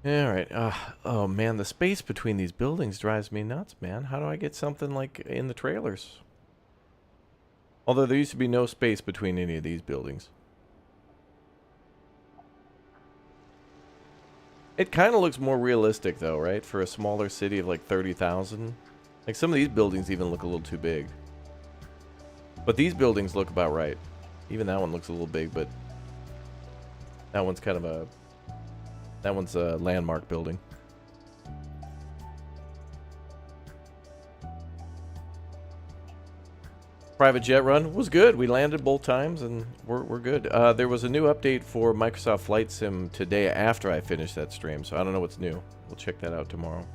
All right. Oh man, the space between these buildings drives me nuts, man. How do I get something like in the trailers? Although there used to be no space between any of these buildings. It kind of looks more realistic though, right? For a smaller city of like 30,000. Like some of these buildings even look a little too big. But these buildings look about right. Even that one looks a little big, but that one's kind of a... That one's a landmark building. Private jet run was good. We landed both times and we're good. There was a new update for Microsoft Flight Sim today after I finished that stream, so I don't know what's new. We'll check that out tomorrow.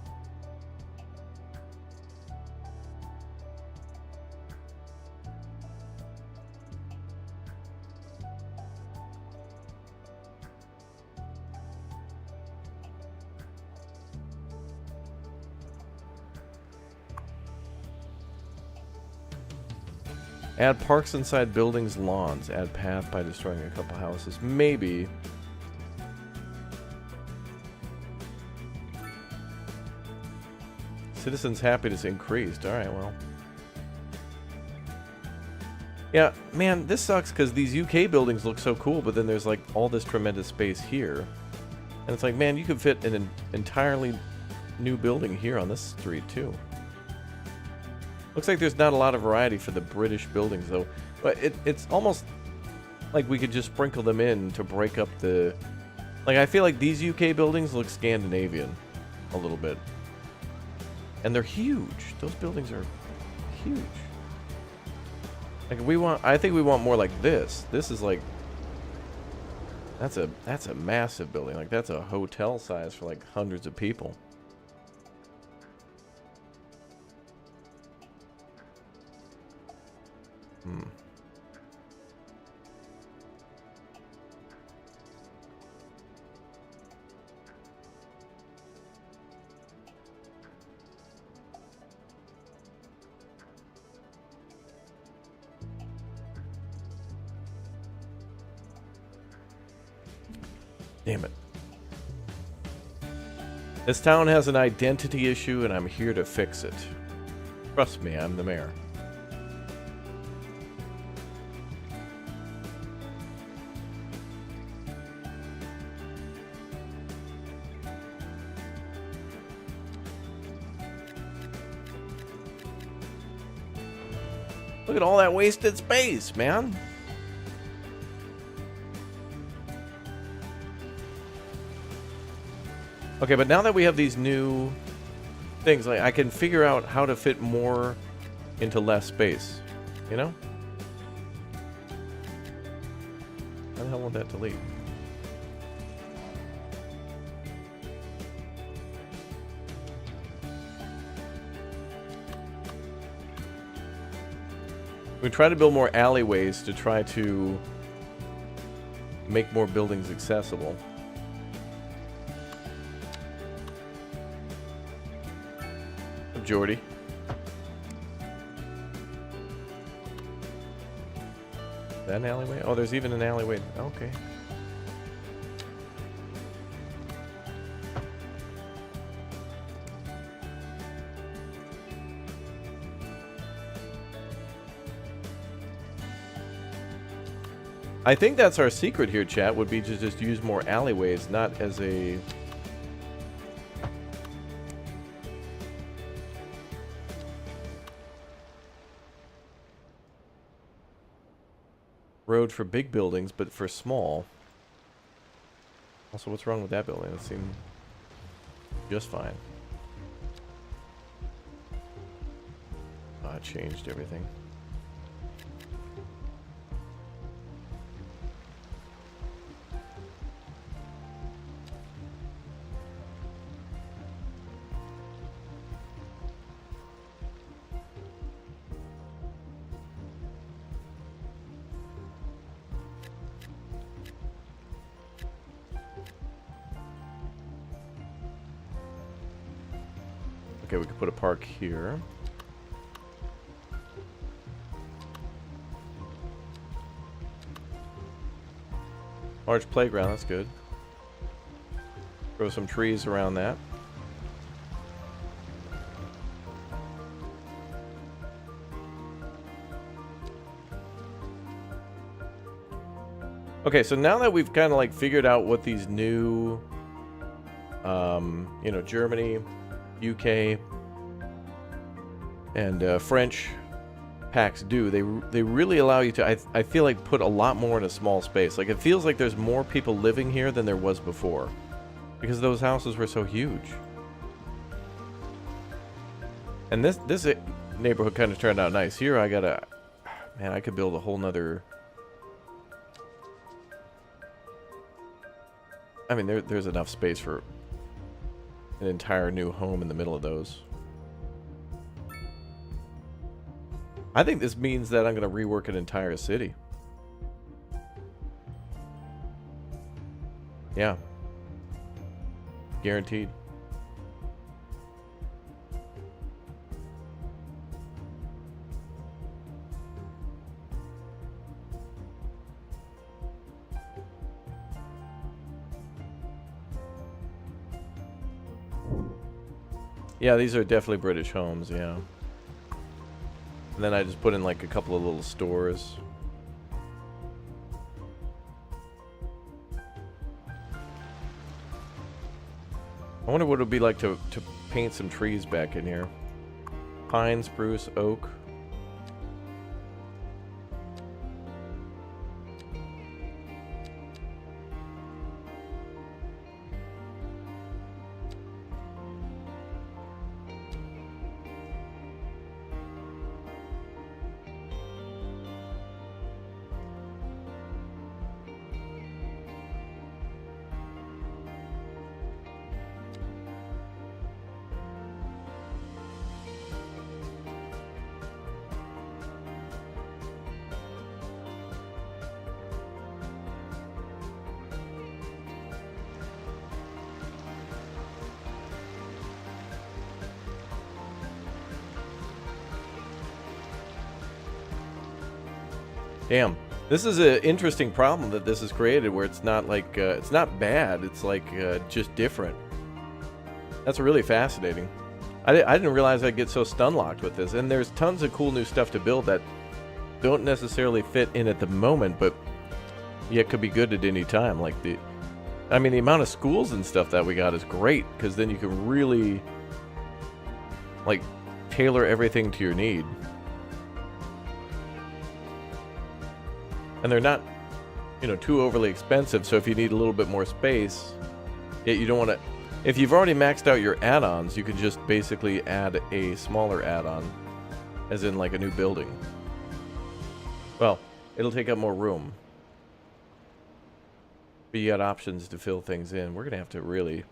Add parks inside buildings' lawns. Add path by destroying a couple houses. Maybe. Citizens' happiness increased. Alright, well. Yeah, man, this sucks because these UK buildings look so cool, but then there's like all this tremendous space here. And it's like, man, you could fit an entirely new building here on this street, too. Looks like there's not a lot of variety for the British buildings, though. But it's almost like we could just sprinkle them in to break up the... Like, I feel like these UK buildings look Scandinavian a little bit. And they're huge. Those buildings are huge. Like, I think we want more like this. This is like... That's a massive building. Like, that's a hotel size for, like, hundreds of people. Damn it. This town has an identity issue and I'm here to fix it. Trust me, I'm the mayor. Look at all that wasted space, man. Okay, but now that we have these new things, like I can figure out how to fit more into less space, you know? How the hell won't that delete? We try to build more alleyways to try to make more buildings accessible. Jordy. Is that an alleyway? Oh, there's even an alleyway. Okay. I think that's our secret here, chat, would be to just use more alleyways, not as a... road for big buildings, but for small. Also, what's wrong with that building? It seemed just fine. It changed everything. Okay, we could put a park here. Large playground, that's good. Throw some trees around that. Okay, so now that we've kind of like figured out what these new, you know, Germany, UK, and French packs do, they really allow you to, I feel like, put a lot more in a small space. Like, it feels like there's more people living here than there was before, because those houses were so huge. And this neighborhood kind of turned out nice. Here I gotta, man, I could build a whole nother. I mean, there's enough space for an entire new home in the middle of those. I think this means that I'm going to rework an entire city. Yeah. Guaranteed. Yeah, these are definitely British homes, yeah. And then I just put in like a couple of little stores. I wonder what it would be like to paint some trees back in here. Pine, spruce, oak. Damn. This is an interesting problem that this has created, where it's not like, it's not bad, it's like just different. That's really fascinating. I didn't realize I'd get so stun-locked with this, and there's tons of cool new stuff to build that don't necessarily fit in at the moment, but yet could be good at any time. Like the amount of schools and stuff that we got is great, because then you can really, like, tailor everything to your need. And they're not, you know, too overly expensive, so if you need a little bit more space, yet you don't want to... If you've already maxed out your add-ons, you can just basically add a smaller add-on, as in like a new building. Well, it'll take up more room. But you got options to fill things in. We're going to have to really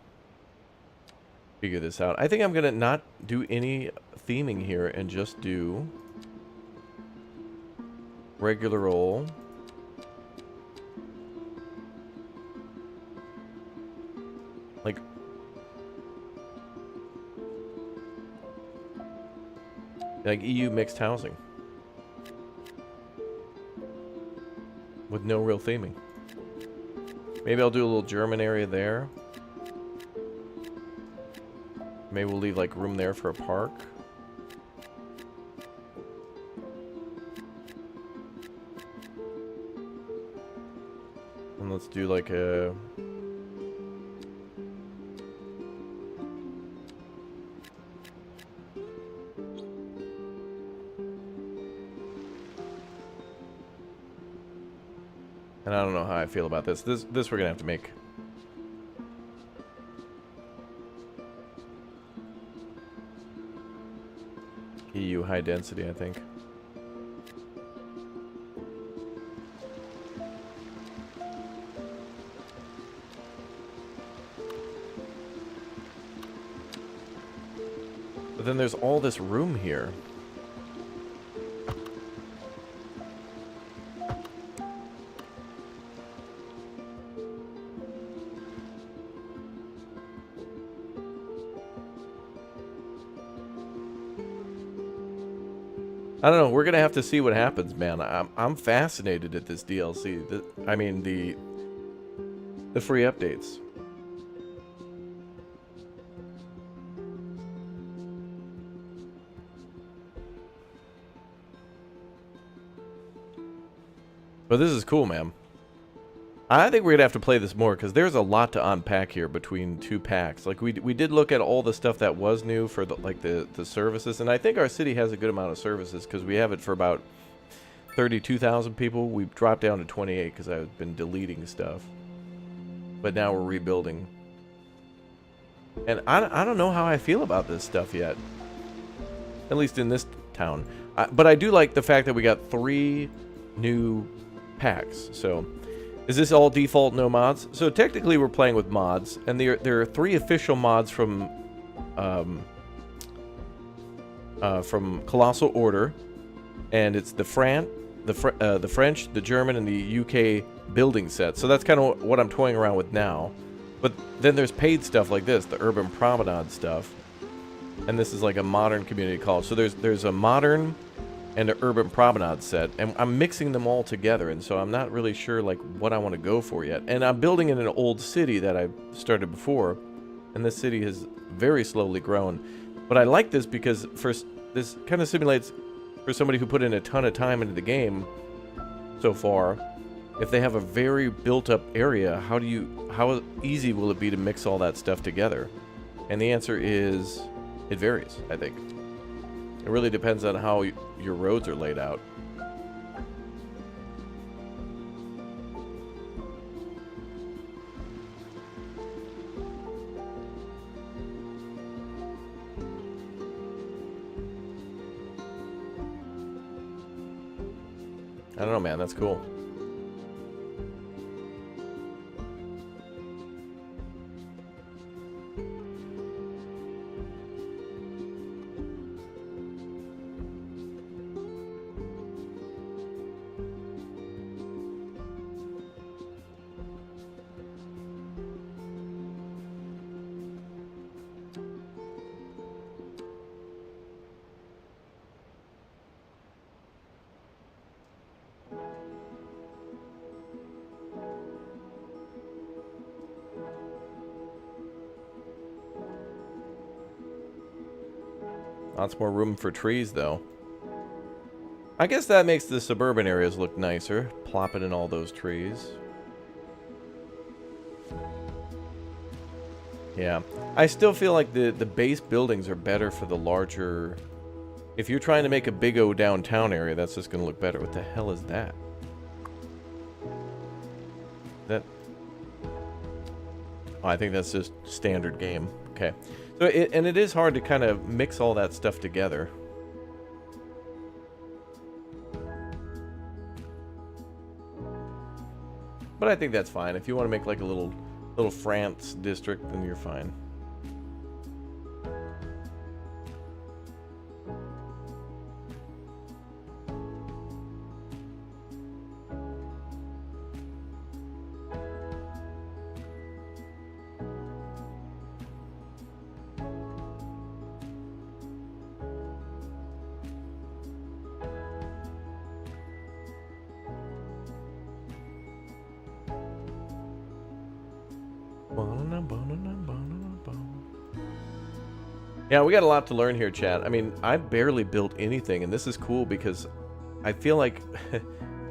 figure this out. I think I'm going to not do any theming here and just do regular old... like EU mixed housing with no real theming. Maybe I'll do a little German area there. Maybe we'll leave like room there for a park. And let's do like a... And I don't know how I feel about this. This we're gonna have to make. EU high density, I think. But then there's all this room here. I don't know. We're gonna have to see what happens, man. I'm fascinated at this DLC. I mean the free updates. But this is cool, man. I think we're gonna have to play this more because there's a lot to unpack here between 2 packs. Like we did look at all the stuff that was new for the services, and I think our city has a good amount of services because we have it for about 32,000 people. We've dropped down to 28 because I've been deleting stuff, but now we're rebuilding. And I don't know how I feel about this stuff yet, at least in this town. But I do like the fact that we got 3 new packs. So. Is this all default, no mods? So technically we're playing with mods, and there are 3 official mods from Colossal Order, and it's the French, the German, and the UK building set. So that's kind of what I'm toying around with now. But then there's paid stuff like this, the Urban Promenade stuff, and this is like a modern community college. So there's a modern and an Urban Promenade set, and I'm mixing them all together, and so I'm not really sure like what I want to go for yet. And I'm building in an old city that I started before, and this city has very slowly grown. But I like this because this kind of simulates for somebody who put in a ton of time into the game so far. If they have a very built-up area, how easy will it be to mix all that stuff together? And the answer is, it varies, I think. It really depends on how your roads are laid out. I don't know, man. That's cool. Lots more room for trees, though. I guess that makes the suburban areas look nicer, plopping in all those trees. Yeah. I still feel like the base buildings are better for the larger... If you're trying to make a big O downtown area, that's just going to look better. What the hell is that? That... Oh, I think that's just standard game. Okay. So it is hard to kind of mix all that stuff together. But I think that's fine. If you want to make like a little France district, then you're fine. Yeah, we got a lot to learn here, chat. I mean, I barely built anything, and this is cool because I feel like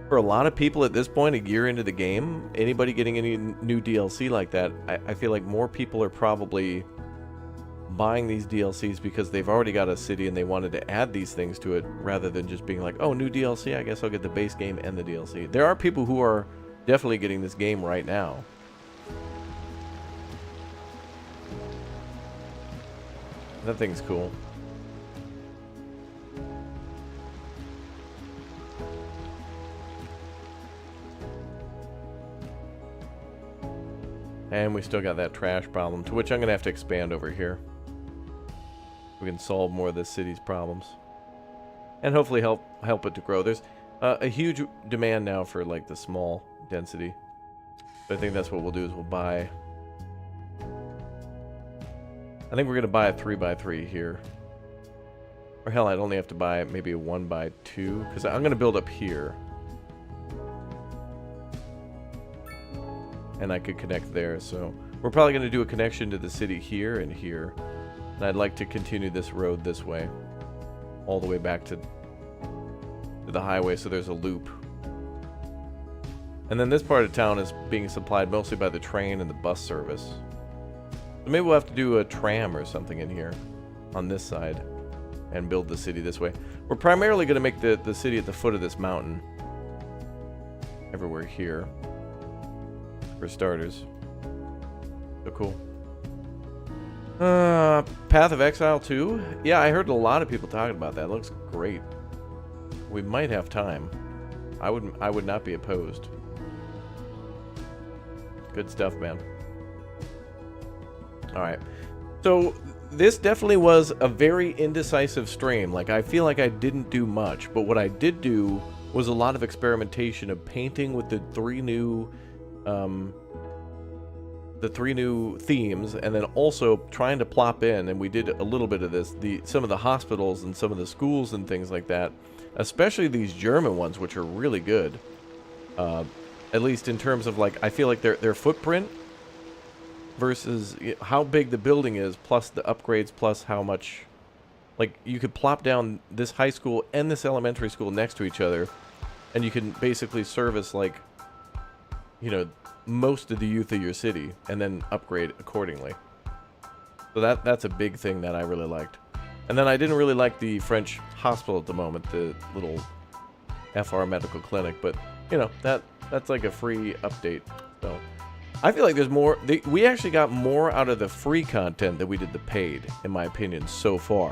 for a lot of people at this point, a year into the game, anybody getting any new DLC like that, I feel like more people are probably buying these DLCs because they've already got a city and they wanted to add these things to it rather than just being like, oh, new DLC, I guess I'll get the base game and the DLC. There are people who are definitely getting this game right now. That thing's cool. And we still got that trash problem, to which I'm going to have to expand over here. We can solve more of this city's problems. And hopefully help it to grow. There's a huge demand now for like the small density. So I think that's what we'll do is we'll buy... I think we're going to buy a 3x3 here. Or hell, I'd only have to buy maybe a 1x2. Because I'm going to build up here. And I could connect there. So we're probably going to do a connection to the city here and here. And I'd like to continue this road this way. All the way back to the highway so there's a loop. And then this part of town is being supplied mostly by the train and the bus service. So maybe we'll have to do a tram or something in here on this side and build the city this way. We're primarily going to make the city at the foot of this mountain. Everywhere here. For starters. So cool. Path of Exile 2? Yeah, I heard a lot of people talking about that. It looks great. We might have time. I would not be opposed. Good stuff, man. Alright. So, this definitely was a very indecisive stream. Like, I feel like I didn't do much, but what I did do was a lot of experimentation of painting with the three new themes, and then also trying to plop in, and we did a little bit of this, some of the hospitals and some of the schools and things like that, especially these German ones, which are really good. At least in terms of, like, I feel like their footprint versus how big the building is, plus the upgrades, plus how much, like, you could plop down this high school and this elementary school next to each other, and you can basically service, like, you know, most of the youth of your city, and then upgrade accordingly. So that's a big thing that I really liked. And then I didn't really like the French hospital at the moment, the little FR medical clinic, but, you know, that's like a free update. So I feel like there's more. We actually got more out of the free content than we did the paid, in my opinion, so far.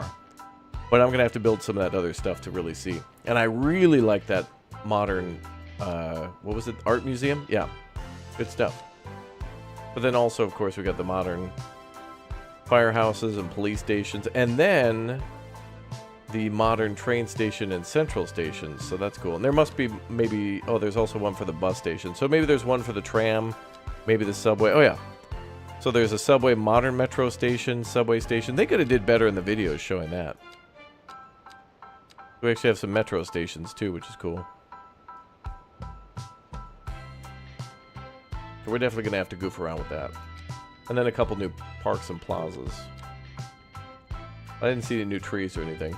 But I'm going to have to build some of that other stuff to really see. And I really like that modern, what was it, art museum? Yeah, good stuff. But then also, of course, we got the modern firehouses and police stations. And then the modern train station and central stations. So that's cool. And there must be maybe, oh, there's also one for the bus station. So maybe there's one for the tram. Maybe the subway. Oh, yeah. So there's a subway, modern metro station, subway station. They could have did better in the videos showing that. We actually have some metro stations, too, which is cool. So we're definitely going to have to goof around with that. And then a couple new parks and plazas. I didn't see any new trees or anything.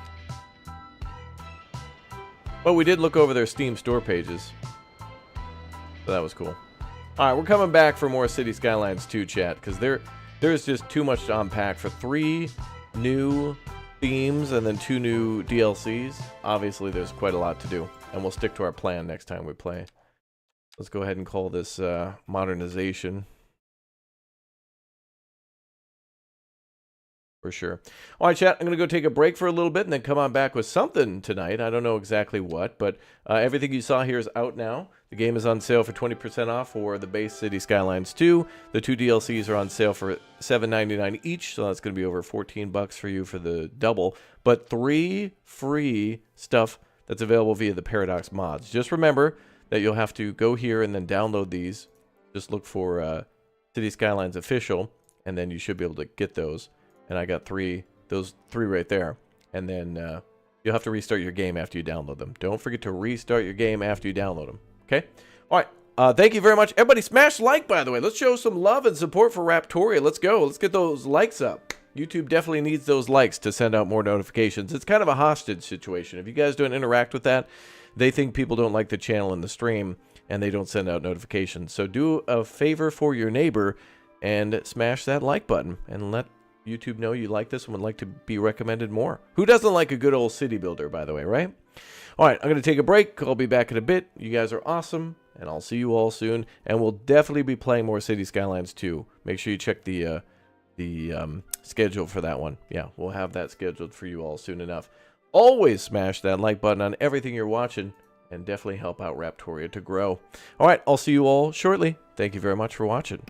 But we did look over their Steam store pages. So that was cool. Alright, we're coming back for more City Skylines 2, chat, because there's just too much to unpack. For 3 new themes and then 2 new DLCs, obviously there's quite a lot to do. And we'll stick to our plan next time we play. Let's go ahead and call this modernization. For sure. Alright, chat, I'm going to go take a break for a little bit and then come on back with something tonight. I don't know exactly what, but everything you saw here is out now. The game is on sale for 20% off for the base City Skylines 2. The 2 DLCs are on sale for $7.99 each, so that's going to be over $14 for you for the double. But 3 free stuff that's available via the Paradox mods. Just remember that you'll have to go here and then download these. Just look for City Skylines Official, and then you should be able to get those. And I got those 3 right there. And then you'll have to restart your game after you download them. Don't forget to restart your game after you download them. Okay? Alright. Thank you very much. Everybody smash like, by the way. Let's show some love and support for Raptoria. Let's go. Let's get those likes up. YouTube definitely needs those likes to send out more notifications. It's kind of a hostage situation. If you guys don't interact with that, they think people don't like the channel and the stream, and they don't send out notifications. So do a favor for your neighbor and smash that like button and let YouTube know you like this and would like to be recommended more. Who doesn't like a good old city builder, by the way, right? Alright, I'm going to take a break. I'll be back in a bit. You guys are awesome, and I'll see you all soon. And we'll definitely be playing more City Skylines 2. Make sure you check the schedule for that one. Yeah, we'll have that scheduled for you all soon enough. Always smash that like button on everything you're watching, and definitely help out Raptoria to grow. Alright, I'll see you all shortly. Thank you very much for watching.